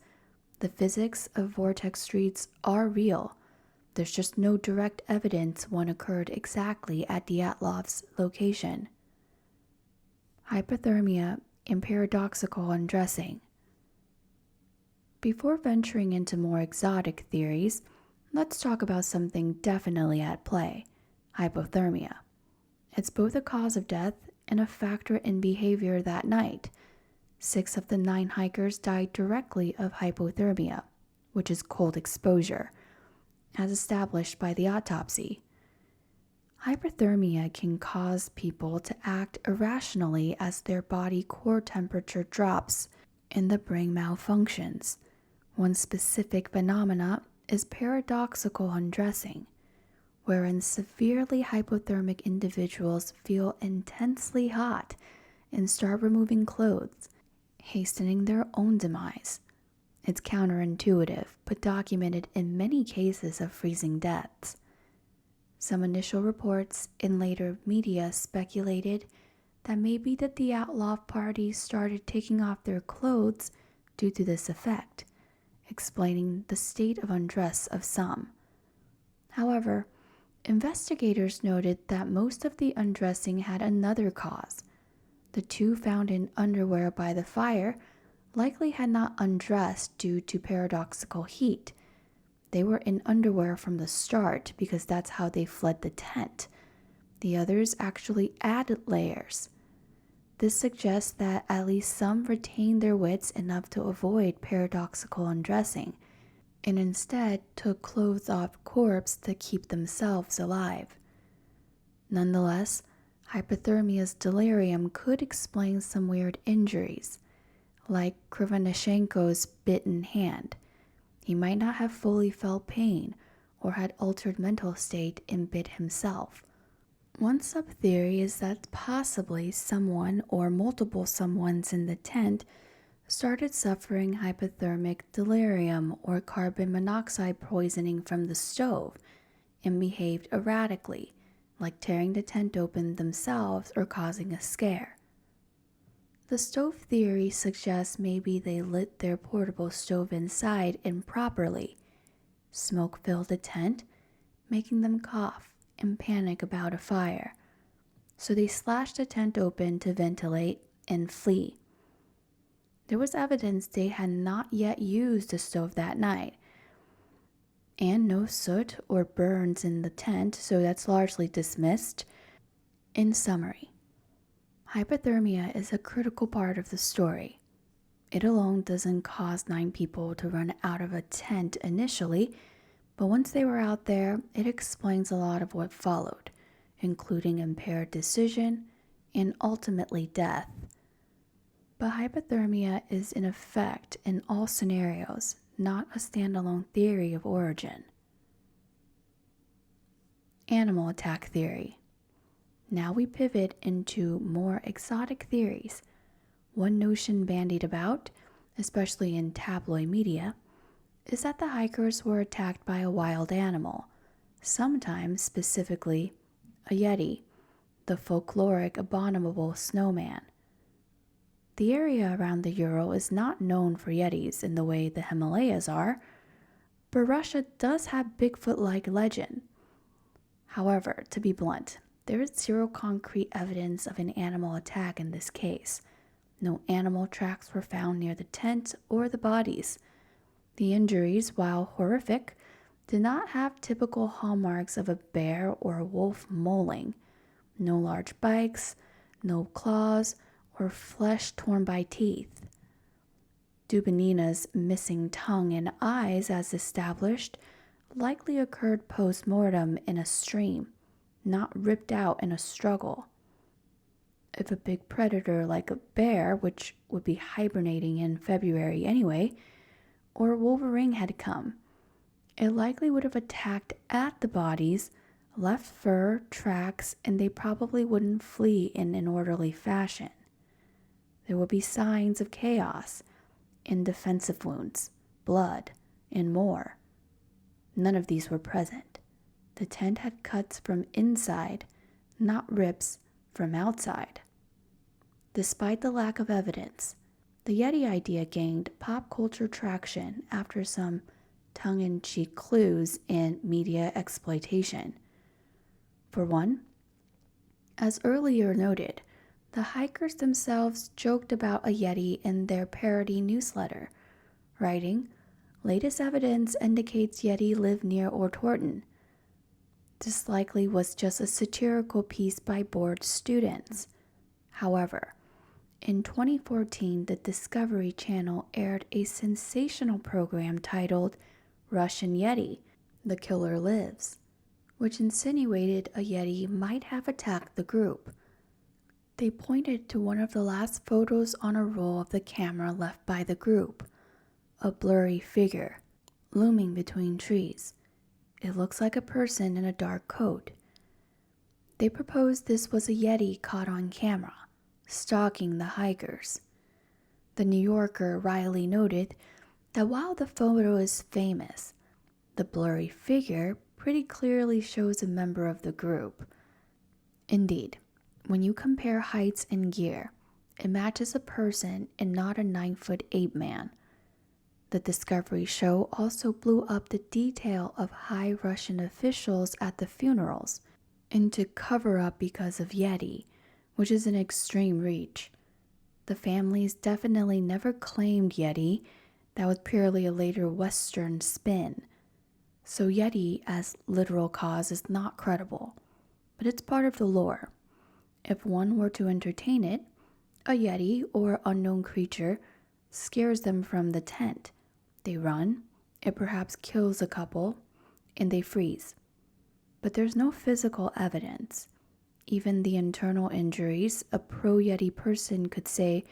The physics of vortex streets are real. There's just no direct evidence one occurred exactly at Dyatlov's location. Hypothermia and paradoxical undressing. Before venturing into more exotic theories, let's talk about something definitely at play: hypothermia. It's both a cause of death and a factor in behavior that night. 6 of the 9 hikers died directly of hypothermia, which is cold exposure, as established by the autopsy. Hypothermia can cause people to act irrationally as their body core temperature drops and the brain malfunctions. One specific phenomena is paradoxical undressing, wherein severely hypothermic individuals feel intensely hot and start removing clothes, hastening their own demise. It's counterintuitive, but documented in many cases of freezing deaths. Some initial reports in later media speculated that maybe the Dyatlov party started taking off their clothes due to this effect, explaining the state of undress of some. However, investigators noted that most of the undressing had another cause. The 2 found in underwear by the fire likely had not undressed due to paradoxical heat. They were in underwear from the start because that's how they fled the tent. The others actually added layers. This suggests that at least some retained their wits enough to avoid paradoxical undressing, and instead took clothes off corpse to keep themselves alive. Nonetheless, hypothermia's delirium could explain some weird injuries, like Krivonishenko's bitten hand. He might not have fully felt pain or had altered mental state and bit himself. One sub-theory is that possibly someone or multiple someones in the tent started suffering hypothermic delirium or carbon monoxide poisoning from the stove and behaved erratically, like tearing the tent open themselves or causing a scare. The stove theory suggests maybe they lit their portable stove inside improperly. Smoke filled the tent, making them cough and panic about a fire. So they slashed the tent open to ventilate and flee. There was evidence they had not yet used the stove that night, and no soot or burns in the tent, so that's largely dismissed. In summary, hypothermia is a critical part of the story. It alone doesn't cause 9 people to run out of a tent initially, but once they were out there, it explains a lot of what followed, including impaired decision and ultimately death. But hypothermia is in effect in all scenarios, not a standalone theory of origin. Animal attack theory. Now we pivot into more exotic theories. One notion bandied about, especially in tabloid media, is that the hikers were attacked by a wild animal, sometimes specifically a yeti, the folkloric abominable snowman. The area around the Ural is not known for yetis in the way the Himalayas are, but Russia does have Bigfoot-like legend. However, to be blunt, there is zero concrete evidence of an animal attack in this case. No animal tracks were found near the tent or the bodies. The injuries, while horrific, did not have typical hallmarks of a bear or a wolf mauling. No large bites, no claws, or flesh torn by teeth. Dubinina's missing tongue and eyes, as established, likely occurred post-mortem in a stream, not ripped out in a struggle. If a big predator like a bear, which would be hibernating in February anyway, or a wolverine had come, it likely would have attacked at the bodies, left fur, tracks, and they probably wouldn't flee in an orderly fashion. There would be signs of chaos, indefensive wounds, blood, and more. None of these were present. The tent had cuts from inside, not rips from outside. Despite the lack of evidence, the Yeti idea gained pop culture traction after some tongue-in-cheek clues in media exploitation. For one, as earlier noted, the hikers themselves joked about a Yeti in their parody newsletter, writing, "Latest evidence indicates Yeti live near Ortorton." This likely was just a satirical piece by bored students. However, in 2014, the Discovery Channel aired a sensational program titled Russian Yeti, The Killer Lives, which insinuated a Yeti might have attacked the group. They pointed to one of the last photos on a roll of the camera left by the group, a blurry figure looming between trees. It looks like a person in a dark coat. They proposed this was a Yeti caught on camera, stalking the hikers. The New Yorker wryly noted that while the photo is famous, the blurry figure pretty clearly shows a member of the group. Indeed, when you compare heights and gear, it matches a person and not a 9-foot ape man. The Discovery show also blew up the detail of high Russian officials at the funerals into cover-up because of Yeti, which is an extreme reach. The families definitely never claimed Yeti. That was purely a later Western spin. So Yeti as literal cause is not credible, but it's part of the lore. If one were to entertain it, a Yeti or unknown creature scares them from the tent. They run, it perhaps kills a couple, and they freeze. But there's no physical evidence. Even the internal injuries, a pro-Yeti person could say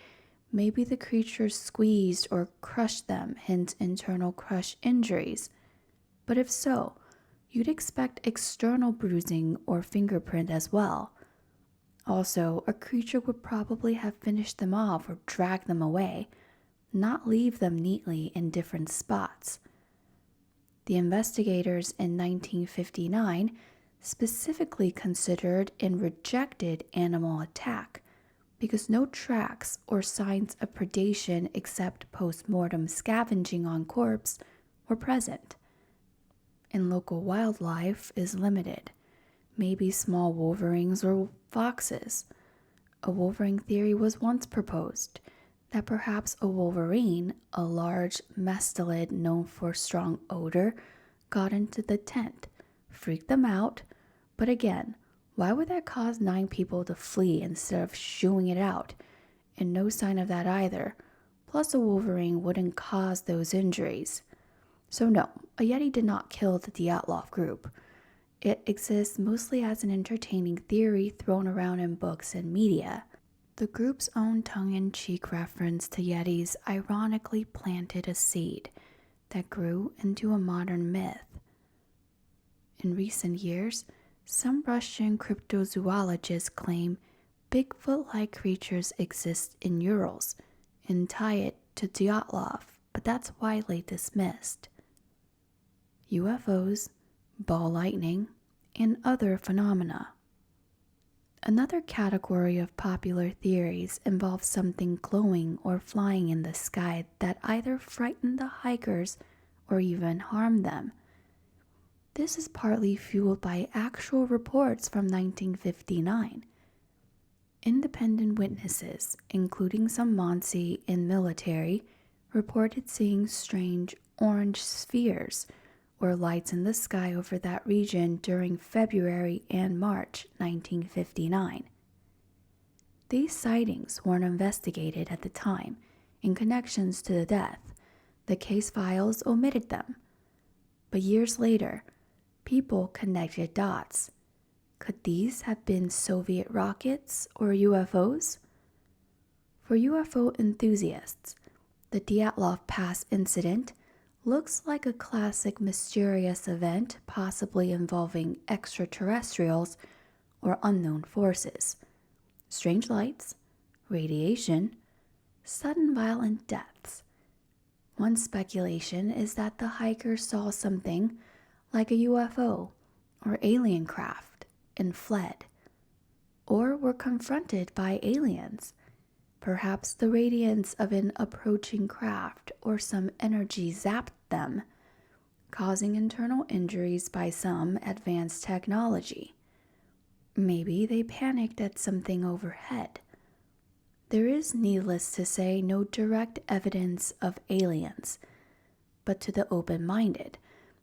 maybe the creature squeezed or crushed them, hence internal crush injuries. But if so, you'd expect external bruising or fingerprint as well. Also, a creature would probably have finished them off or dragged them away, not leave them neatly in different spots. The investigators in 1959 specifically considered and rejected animal attack because no tracks or signs of predation except post-mortem scavenging on corpse were present. And local wildlife is limited, maybe small wolverines or foxes. A wolverine theory was once proposed, that perhaps a wolverine, a large mastelid known for strong odor, got into the tent, freaked them out, but again, why would that cause 9 people to flee instead of shooing it out? And no sign of that either, plus a wolverine wouldn't cause those injuries. So no, a Yeti did not kill the Dyatlov group. It exists mostly as an entertaining theory thrown around in books and media. The group's own tongue-in-cheek reference to Yetis ironically planted a seed that grew into a modern myth. In recent years, some Russian cryptozoologists claim Bigfoot-like creatures exist in Urals and tie it to Dyatlov, but that's widely dismissed. UFOs, ball lightning, and other phenomena. Another category of popular theories involves something glowing or flying in the sky that either frightened the hikers or even harmed them. This is partly fueled by actual reports from 1959. Independent witnesses, including some Monsey and military, reported seeing strange orange spheres or lights in the sky over that region during February and March 1959. These sightings weren't investigated at the time in connections to the death. The case files omitted them. But years later, people connected dots. Could these have been Soviet rockets or UFOs? For UFO enthusiasts, the Dyatlov Pass Incident Looks like a classic mysterious event, possibly involving extraterrestrials or unknown forces. Strange lights, radiation, sudden violent deaths. One speculation is that the hikers saw something like a UFO or alien craft and fled, or were confronted by aliens. Perhaps the radiance of an approaching craft or some energy zapped them, causing internal injuries by some advanced technology. Maybe they panicked at something overhead. There is, needless to say, no direct evidence of aliens, but to the open-minded,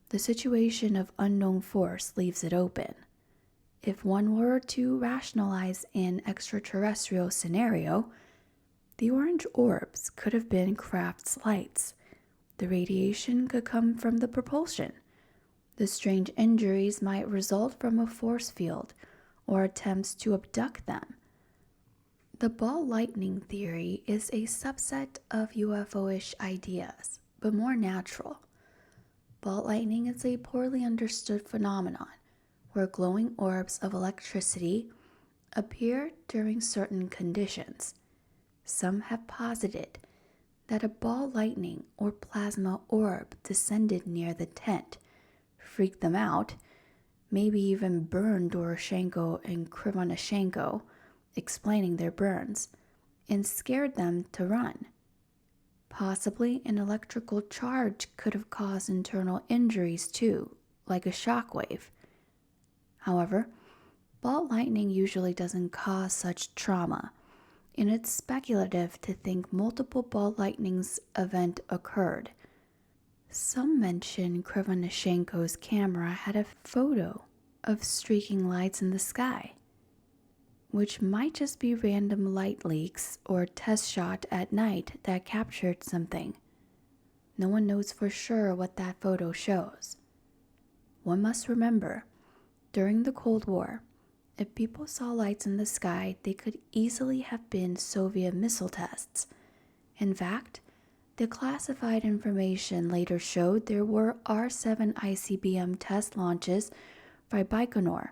the situation of unknown force leaves it open. If one were to rationalize an extraterrestrial scenario, the orange orbs could have been craft's lights. The radiation could come from the propulsion. The strange injuries might result from a force field or attempts to abduct them. The ball lightning theory is a subset of UFO-ish ideas, but more natural. Ball lightning is a poorly understood phenomenon where glowing orbs of electricity appear during certain conditions. Some have posited that a ball lightning or plasma orb descended near the tent, freaked them out, maybe even burned Doroshenko and Krivonishenko, explaining their burns, and scared them to run. Possibly an electrical charge could have caused internal injuries too, like a shockwave. However, ball lightning usually doesn't cause such trauma, and it's speculative to think multiple ball lightnings event occurred. Some mention Krivonishenko's camera had a photo of streaking lights in the sky, which might just be random light leaks or test shot at night that captured something. No one knows for sure what that photo shows. One must remember, during the Cold War, if people saw lights in the sky, they could easily have been Soviet missile tests. In fact, the classified information later showed there were R-7 ICBM test launches by Baikonur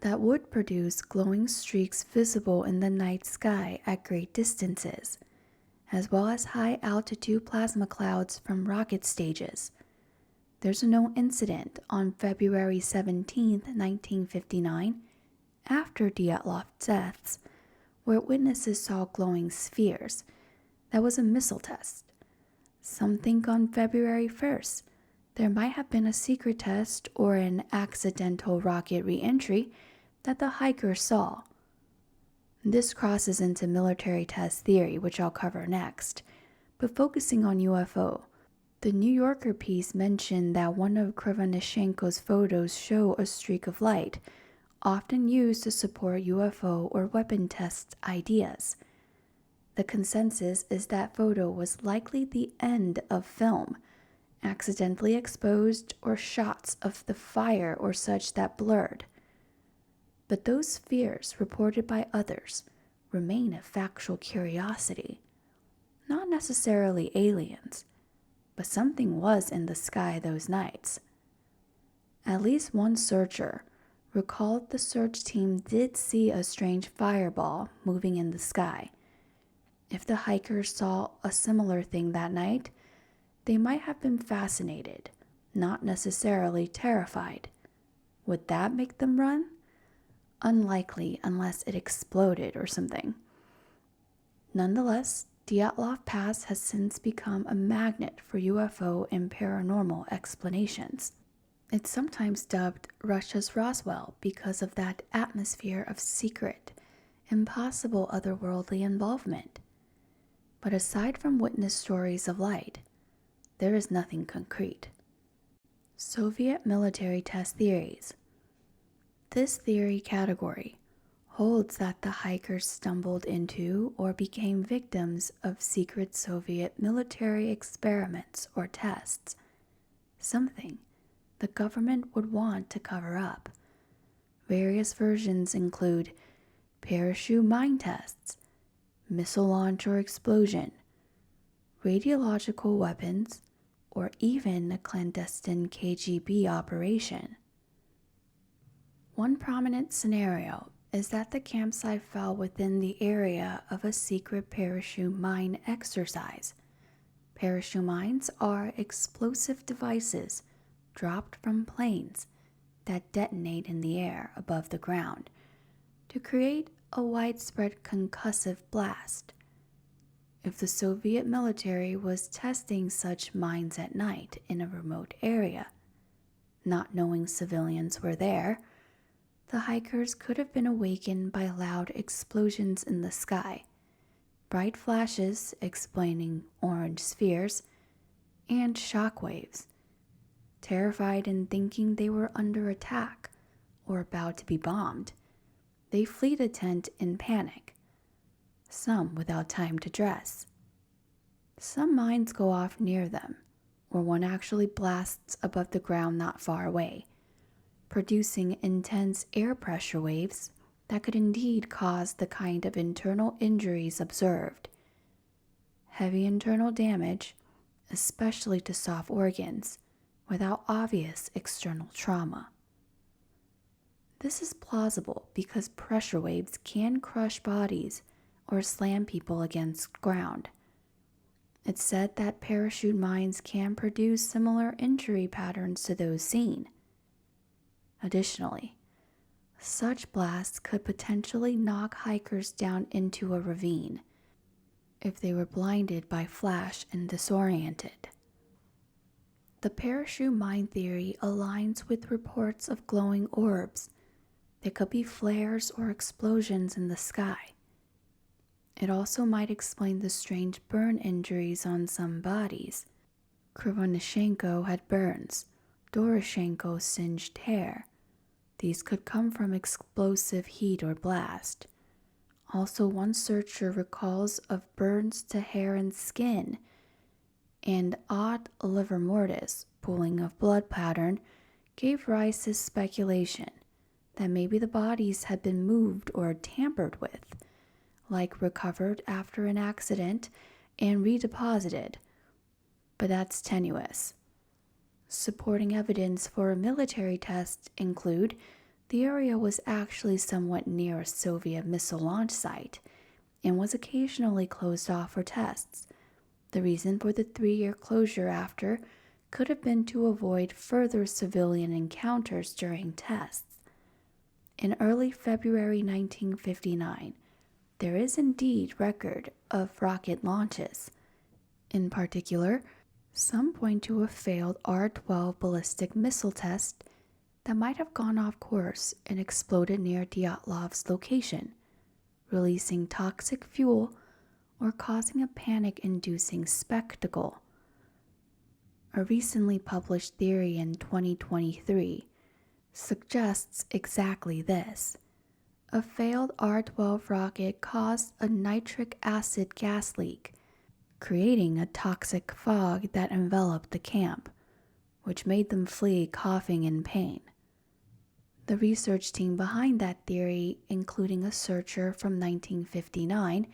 that would produce glowing streaks visible in the night sky at great distances, as well as high-altitude plasma clouds from rocket stages. There's a known incident on February 17, 1959, after Dyatlov's deaths, where witnesses saw glowing spheres. That was a missile test. Some think on February 1st, there might have been a secret test or an accidental rocket re-entry that the hikers saw. This crosses into military test theory, which I'll cover next, but focusing on UFO, the New Yorker piece mentioned that one of Krivonishenko's photos show a streak of light, often used to support UFO or weapon test ideas. The consensus is that photo was likely the end of film, accidentally exposed, or shots of the fire or such that blurred. But those fears reported by others remain a factual curiosity. Not necessarily aliens, but something was in the sky those nights. At least one searcher recalled the search team did see a strange fireball moving in the sky. If the hikers saw a similar thing that night, they might have been fascinated, not necessarily terrified. Would that make them run? Unlikely unless it exploded or something. Nonetheless, Dyatlov Pass has since become a magnet for UFO and paranormal explanations. It's sometimes dubbed Russia's Roswell because of that atmosphere of secret, impossible otherworldly involvement. But aside from witness stories of light, there is nothing concrete. Soviet military test theories. This theory category holds that the hikers stumbled into or became victims of secret Soviet military experiments or tests, something the government would want to cover up. Various versions include parachute mine tests, missile launch or explosion, radiological weapons, or even a clandestine KGB operation. One prominent scenario is that the campsite fell within the area of a secret parachute mine exercise. Parachute mines are explosive devices dropped from planes that detonate in the air above the ground to create a widespread concussive blast. If the Soviet military was testing such mines at night in a remote area, not knowing civilians were there, the hikers could have been awakened by loud explosions in the sky, bright flashes explaining orange spheres, and shock waves. Terrified and thinking they were under attack or about to be bombed, they flee the tent in panic, some without time to dress. Some mines go off near them, or one actually blasts above the ground not far away, producing intense air pressure waves that could indeed cause the kind of internal injuries observed. Heavy internal damage, especially to soft organs, without obvious external trauma. This is plausible because pressure waves can crush bodies or slam people against ground. It's said that parachute mines can produce similar injury patterns to those seen. Additionally, such blasts could potentially knock hikers down into a ravine if they were blinded by flash and disoriented. The parachute mine theory aligns with reports of glowing orbs. They could be flares or explosions in the sky. It also might explain the strange burn injuries on some bodies. Krivonishenko had burns, Doroshenko singed hair. These could come from explosive heat or blast. Also, one searcher recalls of burns to hair and skin, and odd livor mortis, pooling of blood pattern, gave rise to speculation that maybe the bodies had been moved or tampered with, like recovered after an accident and redeposited. But that's tenuous. Supporting evidence for a military test include the area was actually somewhat near a Soviet missile launch site and was occasionally closed off for tests. The reason for the 3-year closure after could have been to avoid further civilian encounters during tests. In early February 1959, there is indeed record of rocket launches. In particular, some point to a failed R-12 ballistic missile test that might have gone off course and exploded near Dyatlov's location, releasing toxic fuel or causing a panic-inducing spectacle. A recently published theory in 2023 suggests exactly this. A failed R-12 rocket caused a nitric acid gas leak, creating a toxic fog that enveloped the camp, which made them flee coughing in pain. The research team behind that theory, including a searcher from 1959,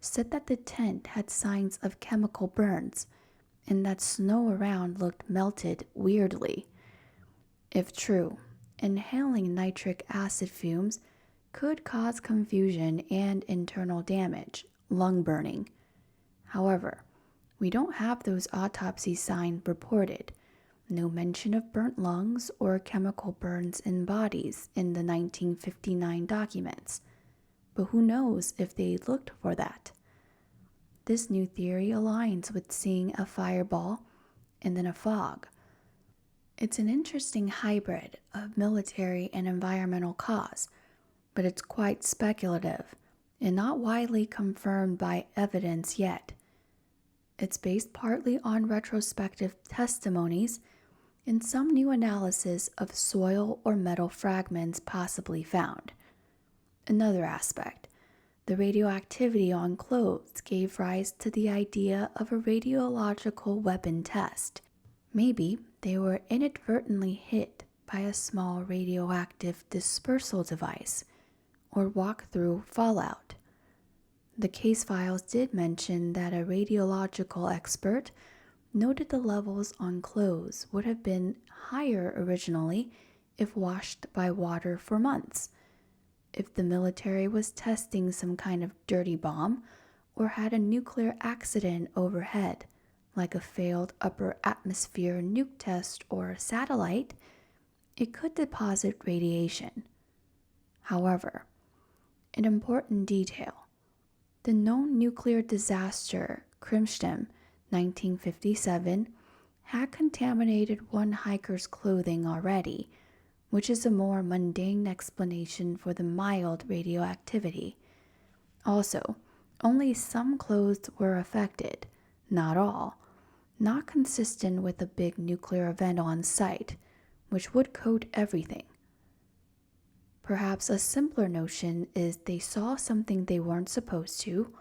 said that the tent had signs of chemical burns and that snow around looked melted weirdly. If true, inhaling nitric acid fumes could cause confusion and internal damage, lung burning. However, we don't have those autopsy signs reported. No mention of burnt lungs or chemical burns in bodies in the 1959 documents. But who knows if they looked for that? This new theory aligns with seeing a fireball and then a fog. It's an interesting hybrid of military and environmental cause, but it's quite speculative and not widely confirmed by evidence yet. It's based partly on retrospective testimonies and some new analysis of soil or metal fragments possibly found. Another aspect, the radioactivity on clothes gave rise to the idea of a radiological weapon test. Maybe they were inadvertently hit by a small radioactive dispersal device or walk-through fallout. The case files did mention that a radiological expert noted the levels on clothes would have been higher originally if washed by water for months. If the military was testing some kind of dirty bomb or had a nuclear accident overhead, like a failed upper atmosphere nuke test or a satellite, it could deposit radiation. However, an important detail: the known nuclear disaster, Krimstem, 1957, had contaminated one hiker's clothing already, which is a more mundane explanation for the mild radioactivity. Also, only some clothes were affected, not all, not consistent with a big nuclear event on site, which would coat everything. Perhaps a simpler notion is they saw something they weren't supposed to,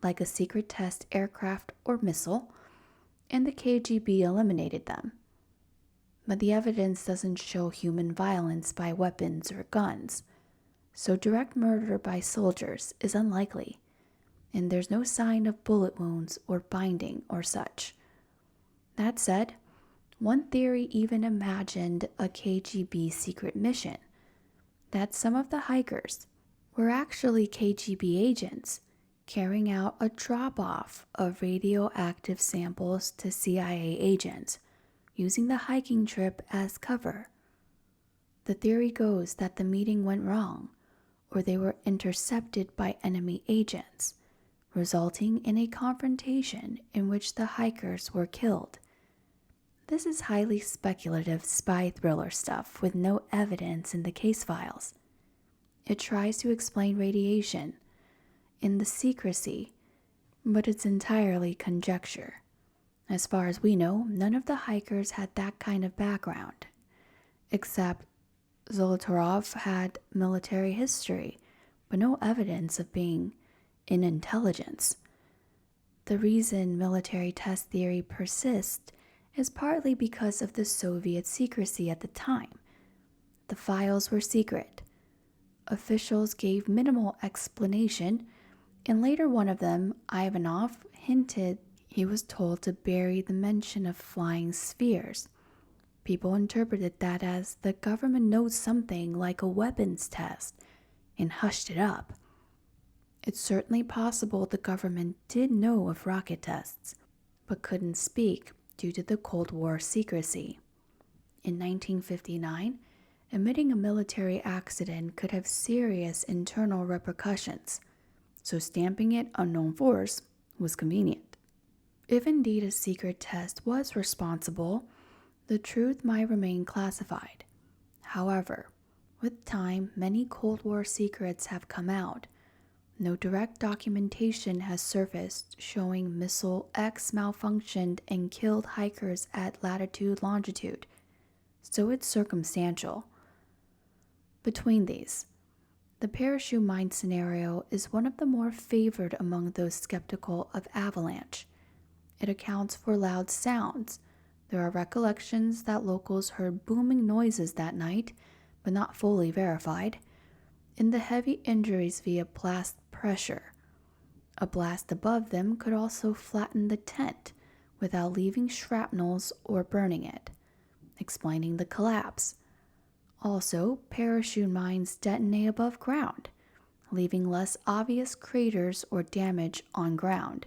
like a secret test aircraft or missile, and the KGB eliminated them. But the evidence doesn't show human violence by weapons or guns, so direct murder by soldiers is unlikely, and there's no sign of bullet wounds or binding or such. That said, one theory even imagined a KGB secret mission, that some of the hikers were actually KGB agents carrying out a drop-off of radioactive samples to CIA agents, using the hiking trip as cover. The theory goes that the meeting went wrong, or they were intercepted by enemy agents, resulting in a confrontation in which the hikers were killed. This is highly speculative spy thriller stuff with no evidence in the case files. It tries to explain radiation in the secrecy, but it's entirely conjecture. As far as we know, none of the hikers had that kind of background, except Zolotarov had military history, but no evidence of being in intelligence. The reason military test theory persists is partly because of the Soviet secrecy at the time. The files were secret. Officials gave minimal explanation, and later one of them, Ivanov, hinted he was told to bury the mention of flying spheres. People interpreted that as the government knows something like a weapons test and hushed it up. It's certainly possible the government did know of rocket tests, but couldn't speak due to the Cold War secrecy. In 1959, admitting a military accident could have serious internal repercussions, so stamping it unknown force was convenient. If indeed a secret test was responsible, the truth might remain classified. However, with time, many Cold War secrets have come out. No direct documentation has surfaced showing Missile X malfunctioned and killed hikers at latitude-longitude, so it's circumstantial. Between these, the parachute mine scenario is one of the more favored among those skeptical of avalanche. It accounts for loud sounds. There are recollections that locals heard booming noises that night, but not fully verified, and the heavy injuries via blast pressure. A blast above them could also flatten the tent without leaving shrapnels or burning it, explaining the collapse. Also, parachute mines detonate above ground, leaving less obvious craters or damage on ground,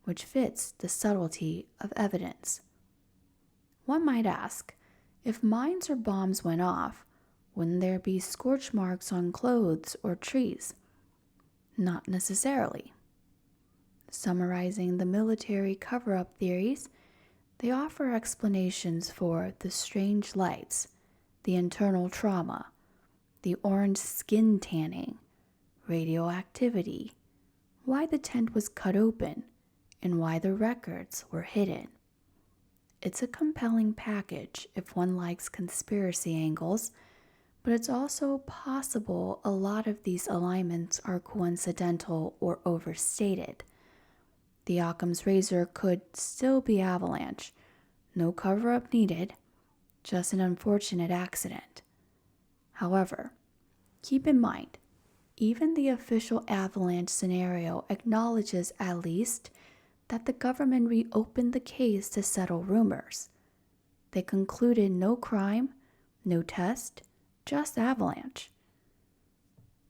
which fits the subtlety of evidence. One might ask, if mines or bombs went off, wouldn't there be scorch marks on clothes or trees? Not necessarily. Summarizing the military cover-up theories, they offer explanations for the strange lights, the internal trauma, the orange skin tanning, radioactivity, why the tent was cut open, and why the records were hidden. It's a compelling package if one likes conspiracy angles, but it's also possible a lot of these alignments are coincidental or overstated. The Occam's razor could still be avalanche, no cover-up needed, just an unfortunate accident. However, keep in mind, even the official avalanche scenario acknowledges at least that the government reopened the case to settle rumors. They concluded no crime, no test, just avalanche.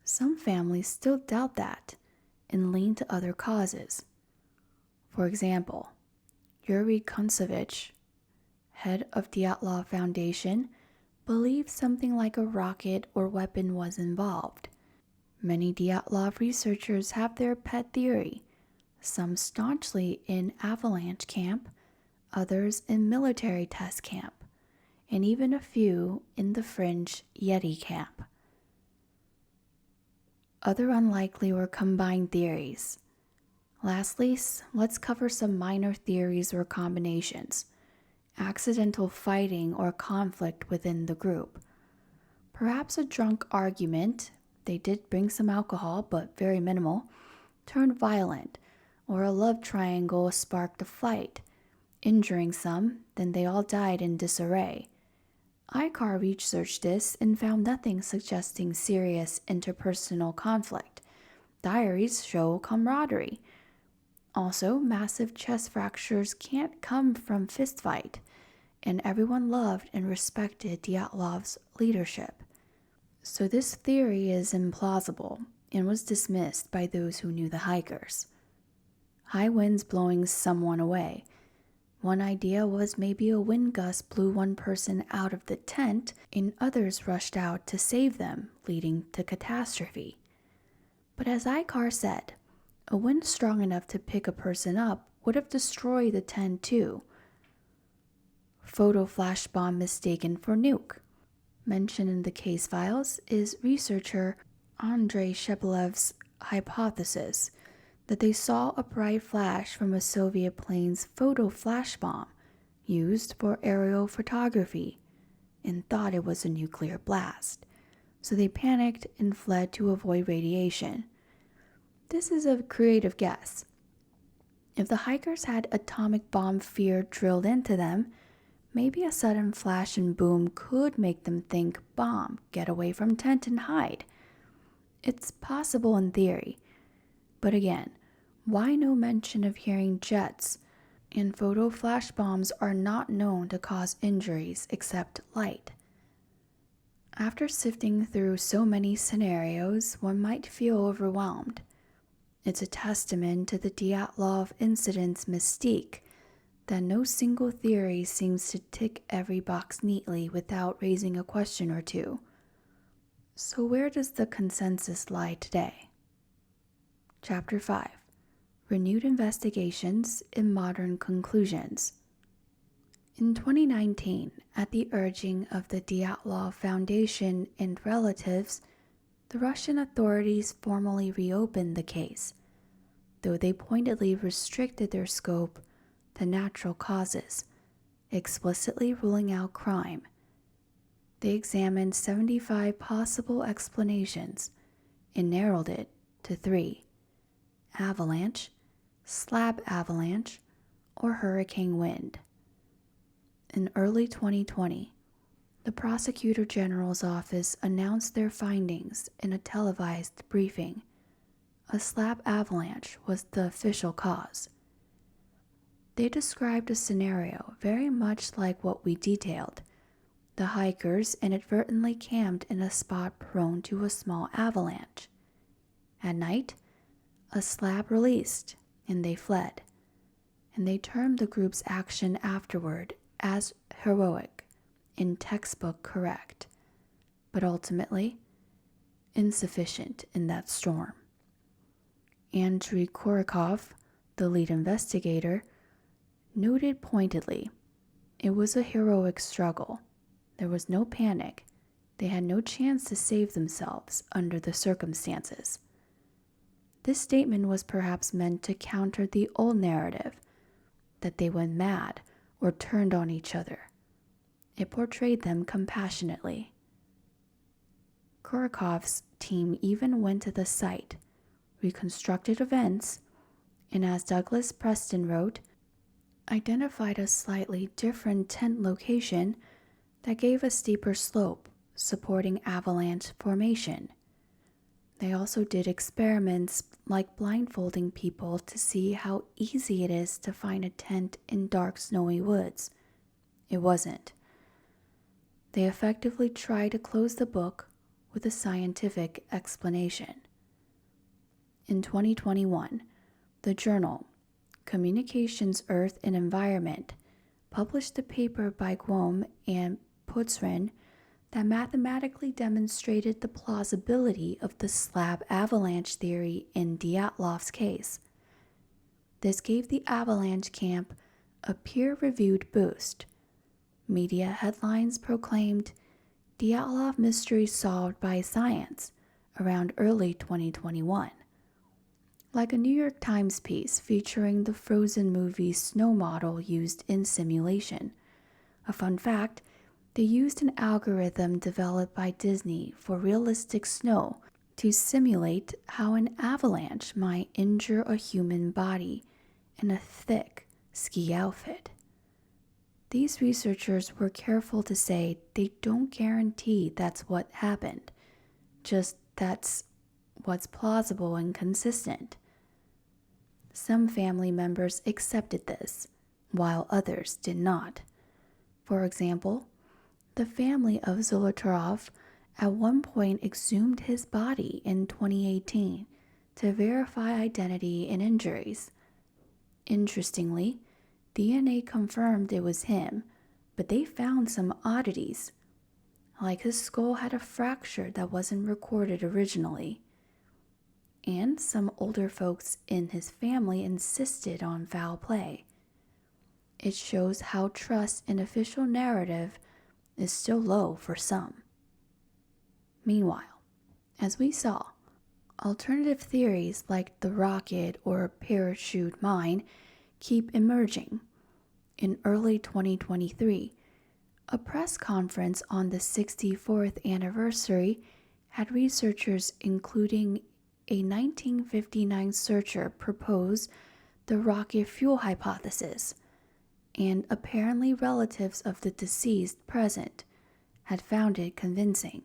Some families still doubt that and lean to other causes. For example, Yuri Kuntsevich, head of Dyatlov Foundation, believes something like a rocket or weapon was involved. Many Dyatlov researchers have their pet theory, some staunchly in avalanche camp, others in military test camp, and even a few in the fringe Yeti camp. Other unlikely or combined theories. Lastly, let's cover some minor theories or combinations. Accidental fighting or conflict within the group. Perhaps a drunk argument, they did bring some alcohol but very minimal, turned violent, or a love triangle sparked a fight, injuring some, then they all died in disarray. ICAR researched this and found nothing suggesting serious interpersonal conflict. Diaries show camaraderie. Also, massive chest fractures can't come from fistfight, and everyone loved and respected Dyatlov's leadership. So this theory is implausible and was dismissed by those who knew the hikers. High winds blowing someone away. One idea was maybe a wind gust blew one person out of the tent and others rushed out to save them, leading to catastrophe. But as ICAR said, a wind strong enough to pick a person up would have destroyed the tent too. Photo flash bomb mistaken for nuke. Mentioned in the case files is researcher Andrei Shepelev's hypothesis that they saw a bright flash from a Soviet plane's photo flash bomb used for aerial photography and thought it was a nuclear blast, so they panicked and fled to avoid radiation. This is a creative guess. If the hikers had atomic bomb fear drilled into them, maybe a sudden flash and boom could make them think bomb, get away from tent and hide. It's possible in theory. But again, why no mention of hearing jets? And photo flash bombs are not known to cause injuries except light. After sifting through so many scenarios, one might feel overwhelmed. It's a testament to the Dyatlov incident's mystique that no single theory seems to tick every box neatly without raising a question or two. So where does the consensus lie today? Chapter 5. Renewed Investigations and Modern Conclusions. In 2019, at the urging of the Dyatlov Foundation and relatives, the Russian authorities formally reopened the case, though they pointedly restricted their scope to natural causes, explicitly ruling out crime. They examined 75 possible explanations and narrowed it to 3: avalanche, slab avalanche, or hurricane wind. In early 2020, the Prosecutor General's office announced their findings in a televised briefing. A slab avalanche was the official cause. They described a scenario very much like what we detailed. The hikers inadvertently camped in a spot prone to a small avalanche. At night, a slab released, and they fled. And they termed the group's action afterward as heroic and textbook correct, but ultimately insufficient in that storm. Andrei Kurikov, the lead investigator, noted pointedly, it was a heroic struggle. There was no panic. They had no chance to save themselves under the circumstances. This statement was perhaps meant to counter the old narrative that they went mad or turned on each other. It portrayed them compassionately. Kurikov's team even went to the site, reconstructed events, and as Douglas Preston wrote, identified a slightly different tent location that gave a steeper slope, supporting avalanche formation. They also did experiments like blindfolding people to see how easy it is to find a tent in dark, snowy woods. It wasn't. They effectively tried to close the book with a scientific explanation. In 2021, the journal Communications, Earth and Environment published a paper by Guom and Putzrin that mathematically demonstrated the plausibility of the slab avalanche theory in Dyatlov's case. This gave the avalanche camp a peer-reviewed boost. Media headlines proclaimed Dyatlov mystery solved by science around early 2021. Like a New York Times piece featuring the Frozen movie snow model used in simulation. A fun fact, they used an algorithm developed by Disney for realistic snow to simulate how an avalanche might injure a human body in a thick ski outfit. These researchers were careful to say they don't guarantee that's what happened, just that's what's plausible and consistent. Some family members accepted this, while others did not. For example, the family of Zolotarov at one point exhumed his body in 2018 to verify identity and injuries. Interestingly, DNA confirmed it was him, but they found some oddities, like his skull had a fracture that wasn't recorded originally. And some older folks in his family insisted on foul play. It shows how trust in official narrative is still low for some. Meanwhile, as we saw, alternative theories like the rocket or parachute mine keep emerging. In early 2023, a press conference on the 64th anniversary had researchers including a 1959 searcher propose the rocket fuel hypothesis, and apparently relatives of the deceased present had found it convincing.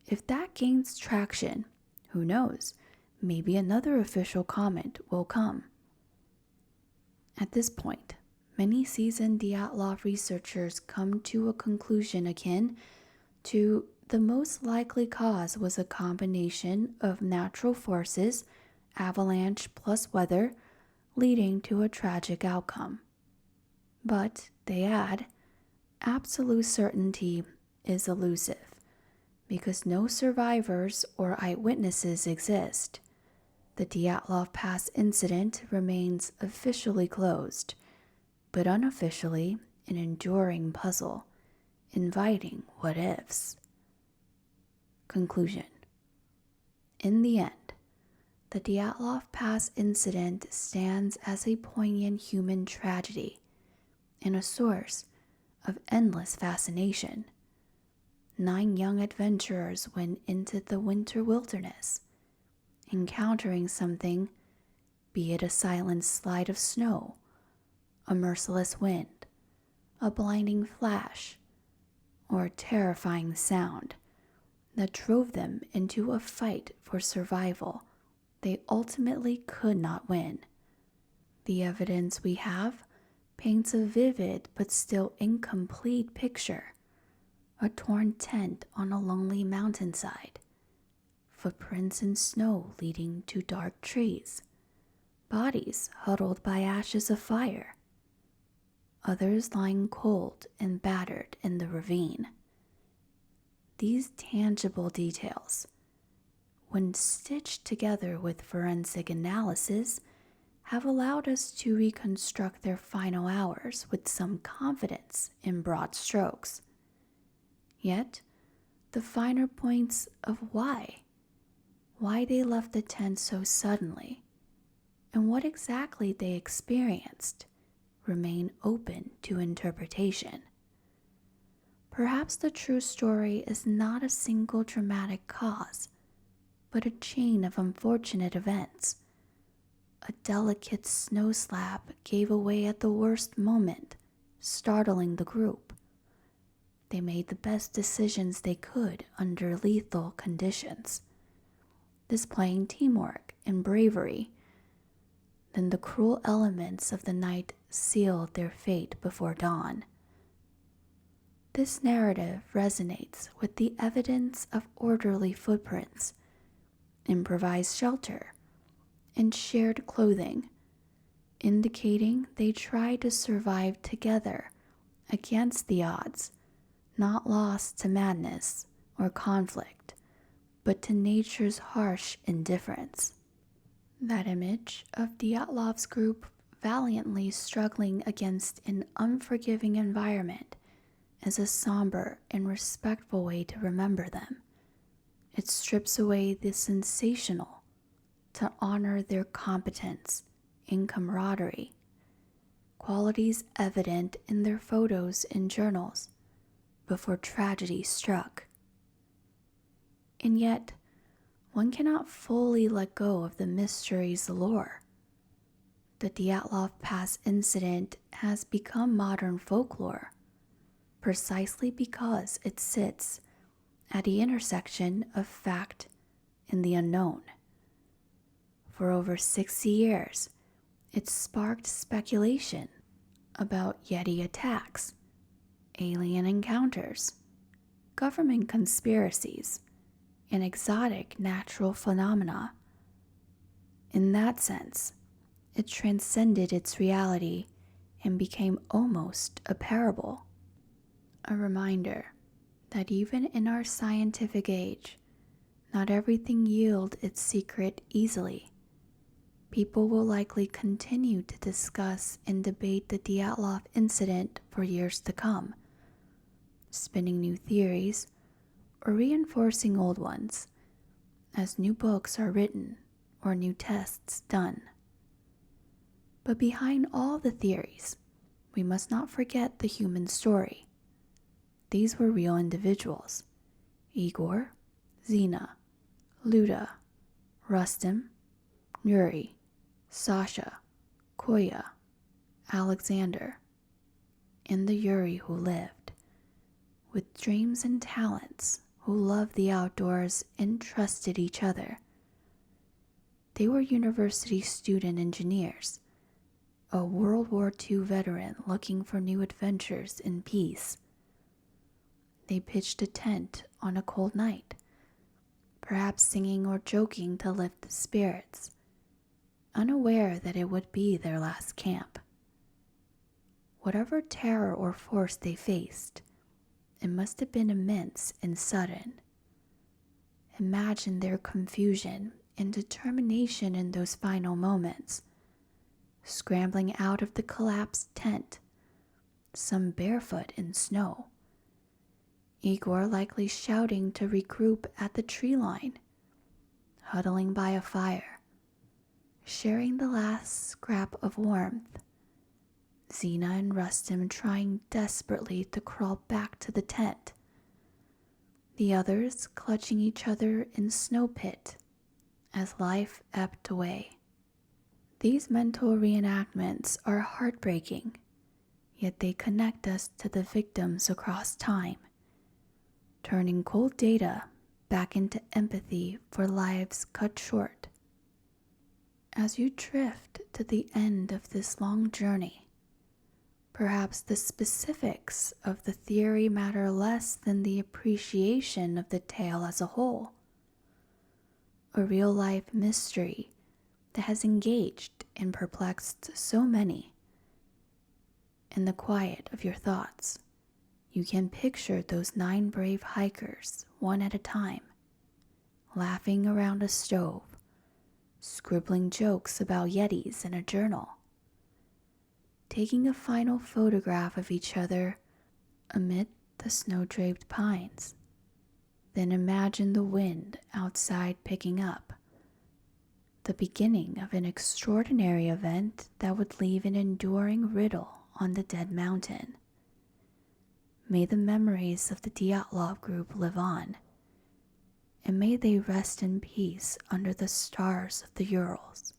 If that gains traction, who knows, maybe another official comment will come. At this point, many seasoned Dyatlov researchers come to a conclusion akin to the most likely cause was a combination of natural forces, avalanche plus weather, leading to a tragic outcome. But, they add, absolute certainty is elusive, because no survivors or eyewitnesses exist. The Dyatlov Pass Incident remains officially closed, but unofficially an enduring puzzle, inviting what-ifs. Conclusion. In the end, the Dyatlov Pass Incident stands as a poignant human tragedy and a source of endless fascination. 9 young adventurers went into the winter wilderness, encountering something, be it a silent slide of snow, a merciless wind, a blinding flash, or a terrifying sound that drove them into a fight for survival they ultimately could not win. The evidence we have paints a vivid but still incomplete picture. A torn tent on a lonely mountainside, footprints in snow leading to dark trees, bodies huddled by ashes of fire, others lying cold and battered in the ravine. These tangible details, when stitched together with forensic analysis, have allowed us to reconstruct their final hours with some confidence in broad strokes. Yet, the finer points of why they left the tent so suddenly, and what exactly they experienced, remain open to interpretation. Perhaps the true story is not a single dramatic cause, but a chain of unfortunate events. A delicate snow slab gave away at the worst moment, startling the group. They made the best decisions they could under lethal conditions. displaying teamwork and bravery. Then the cruel elements of the night sealed their fate before dawn. This narrative resonates with the evidence of orderly footprints, improvised shelter, and shared clothing, indicating they tried to survive together against the odds, not lost to madness or conflict, but to nature's harsh indifference. That image of Dyatlov's group valiantly struggling against an unforgiving environment is a somber and respectful way to remember them. It strips away the sensational to honor their competence and camaraderie, qualities evident in their photos and journals before tragedy struck. And yet, one cannot fully let go of the mystery's allure. The Dyatlov Pass Incident has become modern folklore precisely because it sits at the intersection of fact and the unknown. For over 60 years, it sparked speculation about Yeti attacks, alien encounters, government conspiracies, and exotic natural phenomena. In that sense, it transcended its reality and became almost a parable. A reminder that even in our scientific age, not everything yields its secret easily. People will likely continue to discuss and debate the Dyatlov incident for years to come, spinning new theories or reinforcing old ones as new books are written or new tests done. But behind all the theories, we must not forget the human story. These were real individuals: Igor, Zina, Luda, Rustem, Yuri, Sasha, Koya, Alexander, and the Yuri who lived, with dreams and talents, who loved the outdoors and trusted each other. They were university student engineers, a World War II veteran looking for new adventures in peace. They pitched a tent on a cold night, perhaps singing or joking to lift the spirits, unaware that it would be their last camp. Whatever terror or force they faced, it must have been immense and sudden. Imagine their confusion and determination in those final moments, scrambling out of the collapsed tent, some barefoot in snow. Igor likely shouting to regroup at the tree line, huddling by a fire, sharing the last scrap of warmth. Zina and Rustem trying desperately to crawl back to the tent, the others clutching each other in snow pit as life ebbed away. These mental reenactments are heartbreaking, yet they connect us to the victims across time, turning cold data back into empathy for lives cut short. As you drift to the end of this long journey, perhaps the specifics of the theory matter less than the appreciation of the tale as a whole. A real-life mystery that has engaged and perplexed so many. In the quiet of your thoughts, you can picture those 9 brave hikers, one at a time, laughing around a stove, scribbling jokes about Yetis in a journal, taking a final photograph of each other amid the snow-draped pines. Then imagine the wind outside picking up, the beginning of an extraordinary event that would leave an enduring riddle on the dead mountain. May the memories of the Dyatlov group live on, and may they rest in peace under the stars of the Urals,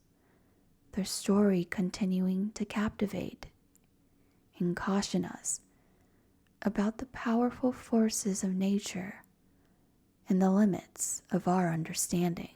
their story continuing to captivate and caution us about the powerful forces of nature and the limits of our understanding.